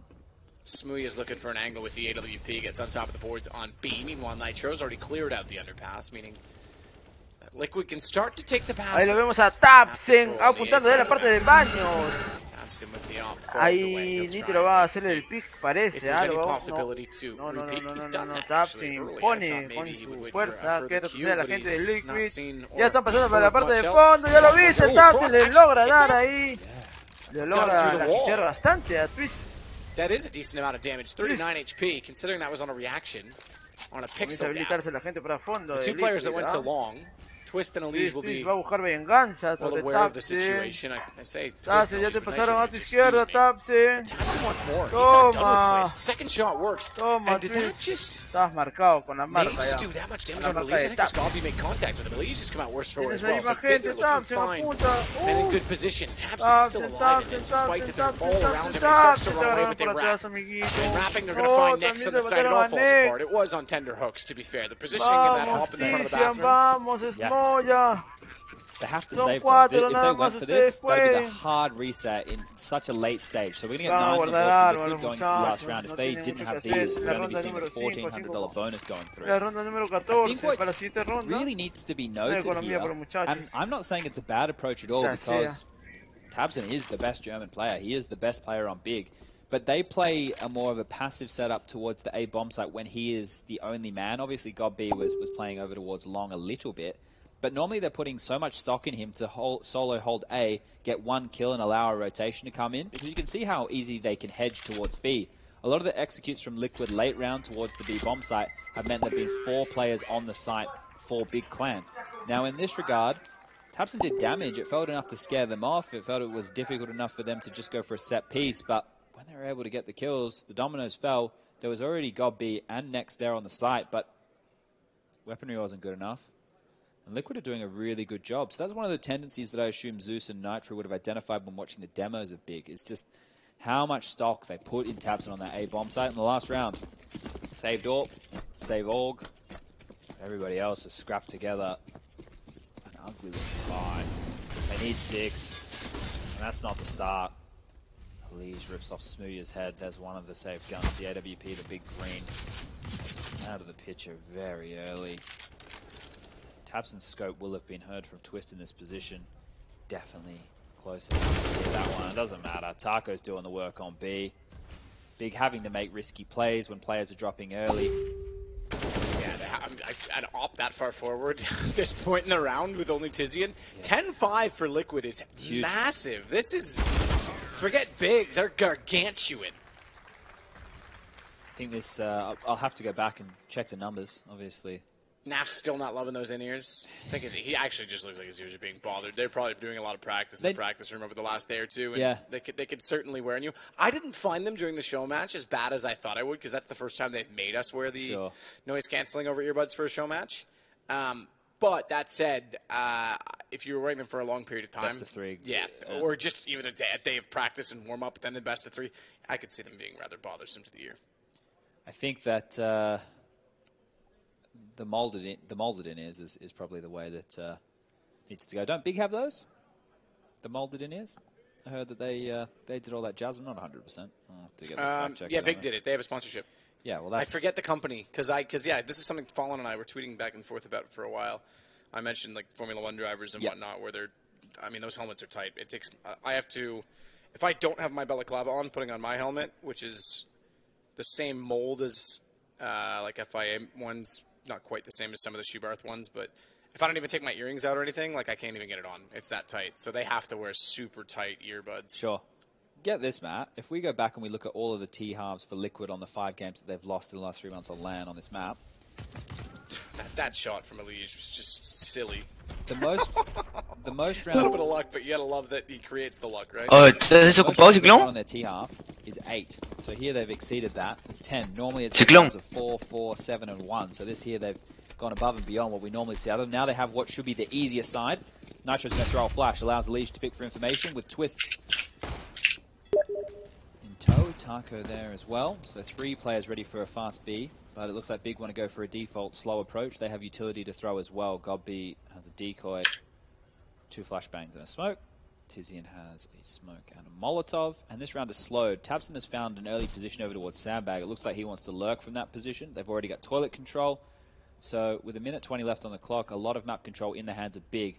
Smooya is looking for an angle with the AWP, gets on top of the boards on B. Meanwhile, Nitro's already cleared out the underpass, meaning that Liquid can start to take the path. Ahí lo vemos a Tabsen apuntando de la parte del baño. Ahí Nitro va a hacer el pick, parece. No, Tabsen impone con su fuerza, que retrocede a la gente de Liquid. Ya están pasando para la parte de fondo, ya lo viste, Tabsen le logra dar ahí. Le logra quitar bastante a Twist. That is a decent amount of damage, 39 HP, considering that was on a reaction, on a pixel gap. The 2 players that went so long, Twist and Elise will be va a buscar venganza well sobre aware of the Tabsen. situation. I say Tabsen, ya te pasaron a tu izquierda, Tabsen. Tabsen wants more. He's not done Toma. with Twist. Second shot works. Toma, And did that just estás marcado con la marca manage ya. to do that much damage on Elise? I think Scobby made contact with him. Elise just come out worse for it as Tienes ahí well. So más gente, they're looking Tabsen fine apunta. and in good position. Tabsen's still alive in this, despite that they're all around him. He starts to run away, but they wrap. And wrapping, they're going to find Nex on the side. It all falls apart. It was on tender hooks, to be fair. The positioning in that hop in the front of the bathroom. Vamos, Smooya. They have to save them. If they went for this, that would be the hard reset in such a late stage. So we're going to get 9 gold for Liquid going into the last round. If they didn't have these, we're going to be seeing a $1,400 bonus going through. La ronda número I think 14 para la siguiente ronda. what really needs to be noted here, and I'm not saying it's a bad approach at all, because Tabsen is the best German player. He is the best player on Big. But they play a more of a passive setup towards the A bomb site when he is the only man. Obviously, God B was playing over towards Long a little bit. But normally they're putting so much stock in him to solo hold A, get 1 kill and allow a rotation to come in. Because you can see how easy they can hedge towards B. A lot of the executes from Liquid late round towards the B bomb site have meant there have been 4 players on the site for Big Clan. Now in this regard, Tabsen did damage. It felt enough to scare them off. It felt it was difficult enough for them to just go for a set piece. But when they were able to get the kills, the dominoes fell. There was already God B and Nex there on the site, but weaponry wasn't good enough. And Liquid are doing a really good job. So that's one of the tendencies that I assume Zeus and Nitro would have identified when watching the demos of Big. Is just how much stock they put in Tabsen on that A bomb site in the last round. Saved AWP, save AUG. Everybody else is scrapped together. An ugly looking fight. They need 6. And that's not the start. Elise rips off Smooya's head. There's one of the safe guns. The AWP, the big green. Out of the picture very early. Tabson's scope will have been heard from Twist in this position. Definitely close enough to that one. It doesn't matter. Taco's doing the work on B. Big having to make risky plays when players are dropping early. Yeah, I'd opt that far forward at this point in the round with only Tizian. 10-5 for Liquid is huge. Massive. This is, forget big, they're gargantuan. I think this, I'll have to go back and check the numbers, obviously. Naf's still not loving those in-ears. I think he actually just looks like his ears are being bothered. They're probably doing a lot of practice in the practice room over the last day or two. And yeah. They could certainly wear on you. I didn't find them during the show match as bad as I thought I would, because that's the first time they've made us wear the noise canceling over earbuds for a show match. But that said, if you were wearing them for a long period of time. Best of 3. Yeah. Or just even a day of practice and warm up, then the best of 3, I could see them being rather bothersome to the ear. I think that the molded in ears is probably the way that needs to go. Don't Big have those? The molded in ears? I heard that they did all that jazz. I'm not 100%. I'll have to get the fact check. Yeah, Big did it. They have a sponsorship. Yeah, well, I forget the company because this is something Fallon and I were tweeting back and forth about for a while. I mentioned like Formula One drivers and whatnot, where those helmets are tight. It takes I have to, if I don't have my balaclava on, putting on my helmet, which is the same mold as like FIA ones, not quite the same as some of the Schubarth ones, but if I don't even take my earrings out or anything, like I can't even get it on. It's that tight. So they have to wear super tight earbuds. Sure. Get this, Matt. If we go back and we look at all of the T-halves for Liquid on the 5 games that they've lost in the last 3 months on LAN on this map. That shot from Elige was just silly. The most rounds. A little bit of luck, but you gotta love that he creates the luck, right? Most on their T-half is 8. So here they've exceeded that. It's 10. Normally it's of 4, 4, 7, and 1. So this here they've gone above and beyond what we normally see out of them. Now they have what should be the easier side. Nitro's going to throw a flash, allows Elige to pick for information with Twists in tow. Taco there as well. So 3 players ready for a fast B. But it looks like Big want to go for a default slow approach. They have utility to throw as well. Godby has a decoy, 2 flashbangs and a smoke. Tizian has a smoke and a Molotov. And this round is slowed. Tabson has found an early position over towards Sandbag. It looks like he wants to lurk from that position. They've already got toilet control. So with 1:20 left on the clock, a lot of map control in the hands of Big.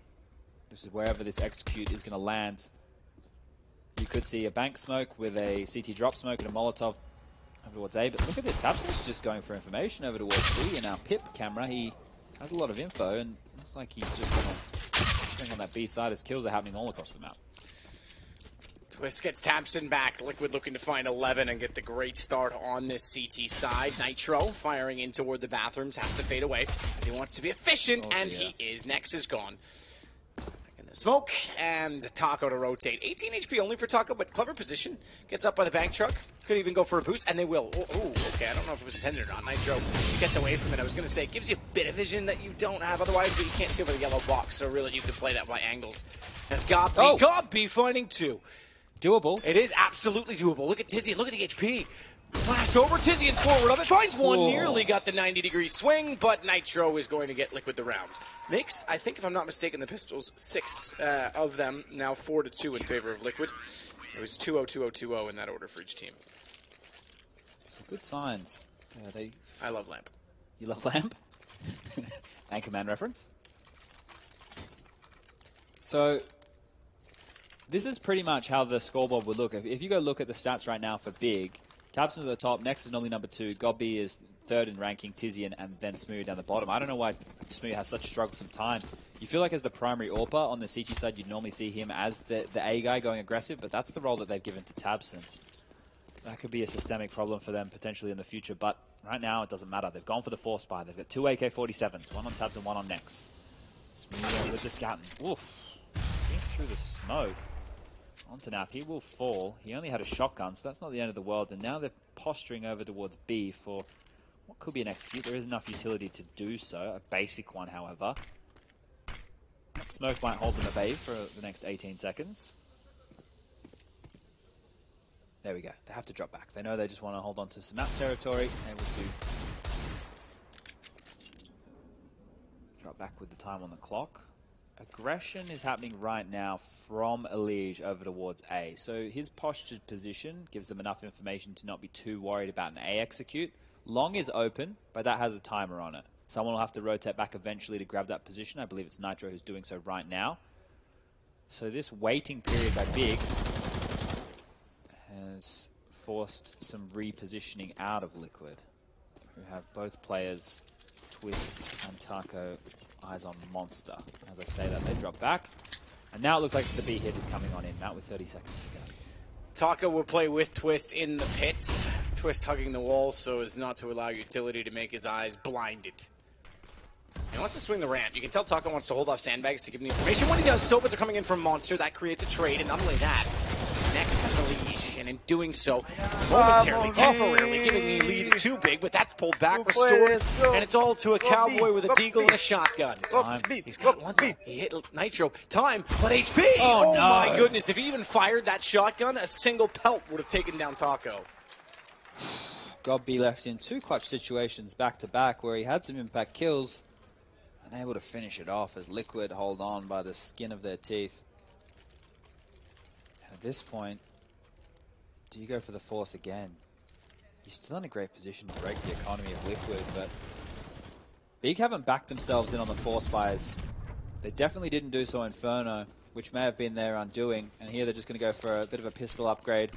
This is wherever this execute is going to land. You could see a bank smoke with a CT drop smoke and a Molotov over towards A, but look at this. Tabson's just going for information over towards B, and our Pip camera, he has a lot of info, and looks like he's just going on that B side as kills are happening all across the map. Twist gets Tabson back. Liquid looking to find 11 and get the great start on this CT side. Nitro firing in toward the bathrooms, has to fade away as he wants to be efficient, and he is. Next is gone. Smoke and Taco to rotate. 18 HP only for Taco, but clever position. Gets up by the bank truck. Could even go for a boost, and they will. Oh, okay. I don't know if it was intended or not. Nitro gets away from it. I was going to say, it gives you a bit of vision that you don't have otherwise, but you can't see over the yellow box, so really you have to play that by angles. As Godby finding 2. Doable. It is absolutely doable. Look at Tizian. Look at the HP. Flash over. Tizian's forward of it. Finds one. Nearly got the 90-degree swing, but Nitro is going to get Liquid the round. Makes, I think if I'm not mistaken, the Pistols 6 of them, now 4-2 in favor of Liquid. It was 2-0, 2-0, 2-0 in that order for each team. Some good signs. I love Lamp. You love Lamp? Anchorman reference. So, this is pretty much how the scoreboard would look. If you go look at the stats right now for Big, Tabson's at the top, next is normally number 2, Godby is 3rd in ranking, Tizian, and then Smooth down the bottom. I don't know why Smooth has such struggles sometimes. You feel like as the primary AWPer on the CT side, you'd normally see him as the A guy going aggressive, but that's the role that they've given to Tabson. That could be a systemic problem for them potentially in the future, but right now it doesn't matter. They've gone for the 4 spy. They've got 2 AK-47s, 1 on Tabson, 1 on Nex. Smooth with the scouting. Oof. Getting through the smoke. Onto Nap, he will fall. He only had a shotgun, so that's not the end of the world. And now they're posturing over towards B for what could be an execute. There is enough utility to do so. A basic one, however. That smoke might hold them at bay for the next 18 seconds. There we go. They have to drop back. They know they just want to hold on to some map territory. Able to drop back with the time on the clock. Aggression is happening right now from Elige over towards A. So his postured position gives them enough information to not be too worried about an A execute. Long is open, but that has a timer on it. Someone will have to rotate back eventually to grab that position. I believe it's Nitro who's doing so right now. So this waiting period by Big has forced some repositioning out of Liquid, who have both players, Twist and Taco, eyes on Monster. As I say that, they drop back. And now it looks like the B hit is coming on in, Matt, with 30 seconds to go. Taco will play with Twist in the pits. Twist hugging the wall so as not to allow Utility to make his eyes blinded. He wants to swing the ramp. You can tell Taco wants to hold off sandbags to give him the information. When he does so, but they're coming in from Monster. That creates a trade, and not only that, Next has a leash, and in doing so, momentarily, temporarily giving the lead to Big, but that's pulled back, restored, and it's all to a Cowboy with a deagle and a shotgun. He's got one though. He hit Nitro. Time, but HP! Oh no. My goodness, if he even fired that shotgun, a single pelt would have taken down Taco. Godby left in two clutch situations back-to-back where he had some impact kills and able to finish it off as Liquid hold on by the skin of their teeth. And at this point, do you go for the Force again? You're still in a great position to break the economy of Liquid, but Big haven't backed themselves in on the Force buys. They definitely didn't do so in Inferno, which may have been their undoing. And here they're just going to go for a bit of a pistol upgrade.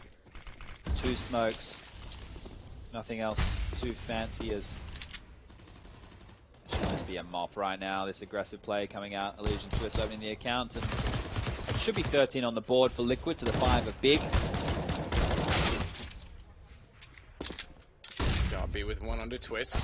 2 smokes. Nothing else too fancy as it should just be a mop right now. This aggressive play coming out. Illusion Twist opening the account, and it should be 13 on the board for Liquid to the 5 of Big. Godby with one under Twist.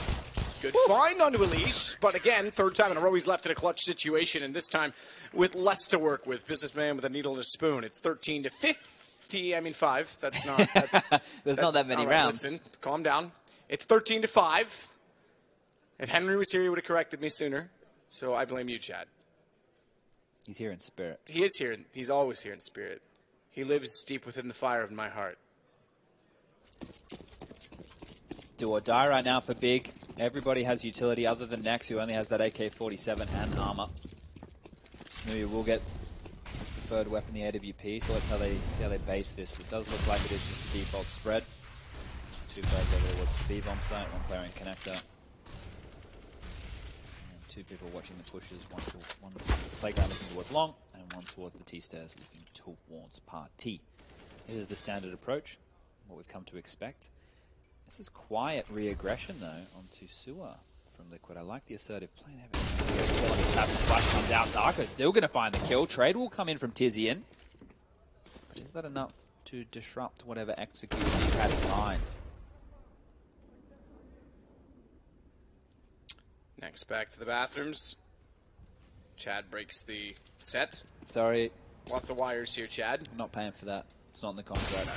Good find onto Elise, but again, third time in a row he's left in a clutch situation, and this time with less to work with. Businessman with a needle and a spoon. It's 13 to 50. I mean 5. That's not. There's not that many rounds. Listen, calm down. It's 13 to 5. If Henry was here, he would have corrected me sooner. So I blame you, Chad. He's here in spirit. He is here. He's always here in spirit. He lives deep within the fire of my heart. Do or die right now for Big. Everybody has utility other than Nex, who only has that AK-47 and armor. Smooya will get his preferred weapon, the AWP, so let's see how they base this. It does look like it is just the default spread. 2 players over towards the B-bomb site, 1 player in connector. And 2 people watching the pushes, one playground looking towards long, and 1 towards the T-stairs looking towards party. This is the standard approach, what we've come to expect. This is quiet re-aggression, though, onto Sewer from Liquid. I like the assertive play there. Flash comes out. Darko's still going to find the kill. Trade will come in from Tizian. But is that enough to disrupt whatever execution he had in mind? Next, back to the bathrooms. Chad breaks the set. Sorry. Lots of wires here, Chad. I'm not paying for that. It's not in the contract.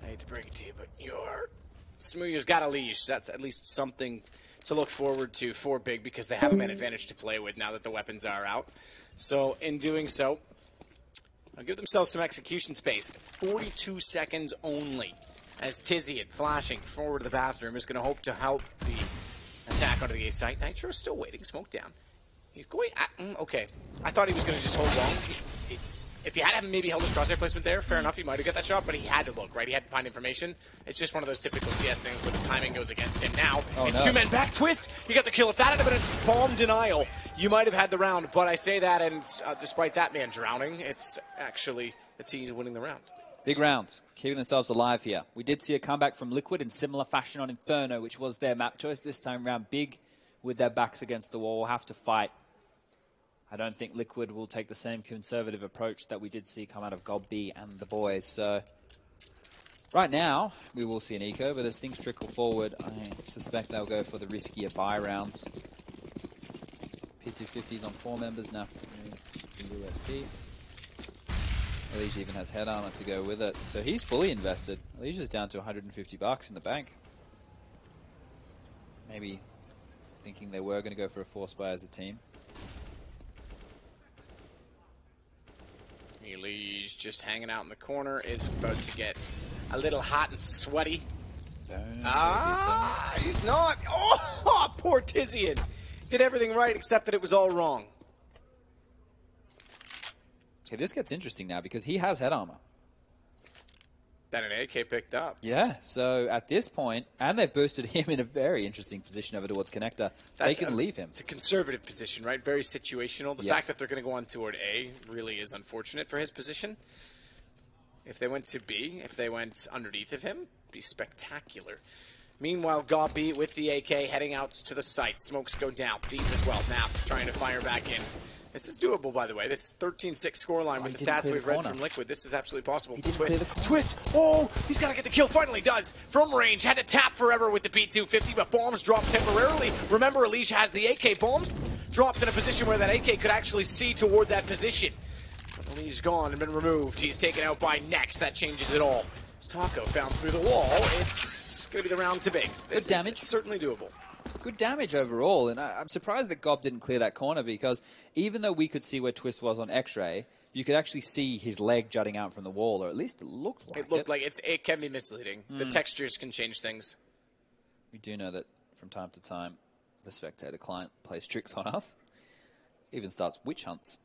I hate to break it to you, but Smooya's got a leash. That's at least something to look forward to for Big, because they have a man advantage to play with now that the weapons are out. So in doing so, I'll give themselves some execution space. 42 seconds only as Tizian, flashing forward to the bathroom, is going to hope to help the attack onto the A site. Nitro's still waiting. Smoke down. He's going... okay. I thought he was going to just hold long. If he had maybe held his crosshair placement there, fair enough, he might have got that shot, but he had to look, right? He had to find information. It's just one of those typical CS things where the timing goes against him. Now, it's 2 men back, Twist! He got the kill. If that had been a bomb denial, you might have had the round, but I say that, and despite that man drowning, it's actually the team winning the round. Big rounds, keeping themselves alive here. We did see a comeback from Liquid in similar fashion on Inferno, which was their map choice. This time round, Big, with their backs against the wall, will have to fight. I don't think Liquid will take the same conservative approach that we did see come out of Godby and the boys. So right now, we will see an eco, but as things trickle forward, I suspect they'll go for the riskier buy rounds. P250s on 4 members now from the USP. Elijah even has head armor to go with it. So he's fully invested. Elijah's down to $150 in the bank. Maybe thinking they were going to go for a force buy as a team. Elise just hanging out in the corner, is about to get a little hot and sweaty. He's not. Oh, poor Tizian. Did everything right except that it was all wrong. Okay, this gets interesting now because he has head armor. Then an AK picked up. Yeah, so at this point, and they've boosted him in a very interesting position over towards connector. They can leave him. It's a conservative position, right? Very situational. The fact that they're going to go on toward A really is unfortunate for his position. If they went to B, if they went underneath of him, it'd be spectacular. Meanwhile, Gobby with the AK heading out to the site. Smokes go down deep as well. Nap trying to fire back in. This is doable, by the way. This is 13-6 scoreline with the stats we've read from Liquid. This is absolutely possible. Twist. Oh, he's got to get the kill. Finally does. From range. Had to tap forever with the P250, but bombs dropped temporarily. Remember, Elish has the AK. Bombs dropped in a position where that AK could actually see toward that position. But Elish gone and been removed. He's taken out by Nex. That changes it all. As Taco found through the wall, it's going to be the round to big. Good damage. Certainly doable. Good damage overall, and I'm surprised that Gob didn't clear that corner, because even though we could see where Twist was on X-ray, you could actually see his leg jutting out from the wall, or at least it looked like it. It looked like it can be misleading. The textures can change things. We do know that from time to time, the Spectator client plays tricks on us. Even starts witch hunts.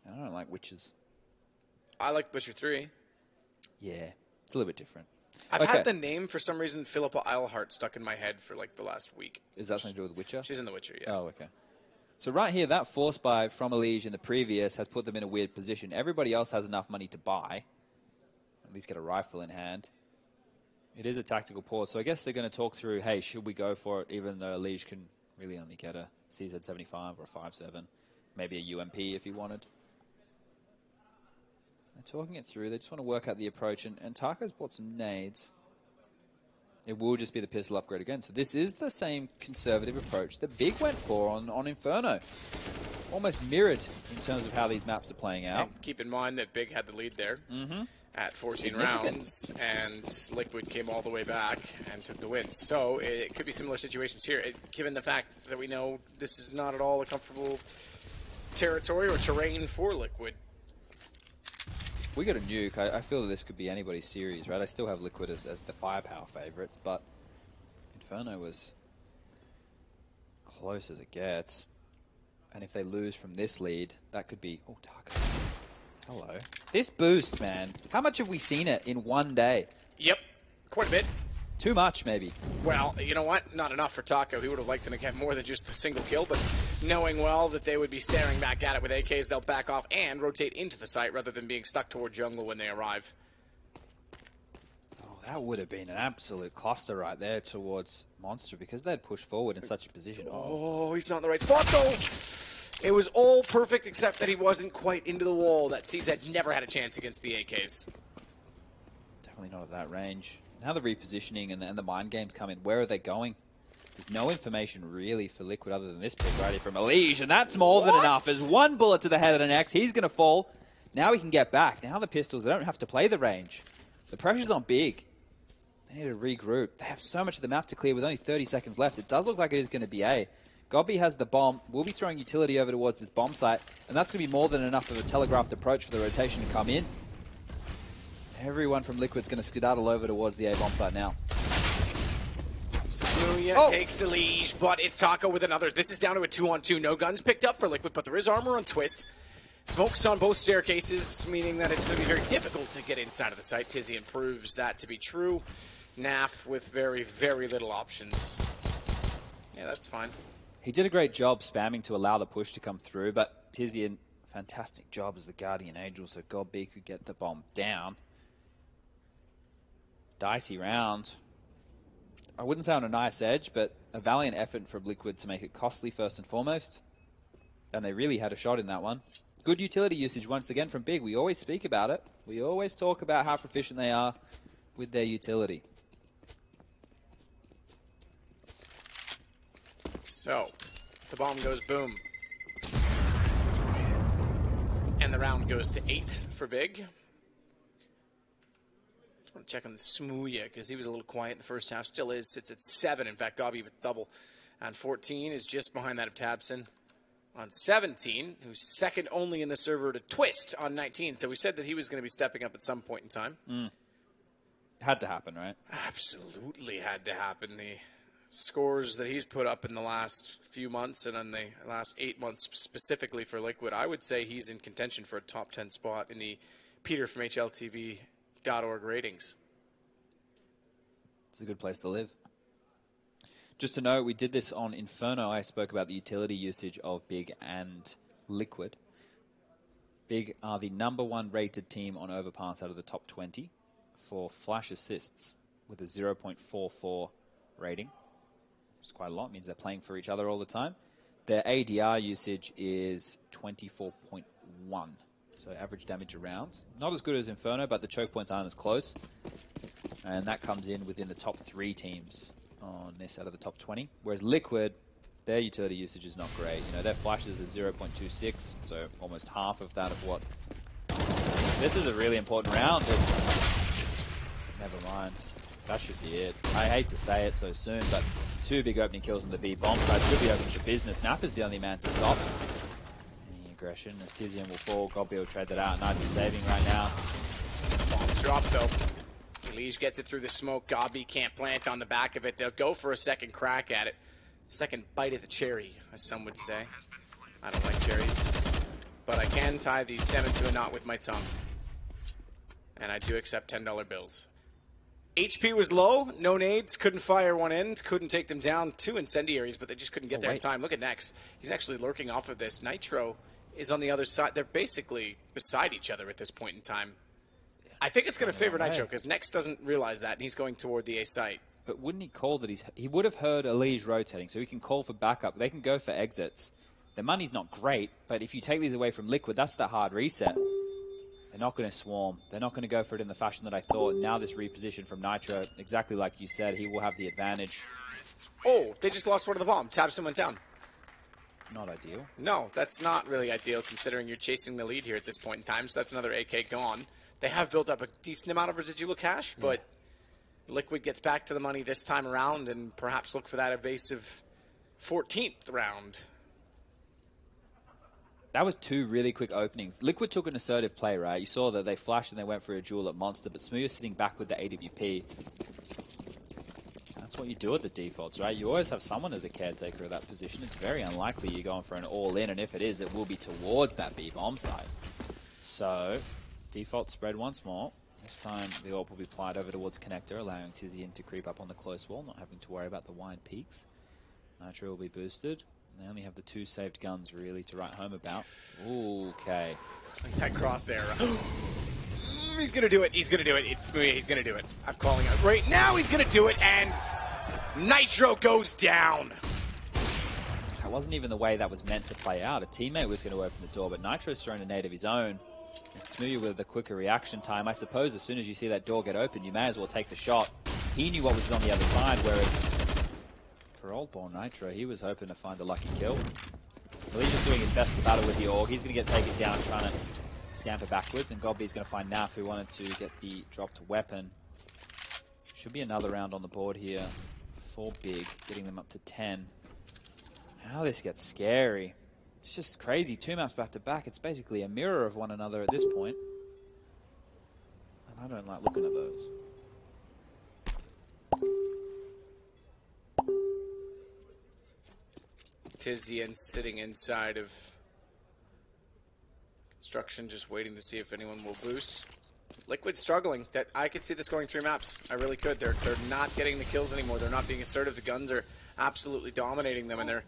I don't like witches. I like Witcher 3. Yeah, it's a little bit different. I've had the name, for some reason, Philippa Eilhart stuck in my head for like the last week. Is that something to do with Witcher? She's in The Witcher, yeah. Oh, okay. So right here, that force buy from Elige in the previous has put them in a weird position. Everybody else has enough money to buy. At least get a rifle in hand. It is a tactical pause, so I guess they're going to talk through, hey, should we go for it, even though Elige can really only get a CZ75 or a 5.7, maybe a UMP if he wanted. They're talking it through. They just want to work out the approach, and Taco's bought some nades. It will just be the pistol upgrade again. So this is the same conservative approach that Big went for on Inferno. Almost mirrored in terms of how these maps are playing out. And keep in mind that Big had the lead there at 14 rounds, and Liquid came all the way back and took the win. So it could be similar situations here, given the fact that we know this is not at all a comfortable territory or terrain for Liquid. We got a nuke. I feel that this could be anybody's series, right? I still have Liquid as the firepower favourites, but Inferno was close as it gets. And if they lose from this lead, that could be... Oh, Taco. Hello. This boost, man. How much have we seen it in one day? Yep, quite a bit. Too much, maybe. Well, you know what? Not enough for Taco. He would have liked them to get more than just a single kill, but knowing well that they would be staring back at it with AKs, they'll back off and rotate into the site rather than being stuck toward jungle when they arrive. Oh, that would have been an absolute cluster right there towards Monster, because they'd pushed forward in such a position. Oh, he's not in the right spot, though. It was all perfect except that he wasn't quite into the wall. That CZ never had a chance against the AKs. Definitely not at that range. Now the repositioning and the mind games come in. Where are they going? There's no information really for Liquid other than this pick right here from Elige, and that's more than enough. There's one bullet to the head of an X. He's going to fall. Now he can get back. Now the pistols, they don't have to play the range. The pressure's on Big. They need to regroup. They have so much of the map to clear with only 30 seconds left. It does look like it is going to be A. Gobby has the bomb. We'll be throwing utility over towards this bomb site, and that's going to be more than enough of a telegraphed approach for the rotation to come in. Everyone from Liquid's going to skedaddle over towards the A bomb site now. Smooya takes the lead, but it's Taco with another. This is down to a 2-on-2. No guns picked up for Liquid, but there is armor on Twist. Smokes on both staircases, meaning that it's going to be very difficult to get inside of the site. Tizian proves that to be true. Naf with very, very little options. Yeah, that's fine. He did a great job spamming to allow the push to come through, but Tizian, fantastic job as the Guardian Angel, so Gobby could get the bomb down. Dicey round. I wouldn't say on a nice edge, but a valiant effort from Liquid to make it costly first and foremost. And they really had a shot in that one. Good utility usage once again from Big. We always speak about it. We always talk about how proficient they are with their utility. So, the bomb goes boom. And the round goes to 8 for Big. Check on the Smooya, because he was a little quiet in the first half. Still is. Sits at 7. In fact, Gobby with double. On 14 is just behind that of Tabson. On 17, who's second only in the server to Twist on 19. So we said that he was going to be stepping up at some point in time. Had to happen, right? Absolutely had to happen. The scores that he's put up in the last few months and in the last 8 months specifically for Liquid, I would say he's in contention for a top 10 spot in the Peter from HLTV geek.org ratings. It's a good place to live. Just to note, we did this on Inferno. I spoke about the utility usage of Big and Liquid. Big are the #1 rated team on overpass out of the top 20 for flash assists with a 0.44 rating. It's quite a lot. It means they're playing for each other all the time. Their ADR usage is 24.1. So average damage around. Not as good as Inferno, but the choke points aren't as close. And that comes in within the top 3 teams on this out of the top 20. Whereas Liquid, their utility usage is not great. You know, their flashes are 0.26, so almost half of that of what... This is a really important round. Never mind. That should be it. I hate to say it so soon, but 2 big opening kills on the B bomb side should be open for business. Nap is the only man to stop any aggression. As Tizian will fall, Godby will trade that out. Knife is saving right now. Bombs drop though. Elige gets it through the smoke. Godby can't plant on the back of it. They'll go for a second crack at it. Second bite of the cherry, as some would say. I don't like cherries, but I can tie the stem into a knot with my tongue. And I do accept $10 bills. HP was low, no nades, couldn't fire one in, couldn't take them down. 2 incendiaries, but they just couldn't get there in time. Look at Nex. He's actually lurking off of this. Nitro is on the other side. They're basically beside each other at this point in time. I think it's going to favor Nitro because Nex doesn't realize that, and he's going toward the A site. But wouldn't he call that he would have heard Elige rotating, so he can call for backup. They can go for exits. Their money's not great, but if you take these away from Liquid, that's the hard reset. They're not going to swarm. They're not going to go for it in the fashion that I thought. Now this reposition from Nitro, exactly like you said, he will have the advantage. Oh, they just lost one of the bomb. Tab someone down. Not ideal. No, that's not really ideal considering you're chasing the lead here at this point in time. So that's another AK gone. They have built up a decent amount of residual cash, but Liquid gets back to the money this time around and perhaps look for that evasive 14th round. That was 2 really quick openings. Liquid took an assertive play, right? You saw that they flashed and they went for a duel at Monster, but Smooth's sitting back with the AWP. That's what you do at the defaults, right? You always have someone as a caretaker of that position. It's very unlikely you're going for an all-in, and if it is, it will be towards that B-bomb side. So, default spread once more. This time, the AWP will be applied over towards Connector, allowing Tizian to creep up on the close wall, not having to worry about the wide peaks. Nitro will be boosted. They only have the 2 saved guns, really, to write home about. Ooh, okay. That crosshair. He's going to do it. He's going to do it. It's Smoothie. He's going to do it. I'm calling it right now. He's going to do it, and Nitro goes down. That wasn't even the way that was meant to play out. A teammate was going to open the door, but Nitro's thrown a nade of his own. And Smoothie with the quicker reaction time. I suppose as soon as you see that door get open, you may as well take the shot. He knew what was on the other side, whereas... For Old Ball Nitro, he was hoping to find a lucky kill. Well, he's just doing his best to battle with the AUG. He's going to get taken down trying to scamper backwards, and Godby's going to find Naf, who wanted to get the dropped weapon. Should be another round on the board here for Big, getting them up to 10. How this gets scary. It's just crazy. 2 maps back to back. It's basically a mirror of one another at this point. And I don't like looking at those. Tizian sitting inside of construction, just waiting to see if anyone will boost. Liquid struggling. That I could see this going 3 maps. I really could. They're not getting the kills anymore. They're not being assertive. The guns are absolutely dominating them, and they're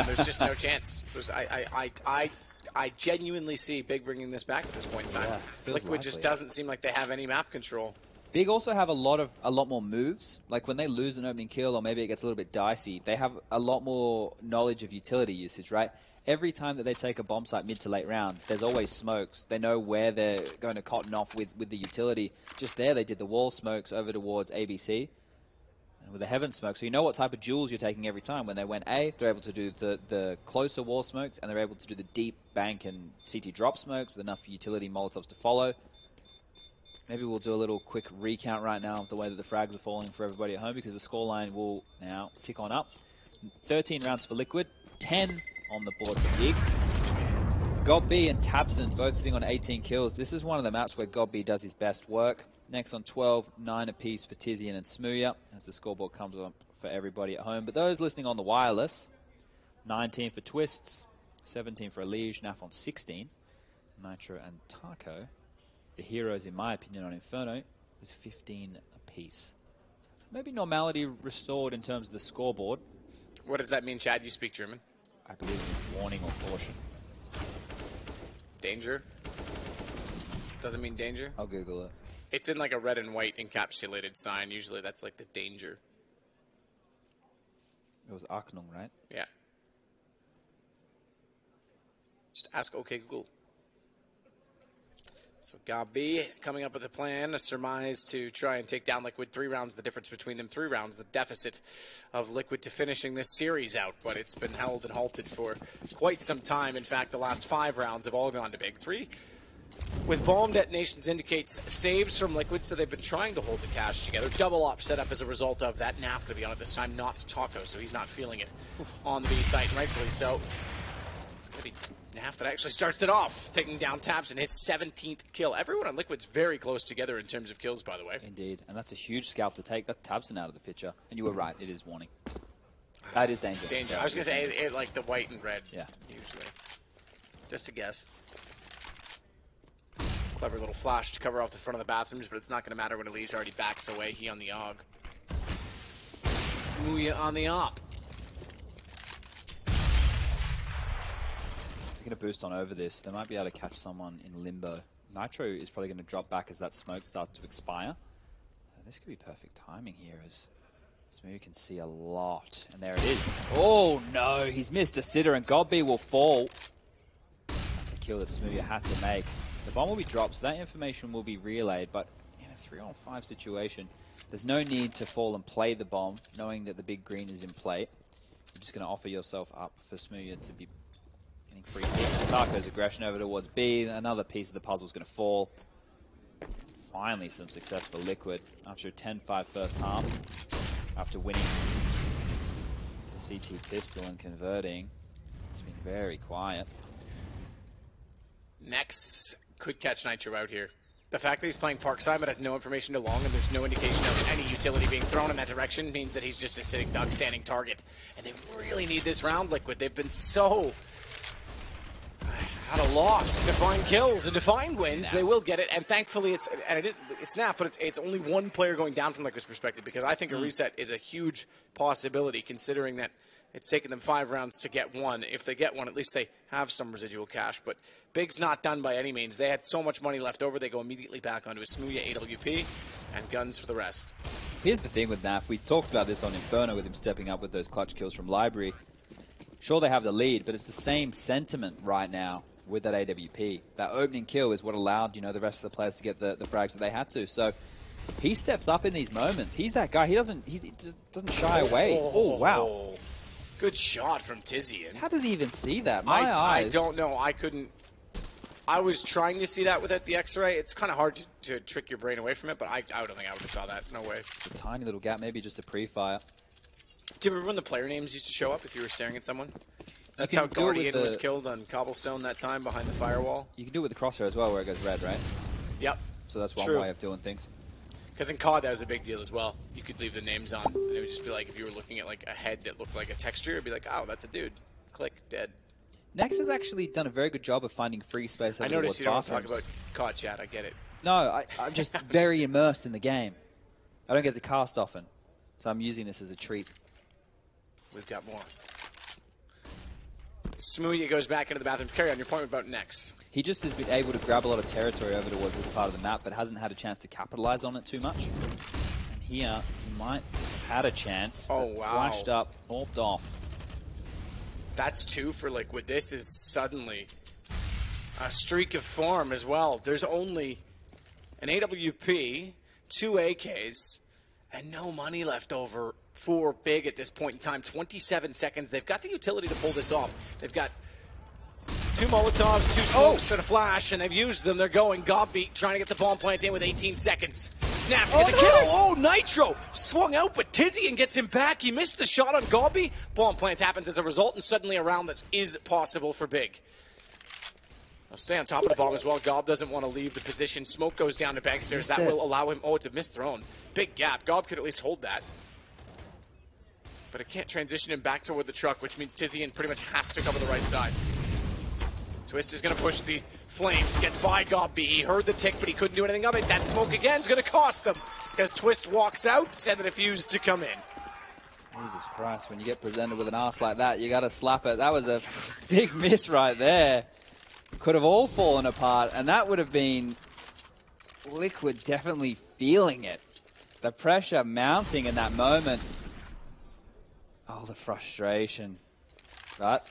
There's just no chance. I genuinely see Big bringing this back at this point in time. Yeah, Liquid just doesn't seem like they have any map control. Big also have a lot more moves. Like when they lose an opening kill, or maybe it gets a little bit dicey, they have a lot more knowledge of utility usage, right? Every time that they take a bomb site mid to late round, there's always smokes. They know where they're going to cotton off with the utility. Just there, they did the wall smokes over towards ABC, and with the heaven smoke. So you know what type of duels you're taking every time. When they went A, they're able to do the closer wall smokes, and they're able to do the deep bank and CT drop smokes with enough utility Molotovs to follow. Maybe we'll do a little quick recount right now of the way that the frags are falling for everybody at home, because the scoreline will now tick on up. 13 rounds for Liquid, 10 on the board for Big. Godby and Tabson both sitting on 18 kills. This is one of the maps where Godby does his best work. Next on 12, 9 apiece for Tizian and Smooya, as the scoreboard comes up for everybody at home. But those listening on the wireless, 19 for Twists, 17 for Elige, Naf on 16, Nitro and Taco the heroes, in my opinion, on Inferno with 15 apiece. Maybe normality restored in terms of the scoreboard. What does that mean, Chad? You speak German. I believe in warning or caution. Danger? Doesn't mean danger? I'll Google it. It's in like a red and white encapsulated sign. Usually that's like the danger. It was Achtung, right? Yeah. Just ask OK Google. So Gabi coming up with a plan, a surmise to try and take down Liquid. 3 rounds, the difference between them. 3 rounds, the deficit of Liquid to finishing this series out. But it's been held and halted for quite some time. In fact, the last 5 rounds have all gone to Big 3. With bomb detonations indicates saves from Liquid, so they've been trying to hold the cash together. Double op set up as a result of that. Naf going to be on it this time, not Taco, so he's not feeling it on the B site, and rightfully so. It's going to be Naf that actually starts it off, taking down Tabs in his 17th kill. Everyone on Liquid's very close together in terms of kills, by the way. Indeed, and that's a huge scalp to take. That's Tabson out of the picture. And you were right, it is warning. That is danger. Danger. I was going to say, it, like the white and red, yeah, usually. Just a guess. Clever little flash to cover off the front of the bathrooms, but it's not going to matter when Elise already backs away. He on the AUG. Smooya on the op. They're going to boost on over this. They might be able to catch someone in limbo. Nitro is probably going to drop back as that smoke starts to expire. This could be perfect timing here as Smooya can see a lot. And there it is. Oh no, he's missed a sitter and Godby will fall. That's a kill that Smooya had to make. The bomb will be dropped, so that information will be relayed, but in a 3-on-5 situation, there's no need to fall and play the bomb, knowing that the big green is in play. You're just going to offer yourself up for Smooya to be getting free hits. Taco's aggression over towards B, another piece of the puzzle is going to fall. Finally some success for Liquid after a 10-5 first half, after winning the CT pistol and converting. It's been very quiet. Next could catch Nitro out here. The fact that he's playing Parkside but has no information to long and there's no indication of any utility being thrown in that direction means that he's just a sitting duck standing target. And they really need this round, Liquid. They've been so at a loss to find kills and to find wins. They will get it, and thankfully it's Naf, but it's only one player going down from Liquid's perspective, because I think a reset is a huge possibility considering that it's taken them 5 rounds to get one. If they get one, at least they have some residual cash. But Big's not done by any means. They had so much money left over, they go immediately back onto a Smooya AWP and guns for the rest. Here's the thing with Naf. We talked about this on Inferno with him stepping up with those clutch kills from Library. Sure, they have the lead, but it's the same sentiment right now with that AWP. That opening kill is what allowed, you know, the rest of the players to get the frags that they had to. So he steps up in these moments. He's that guy. He doesn't shy away. Oh, wow. Good shot from Tizian. How does he even see that? My eyes. I don't know. I couldn't. I was trying to see that without the X-ray. It's kind of hard to trick your brain away from it, but I don't think I would have saw that. No way. It's a tiny little gap, maybe just a pre-fire. Do you remember when the player names used to show up if you were staring at someone? That's how Guardian was killed on Cobblestone that time behind the firewall. You can do it with the crosshair as well, where it goes red, right? Yep. So that's one way of doing things. Because in COD, that was a big deal as well. You could leave the names on, and it would just be like, if you were looking at like a head that looked like a texture, it'd be like, oh, that's a dude. Click, dead. Nex has actually done a very good job of finding free space. I noticed you don't talk about COD, chat. I get it. No, I'm just very immersed in the game. I don't get to cast often, so I'm using this as a treat. We've got more. Smooya goes back into the bathroom. Carry on your point about Nex. He just has been able to grab a lot of territory over towards this part of the map, but hasn't had a chance to capitalize on it too much. And here, he might have had a chance. Oh, wow. Flashed up, orbed off. That's 2 for Liquid. This is suddenly a streak of form as well. There's only an AWP, 2 AKs, and no money left over for Big at this point in time. 27 seconds. They've got the utility to pull this off. They've got 2 Molotovs, 2 smokes, and a flash, and they've used them. They're going. Gobbeat trying to get the bomb plant in with 18 seconds. Snap to get the kill. Oh, Nitro swung out, but Tizian gets him back. He missed the shot on Gobby. Bomb plant happens as a result, and suddenly a round that is possible for Big. I'll stay on top of the bomb as well. Gob doesn't want to leave the position. Smoke goes down to Bankstairs. That will allow him. Oh, it's a missed thrown. Big gap. Gob could at least hold that. But it can't transition him back toward the truck, which means Tizian pretty much has to cover the right side. Twist is going to push the flames, gets by Gobby. He heard the tick, but he couldn't do anything of it. That smoke again is going to cost them, because Twist walks out and the defuse to come in. Jesus Christ, when you get presented with an arse like that, you got to slap it. That was a big miss right there. Could have all fallen apart, and that would have been Liquid definitely feeling it. The pressure mounting in that moment. Oh, the frustration. But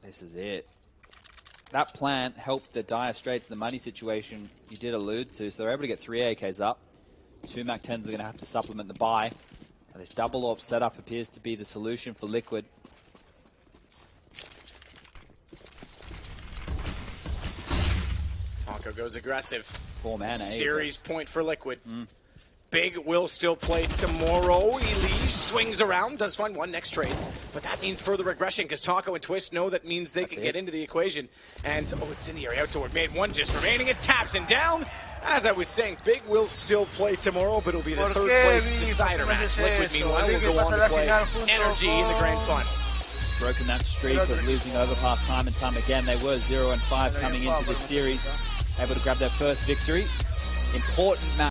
this is it. That plant helped the dire straits, the money situation you did allude to, so they're able to get 3 AKs up. 2 MAC-10s are going to have to supplement the buy. And this double AWP setup appears to be the solution for Liquid. Taco goes aggressive. 4 mana. Series point for Liquid. Big will still play tomorrow. Elige swings around, does find one next trades, but that means further regression because Taco and Twist know that means they can get into the equation. And, oh, incendiary out, so we've made one just remaining. It's taps and down. As I was saying, Big will still play tomorrow, but it'll be the third place decider match. Liquid, meanwhile, will go on to play NRG in the grand final. Broken that streak of losing Overpass time and time again. They were 0-5 coming into this series. Able to grab their first victory. Important match.